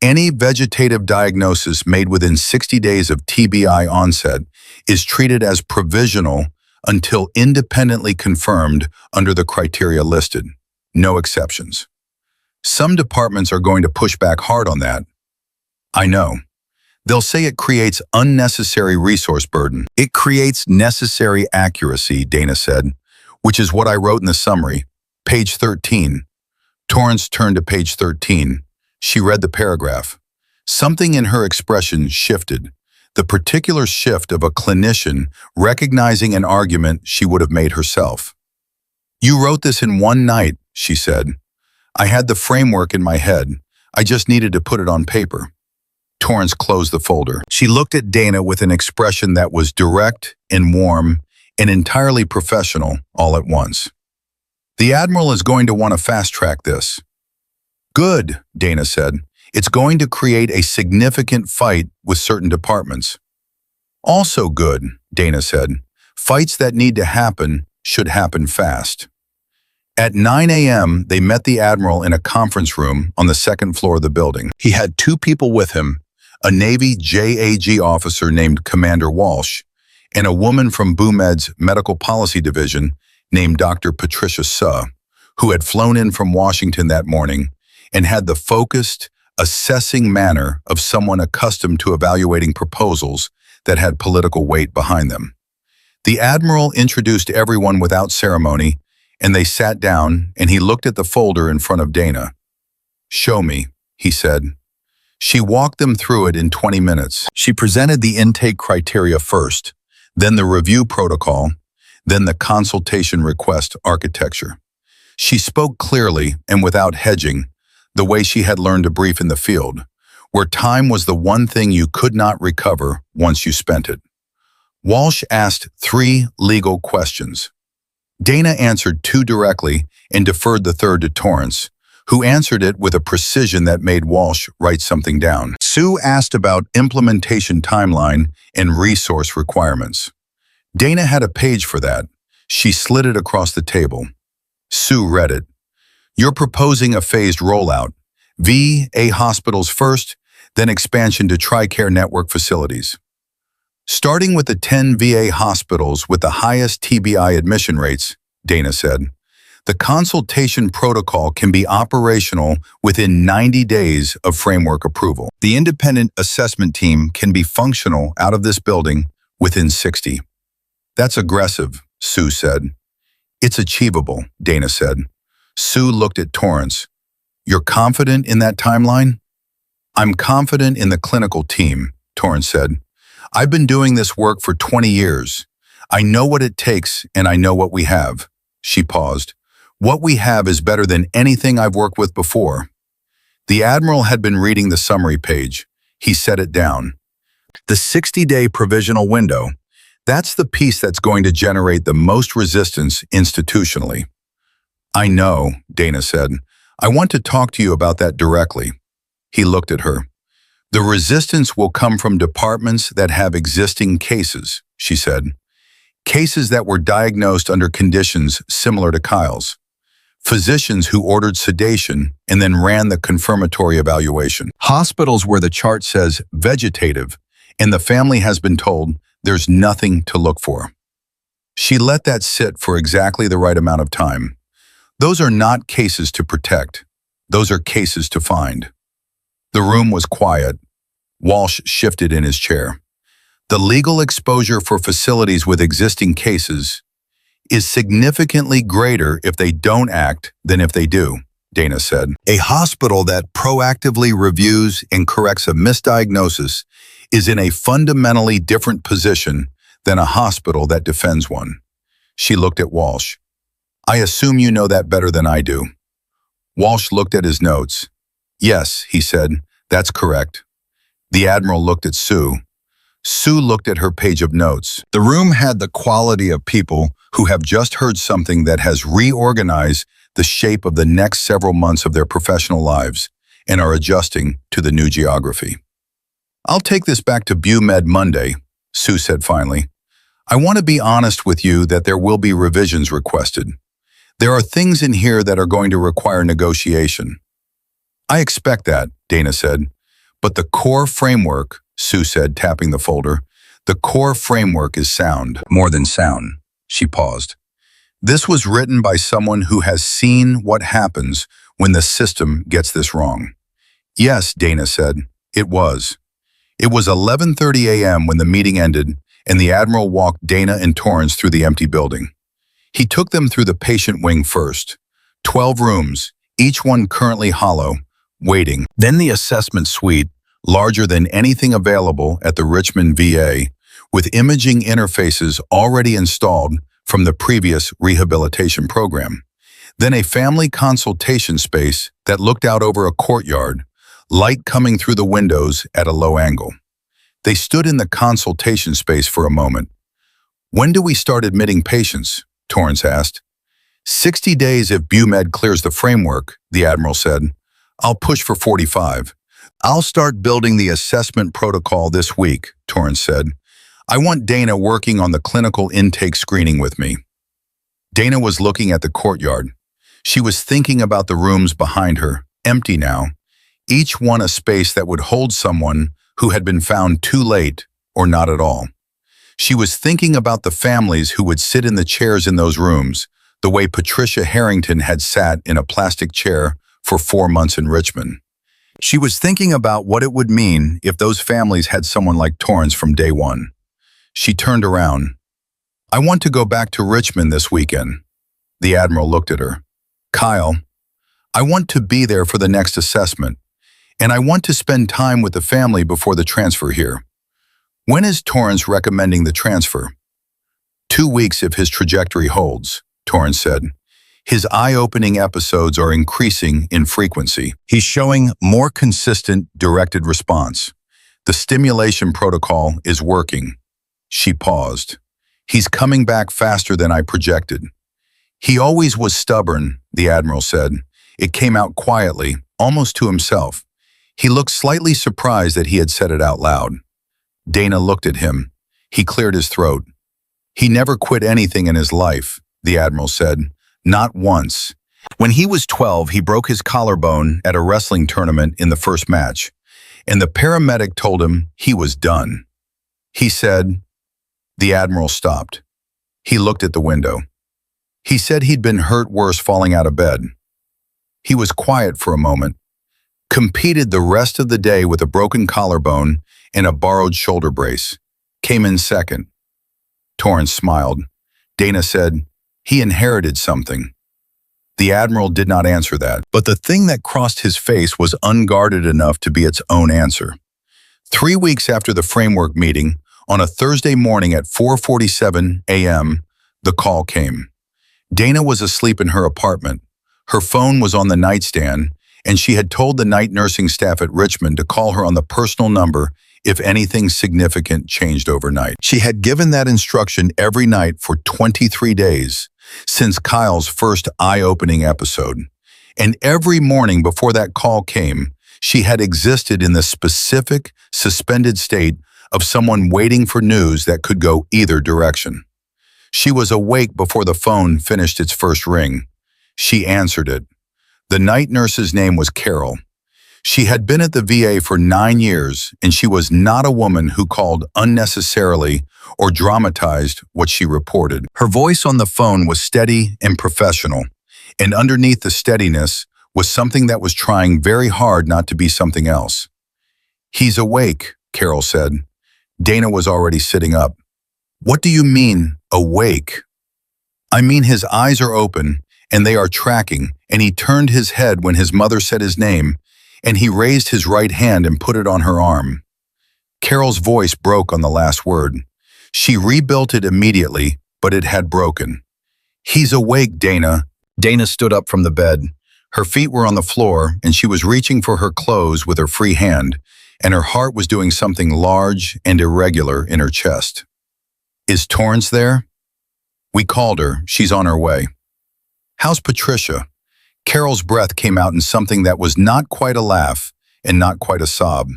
any vegetative diagnosis made within 60 days of TBI onset is treated as provisional until independently confirmed under the criteria listed. No exceptions. Some departments are going to push back hard on that. I know. They'll say it creates unnecessary resource burden. It creates necessary accuracy, Dana said, which is what I wrote in the summary. Page 13. Torrance turned to page 13. She read the paragraph. Something in her expression shifted, the particular shift of a clinician recognizing an argument she would have made herself. You wrote this in one night, she said. I had the framework in my head. I just needed to put it on paper. Torrance closed the folder. She looked at Dana with an expression that was direct and warm and entirely professional all at once. The Admiral is going to want to fast-track this. Good, Dana said. It's going to create a significant fight with certain departments. Also good, Dana said. Fights that need to happen should happen fast. At 9 a.m., they met the Admiral in a conference room on the 2nd floor of the building. He had 2 people with him, a Navy JAG officer named Commander Walsh, and a woman from BUMED's Medical Policy Division named Dr. Patricia Suh, who had flown in from Washington that morning and had the focused, assessing manner of someone accustomed to evaluating proposals that had political weight behind them. The Admiral introduced everyone without ceremony, and they sat down, and he looked at the folder in front of Dana. "Show me," he said. She walked them through it in 20 minutes. She presented the intake criteria first, then the review protocol, then the consultation request architecture. She spoke clearly and without hedging, the way she had learned to brief in the field, where time was the one thing you could not recover once you spent it. Walsh asked 3 legal questions. Dana answered 2 directly and deferred the third to Torrance, who answered it with a precision that made Walsh write something down. Sue asked about implementation timeline and resource requirements. Dana had a page for that. She slid it across the table. Sue read it. "You're proposing a phased rollout. VA hospitals first, then expansion to TRICARE network facilities. Starting with the 10 VA hospitals with the highest TBI admission rates," Dana said. "The consultation protocol can be operational within 90 days of framework approval. The independent assessment team can be functional out of this building within 60. "That's aggressive," Sue said. "It's achievable," Dana said. Sue looked at Torrance. "You're confident in that timeline?" "I'm confident in the clinical team," Torrance said. "I've been doing this work for 20 years. I know what it takes and I know what we have." She paused. "What we have is better than anything I've worked with before." The Admiral had been reading the summary page. He set it down. "The 60-day provisional window. That's the piece that's going to generate the most resistance institutionally." "I know," Dana said. "I want to talk to you about that directly." He looked at her. "The resistance will come from departments that have existing cases," she said. "Cases that were diagnosed under conditions similar to Kyle's. Physicians who ordered sedation and then ran the confirmatory evaluation. Hospitals where the chart says vegetative and the family has been told there's nothing to look for." She let that sit for exactly the right amount of time. Those are not cases to protect. Those are cases to find. The room was quiet. Walsh shifted in his chair. "The legal exposure for facilities with existing cases is significantly greater if they don't act than if they do," Dana said. "A hospital that proactively reviews and corrects a misdiagnosis is in a fundamentally different position than a hospital that defends one." She looked at Walsh. "I assume you know that better than I do." Walsh looked at his notes. "Yes," he said, "that's correct." The Admiral looked at Sue. Sue looked at her page of notes. The room had the quality of people who have just heard something that has reorganized the shape of the next several months of their professional lives and are adjusting to the new geography. "I'll take this back to BuMed Monday," Sue said finally. "I want to be honest with you that there will be revisions requested. There are things in here that are going to require negotiation." "I expect that," Dana said. "But the core framework," Sue said, tapping the folder, "the core framework is sound." "More than sound." She paused. "This was written by someone who has seen what happens when the system gets this wrong." "Yes," Dana said, "it was." It was 11:30 a.m. when the meeting ended, and the Admiral walked Dana and Torrance through the empty building. He took them through the patient wing first. 12 rooms, each one currently hollow, waiting. Then the assessment suite, larger than anything available at the Richmond VA, with imaging interfaces already installed from the previous rehabilitation program. Then a family consultation space that looked out over a courtyard, light coming through the windows at a low angle. They stood in the consultation space for a moment. "When do we start admitting patients?" Torrance asked. 60 days if BuMed clears the framework," the Admiral said. "I'll push for 45. "I'll start building the assessment protocol this week," Torrance said. "I want Dana working on the clinical intake screening with me." Dana was looking at the courtyard. She was thinking about the rooms behind her, empty now, each one a space that would hold someone who had been found too late or not at all. She was thinking about the families who would sit in the chairs in those rooms, the way Patricia Harrington had sat in a plastic chair for 4 months in Richmond. She was thinking about what it would mean if those families had someone like Torrance from day one. She turned around. "I want to go back to Richmond this weekend." The Admiral looked at her. "Kyle, I want to be there for the next assessment, and I want to spend time with the family before the transfer here. When is Torrance recommending the transfer?" 2 weeks if his trajectory holds, Torrance said. His eye-opening episodes are increasing in frequency. He's showing more consistent, directed response. The stimulation protocol is working. She paused. "He's coming back faster than I projected." "He always was stubborn," the Admiral said. It came out quietly, almost to himself. He looked slightly surprised that he had said it out loud. Dana looked at him. He cleared his throat. "He never quit anything in his life," the Admiral said. "Not once. When he was 12, he broke his collarbone at a wrestling tournament in the first match, and the paramedic told him he was done. He said..." The Admiral stopped. He looked at the window. "He said he'd been hurt worse falling out of bed." He was quiet for a moment. "Competed the rest of the day with a broken collarbone and a borrowed shoulder brace. Came in second." Torrance smiled. Dana said, "He inherited something." The Admiral did not answer that, but the thing that crossed his face was unguarded enough to be its own answer. 3 weeks after the framework meeting, on a Thursday morning at 4:47 a.m., the call came. Dana was asleep in her apartment. Her phone was on the nightstand, and she had told the night nursing staff at Richmond to call her on the personal number if anything significant changed overnight. She had given that instruction every night for 23 days, since Kyle's first eye-opening episode. And every morning before that call came, she had existed in the specific, suspended state of someone waiting for news that could go either direction. She was awake before the phone finished its first ring. She answered it. The night nurse's name was Carol. She had been at the VA for 9 years, and she was not a woman who called unnecessarily or dramatized what she reported. Her voice on the phone was steady and professional, and underneath the steadiness was something that was trying very hard not to be something else. "He's awake," Carol said. Dana was already sitting up. "What do you mean, awake?" "I mean his eyes are open, and they are tracking, and he turned his head when his mother said his name, and he raised his right hand and put it on her arm." Carol's voice broke on the last word. She rebuilt it immediately, but it had broken. "He's awake, Dana." Dana stood up from the bed. Her feet were on the floor, and she was reaching for her clothes with her free hand, and her heart was doing something large and irregular in her chest. "Is Torrance there?" "We called her. She's on her way." "How's Patricia?" Carol's breath came out in something that was not quite a laugh and not quite a sob.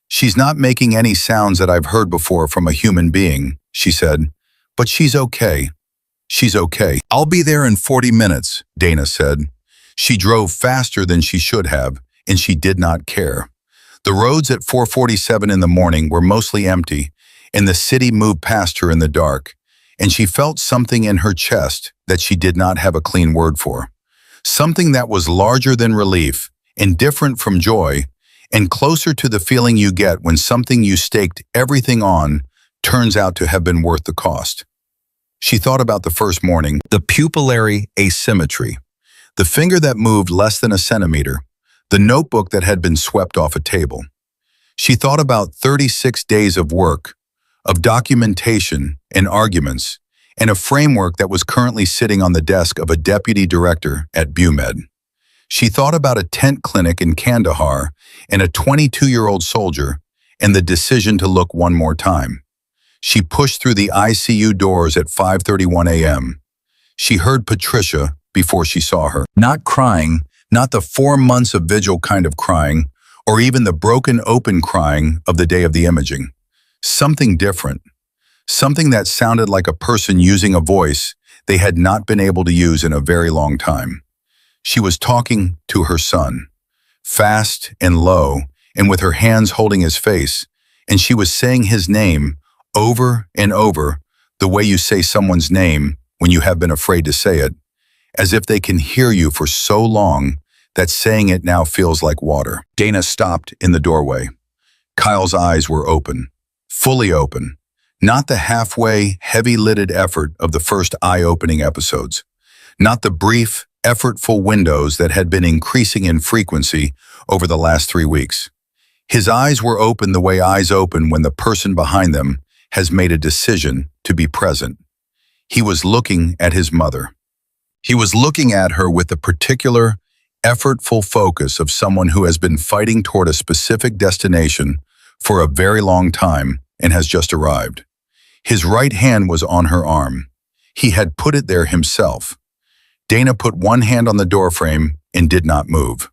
"She's not making any sounds that I've heard before from a human being," she said. "But she's okay. She's okay." "I'll be there in 40 minutes, Dana said. She drove faster than she should have, and she did not care. The roads at 4:47 in the morning were mostly empty, and the city moved past her in the dark, and she felt something in her chest that she did not have a clean word for. Something that was larger than relief and different from joy, and closer to the feeling you get when something you staked everything on turns out to have been worth the cost. She thought about the first morning, the pupillary asymmetry, the finger that moved less than a centimeter, the notebook that had been swept off a table. She thought about 36 days of work, of documentation and arguments, and a framework that was currently sitting on the desk of a deputy director at BUMED. She thought about a tent clinic in Kandahar and a 22-year-old soldier and the decision to look one more time. She pushed through the ICU doors at 5:31 a.m. She heard Patricia before she saw her. Not crying, not the 4 months of vigil kind of crying, or even the broken open crying of the day of the imaging. Something different. Something that sounded like a person using a voice they had not been able to use in a very long time. She was talking to her son, fast and low, and with her hands holding his face, and she was saying his name over and over, the way you say someone's name when you have been afraid to say it, as if they can hear you for so long that saying it now feels like water. Dana stopped in the doorway. Kyle's eyes were open, fully open, not the halfway, heavy-lidded effort of the first eye-opening episodes, not the brief, effortful windows that had been increasing in frequency over the last 3 weeks. His eyes were open the way eyes open when the person behind them has made a decision to be present. He was looking at his mother. He was looking at her with the particular, effortful focus of someone who has been fighting toward a specific destination for a very long time and has just arrived. His right hand was on her arm. He had put it there himself. Dana put one hand on the doorframe and did not move.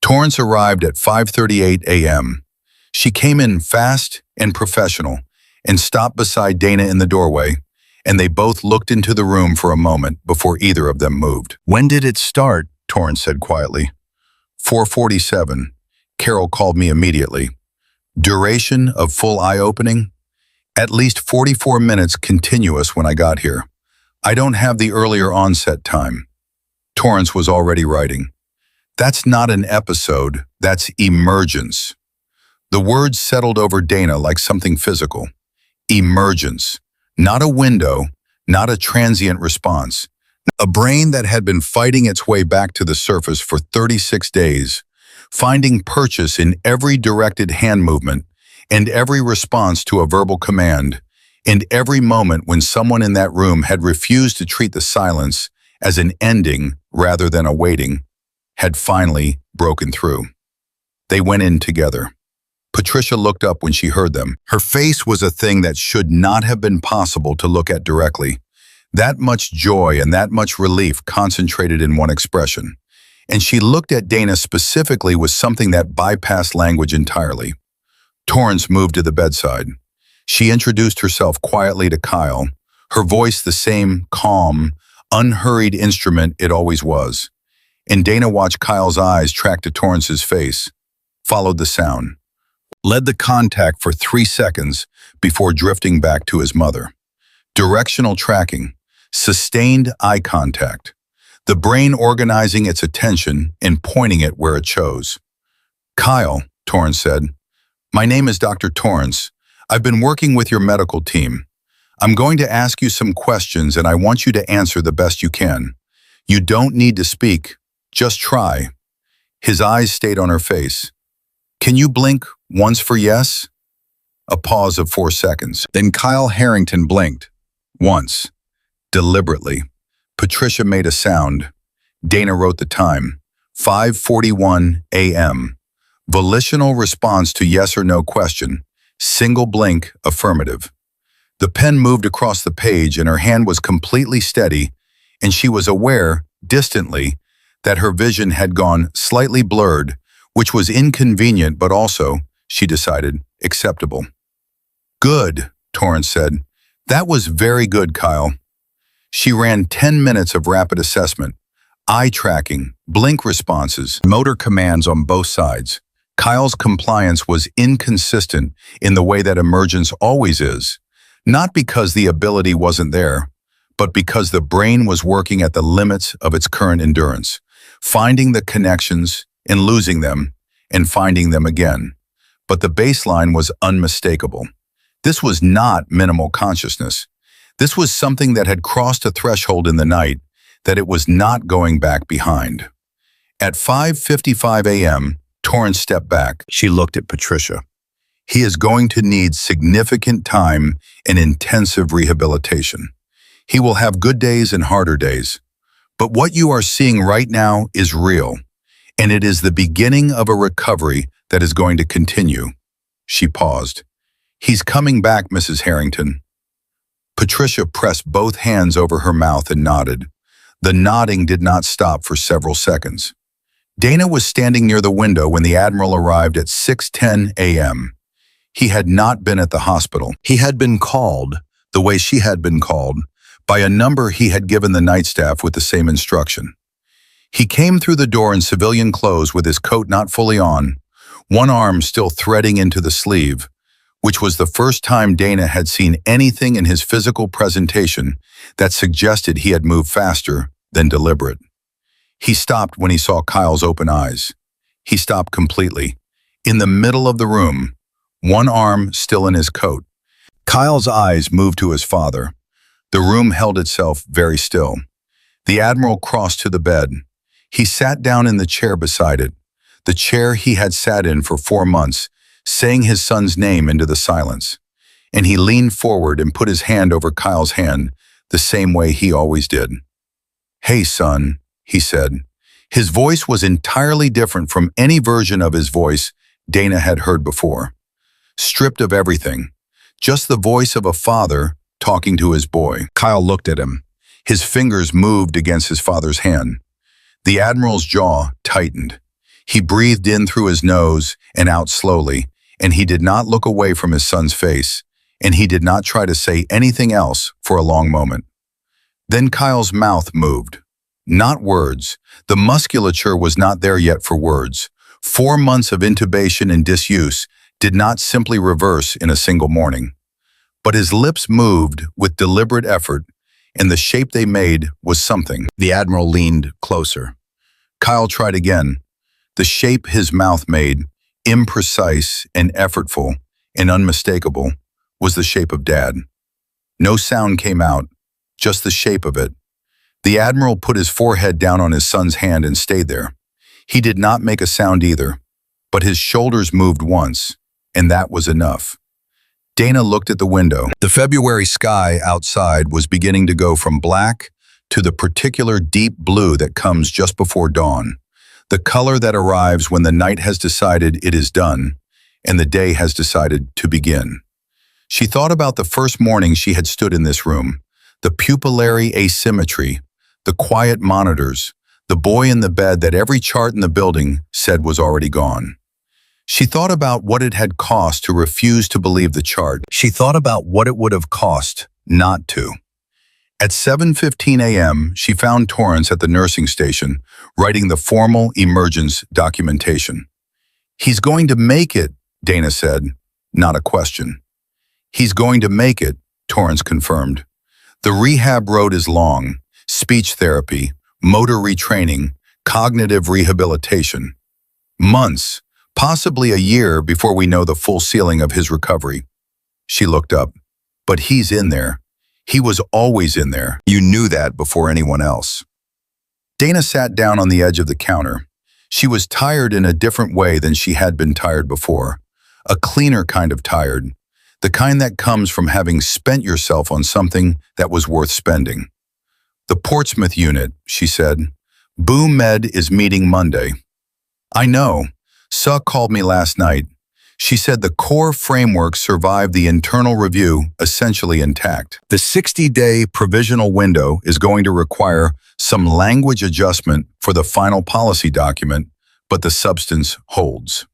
Torrance arrived at 5:38 a.m. She came in fast and professional and stopped beside Dana in the doorway, and they both looked into the room for a moment before either of them moved. "When did it start?" Torrance said quietly. 4:47. Carol called me immediately. Duration of full eye-opening? At least 44 minutes continuous when I got here. I don't have the earlier onset time. Torrance was already writing. That's not an episode, that's emergence. The words settled over Dana like something physical. Emergence. Not a window, not a transient response. A brain that had been fighting its way back to the surface for 36 days, finding purchase in every directed hand movement and every response to a verbal command, and every moment when someone in that room had refused to treat the silence as an ending rather than a waiting, had finally broken through. They went in together. Patricia looked up when she heard them. Her face was a thing that should not have been possible to look at directly. That much joy and that much relief concentrated in one expression. And she looked at Dana specifically with something that bypassed language entirely. Torrance moved to the bedside. She introduced herself quietly to Kyle, her voice the same calm, unhurried instrument it always was. And Dana watched Kyle's eyes track to Torrance's face, followed the sound, led the contact for 3 seconds before drifting back to his mother. Directional tracking, sustained eye contact, the brain organizing its attention and pointing it where it chose. "Kyle," Torrance said, "my name is Dr. Torrance. I've been working with your medical team. I'm going to ask you some questions and I want you to answer the best you can. You don't need to speak, just try." His eyes stayed on her face. "Can you blink once for yes?" A pause of 4 seconds. Then Kyle Harrington blinked. Once. Deliberately. Patricia made a sound. Dana wrote the time. 5:41 a.m. Volitional response to yes or no question. Single blink, affirmative. The pen moved across the page and her hand was completely steady, and she was aware, distantly, that her vision had gone slightly blurred, which was inconvenient but also, she decided, acceptable. "Good," Torrance said. "That was very good, Kyle." She ran 10 minutes of rapid assessment, eye tracking, blink responses, motor commands on both sides. Kyle's compliance was inconsistent in the way that emergence always is, not because the ability wasn't there, but because the brain was working at the limits of its current endurance, finding the connections and losing them, and finding them again. But the baseline was unmistakable. This was not minimal consciousness. This was something that had crossed a threshold in the night that it was not going back behind. At 5:55 a.m., Torrance stepped back. She looked at Patricia. He is going to need significant time and intensive rehabilitation. He will have good days and harder days. But what you are seeing right now is real, and it is the beginning of a recovery that is going to continue. She paused. He's coming back, Mrs. Harrington. Patricia pressed both hands over her mouth and nodded. The nodding did not stop for several seconds. Dana was standing near the window when the Admiral arrived at 6:10 a.m. He had not been at the hospital. He had been called, the way she had been called, by a number he had given the night staff with the same instruction. He came through the door in civilian clothes with his coat not fully on, one arm still threading into the sleeve, which was the first time Dana had seen anything in his physical presentation that suggested he had moved faster than deliberate. He stopped when he saw Kyle's open eyes. He stopped completely. In the middle of the room, one arm still in his coat. Kyle's eyes moved to his father. The room held itself very still. The Admiral crossed to the bed. He sat down in the chair beside it, the chair he had sat in for 4 months, saying his son's name into the silence. And he leaned forward and put his hand over Kyle's hand, the same way he always did. "Hey, son," he said. His voice was entirely different from any version of his voice Dana had heard before. Stripped of everything, just the voice of a father talking to his boy. Kyle looked at him. His fingers moved against his father's hand. The Admiral's jaw tightened. He breathed in through his nose and out slowly, and he did not look away from his son's face, and he did not try to say anything else for a long moment. Then Kyle's mouth moved. Not words. The musculature was not there yet for words. 4 months of intubation and disuse did not simply reverse in a single morning. But his lips moved with deliberate effort, and the shape they made was something. The Admiral leaned closer. Kyle tried again. The shape his mouth made, imprecise and effortful and unmistakable, was the shape of Dad. No sound came out, just the shape of it. The Admiral put his forehead down on his son's hand and stayed there. He did not make a sound either, but his shoulders moved once, and that was enough. Dana looked at the window. The February sky outside was beginning to go from black to the particular deep blue that comes just before dawn, the color that arrives when the night has decided it is done and the day has decided to begin. She thought about the first morning she had stood in this room, the pupillary asymmetry, the quiet monitors, the boy in the bed that every chart in the building said was already gone. She thought about what it had cost to refuse to believe the chart. She thought about what it would have cost not to. At 7:15 a.m., she found Torrance at the nursing station, writing the formal emergence documentation. "He's going to make it," Dana said, not a question. "He's going to make it," Torrance confirmed. "The rehab road is long, speech therapy, motor retraining, cognitive rehabilitation. Months, possibly a year before we know the full ceiling of his recovery." She looked up. "But he's in there. He was always in there. You knew that before anyone else." Dana sat down on the edge of the counter. She was tired in a different way than she had been tired before. A cleaner kind of tired. The kind that comes from having spent yourself on something that was worth spending. "The Portsmouth unit," she said. "Boom Med is meeting Monday." "I know. Suh called me last night. She said the core framework survived the internal review essentially intact. The 60-day provisional window is going to require some language adjustment for the final policy document, but the substance holds."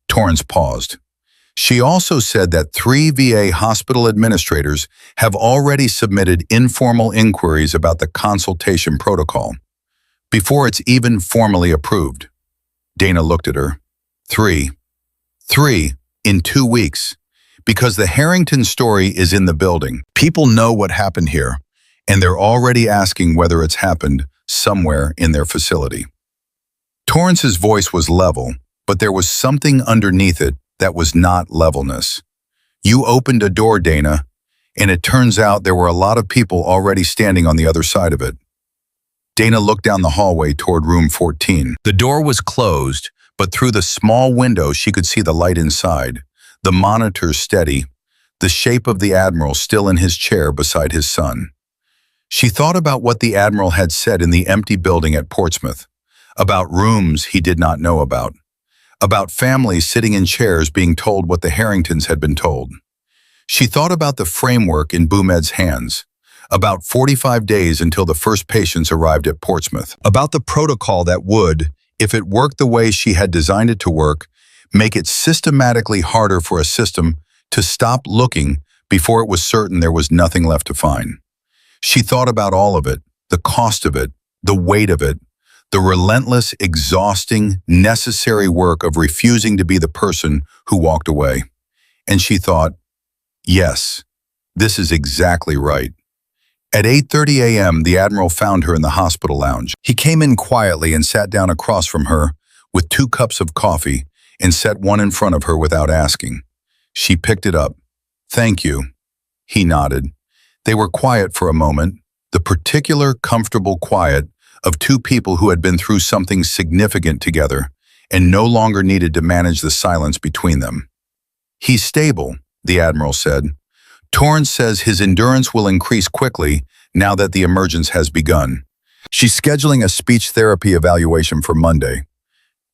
Torrance paused. She also said that 3 VA hospital administrators have already submitted informal inquiries about the consultation protocol, before it's even formally approved. Dana looked at her. Three in 2 weeks, because the Harrington story is in the building. People know what happened here, and they're already asking whether it's happened somewhere in their facility. Torrance's voice was level, but there was something underneath it that was not levelness. "You opened a door, Dana, and it turns out there were a lot of people already standing on the other side of it." Dana looked down the hallway toward room 14. The door was closed, but through the small window she could see the light inside, the monitors steady, the shape of the Admiral still in his chair beside his son. She thought about what the Admiral had said in the empty building at Portsmouth, about rooms he did not know about families sitting in chairs being told what the Harringtons had been told. She thought about the framework in Boomed's hands, about 45 days until the first patients arrived at Portsmouth, about the protocol that would, if it worked the way she had designed it to work, make it systematically harder for a system to stop looking before it was certain there was nothing left to find. She thought about all of it, the cost of it, the weight of it, the relentless, exhausting, necessary work of refusing to be the person who walked away. And she thought, yes, this is exactly right. At 8:30 a.m., the Admiral found her in the hospital lounge. He came in quietly and sat down across from her with 2 cups of coffee and set one in front of her without asking. She picked it up. "Thank you." He nodded. They were quiet for a moment, the particular, comfortable quiet of 2 people who had been through something significant together and no longer needed to manage the silence between them. "He's stable," the Admiral said. "Torrance says his endurance will increase quickly now that the emergence has begun. She's scheduling a speech therapy evaluation for Monday."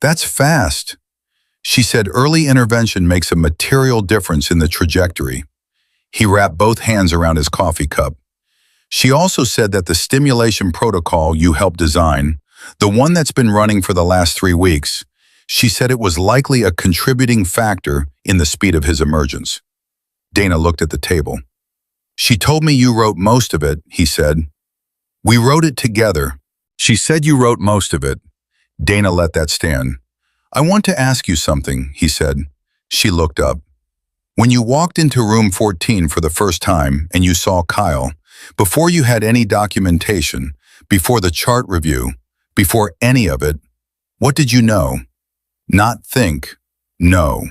"That's fast." She said early intervention makes a material difference in the trajectory. He wrapped both hands around his coffee cup. "She also said that the stimulation protocol you helped design, the one that's been running for the last 3 weeks, she said it was likely a contributing factor in the speed of his emergence." Dana looked at the table. "She told me you wrote most of it," he said. "We wrote it together." "She said you wrote most of it." Dana let that stand. "I want to ask you something," he said. She looked up. "When you walked into room 14 for the first time and you saw Kyle, before you had any documentation, before the chart review, before any of it, what did you know? Not think, know."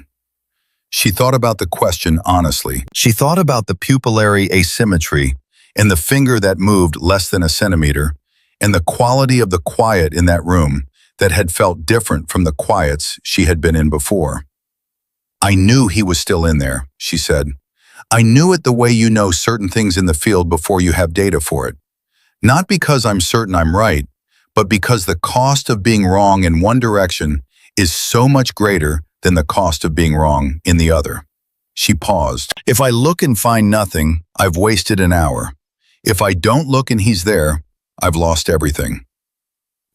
She thought about the question honestly. She thought about the pupillary asymmetry and the finger that moved less than a centimeter and the quality of the quiet in that room that had felt different from the quiets she had been in before. "I knew he was still in there," she said. "I knew it the way you know certain things in the field before you have data for it. Not because I'm certain I'm right, but because the cost of being wrong in one direction is so much greater than the cost of being wrong in the other." She paused. "If I look and find nothing, I've wasted an hour. If I don't look and he's there, I've lost everything."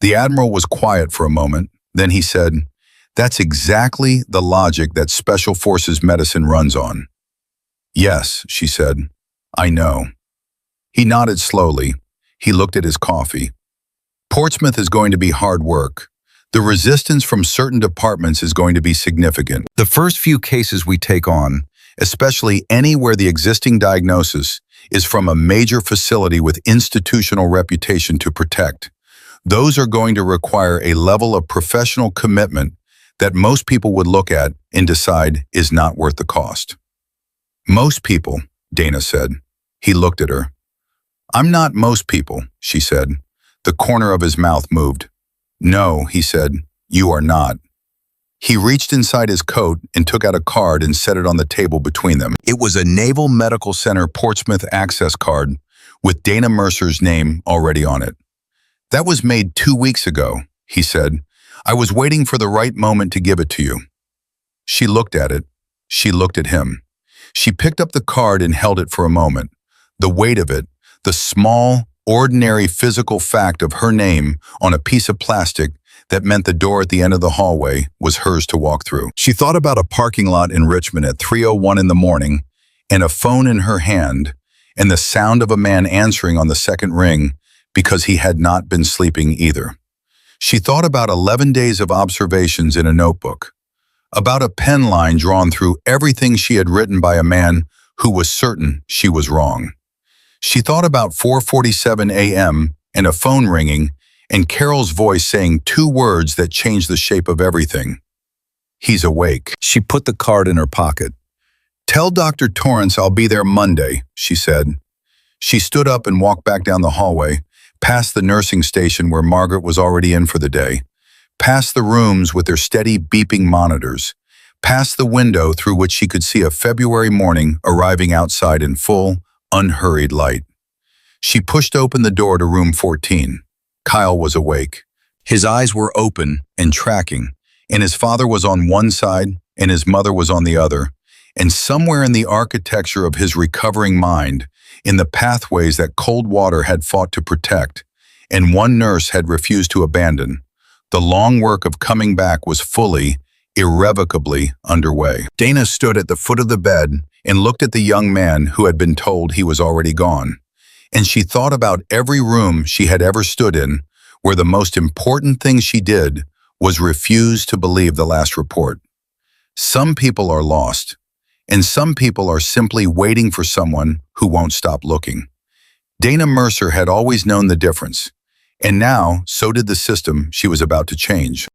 The Admiral was quiet for a moment. Then he said, "That's exactly the logic that Special Forces medicine runs on." "Yes," she said, "I know." He nodded slowly. He looked at his coffee. "Portsmouth is going to be hard work. The resistance from certain departments is going to be significant. The first few cases we take on, especially any where the existing diagnosis is from a major facility with institutional reputation to protect, those are going to require a level of professional commitment that most people would look at and decide is not worth the cost." "Most people," Dana said. He looked at her. "I'm not most people," she said. The corner of his mouth moved. "No," he said, "you are not." He reached inside his coat and took out a card and set it on the table between them. It was a Naval Medical Center Portsmouth access card with Dana Mercer's name already on it. "That was made 2 weeks ago," he said. "I was waiting for the right moment to give it to you." She looked at it. She looked at him. She picked up the card and held it for a moment. The weight of it, the small, ordinary physical fact of her name on a piece of plastic that meant the door at the end of the hallway was hers to walk through. She thought about a parking lot in Richmond at 3:01 in the morning and a phone in her hand and the sound of a man answering on the second ring because he had not been sleeping either. She thought about 11 days of observations in a notebook, about a pen line drawn through everything she had written by a man who was certain she was wrong. She thought about 4:47 a.m. and a phone ringing and Carol's voice saying 2 words that changed the shape of everything. "He's awake." She put the card in her pocket. "Tell Dr. Torrance I'll be there Monday," she said. She stood up and walked back down the hallway, past the nursing station where Margaret was already in for the day, past the rooms with their steady beeping monitors, past the window through which she could see a February morning arriving outside in full, unhurried light. She pushed open the door to room 14. Kyle was awake. His eyes were open and tracking, and his father was on one side and his mother was on the other, and somewhere in the architecture of his recovering mind, in the pathways that cold water had fought to protect, and one nurse had refused to abandon, the long work of coming back was fully, irrevocably underway. Dana stood at the foot of the bed and looked at the young man who had been told he was already gone. And she thought about every room she had ever stood in where the most important thing she did was refuse to believe the last report. Some people are lost, and some people are simply waiting for someone who won't stop looking. Dana Mercer had always known the difference, and now so did the system she was about to change.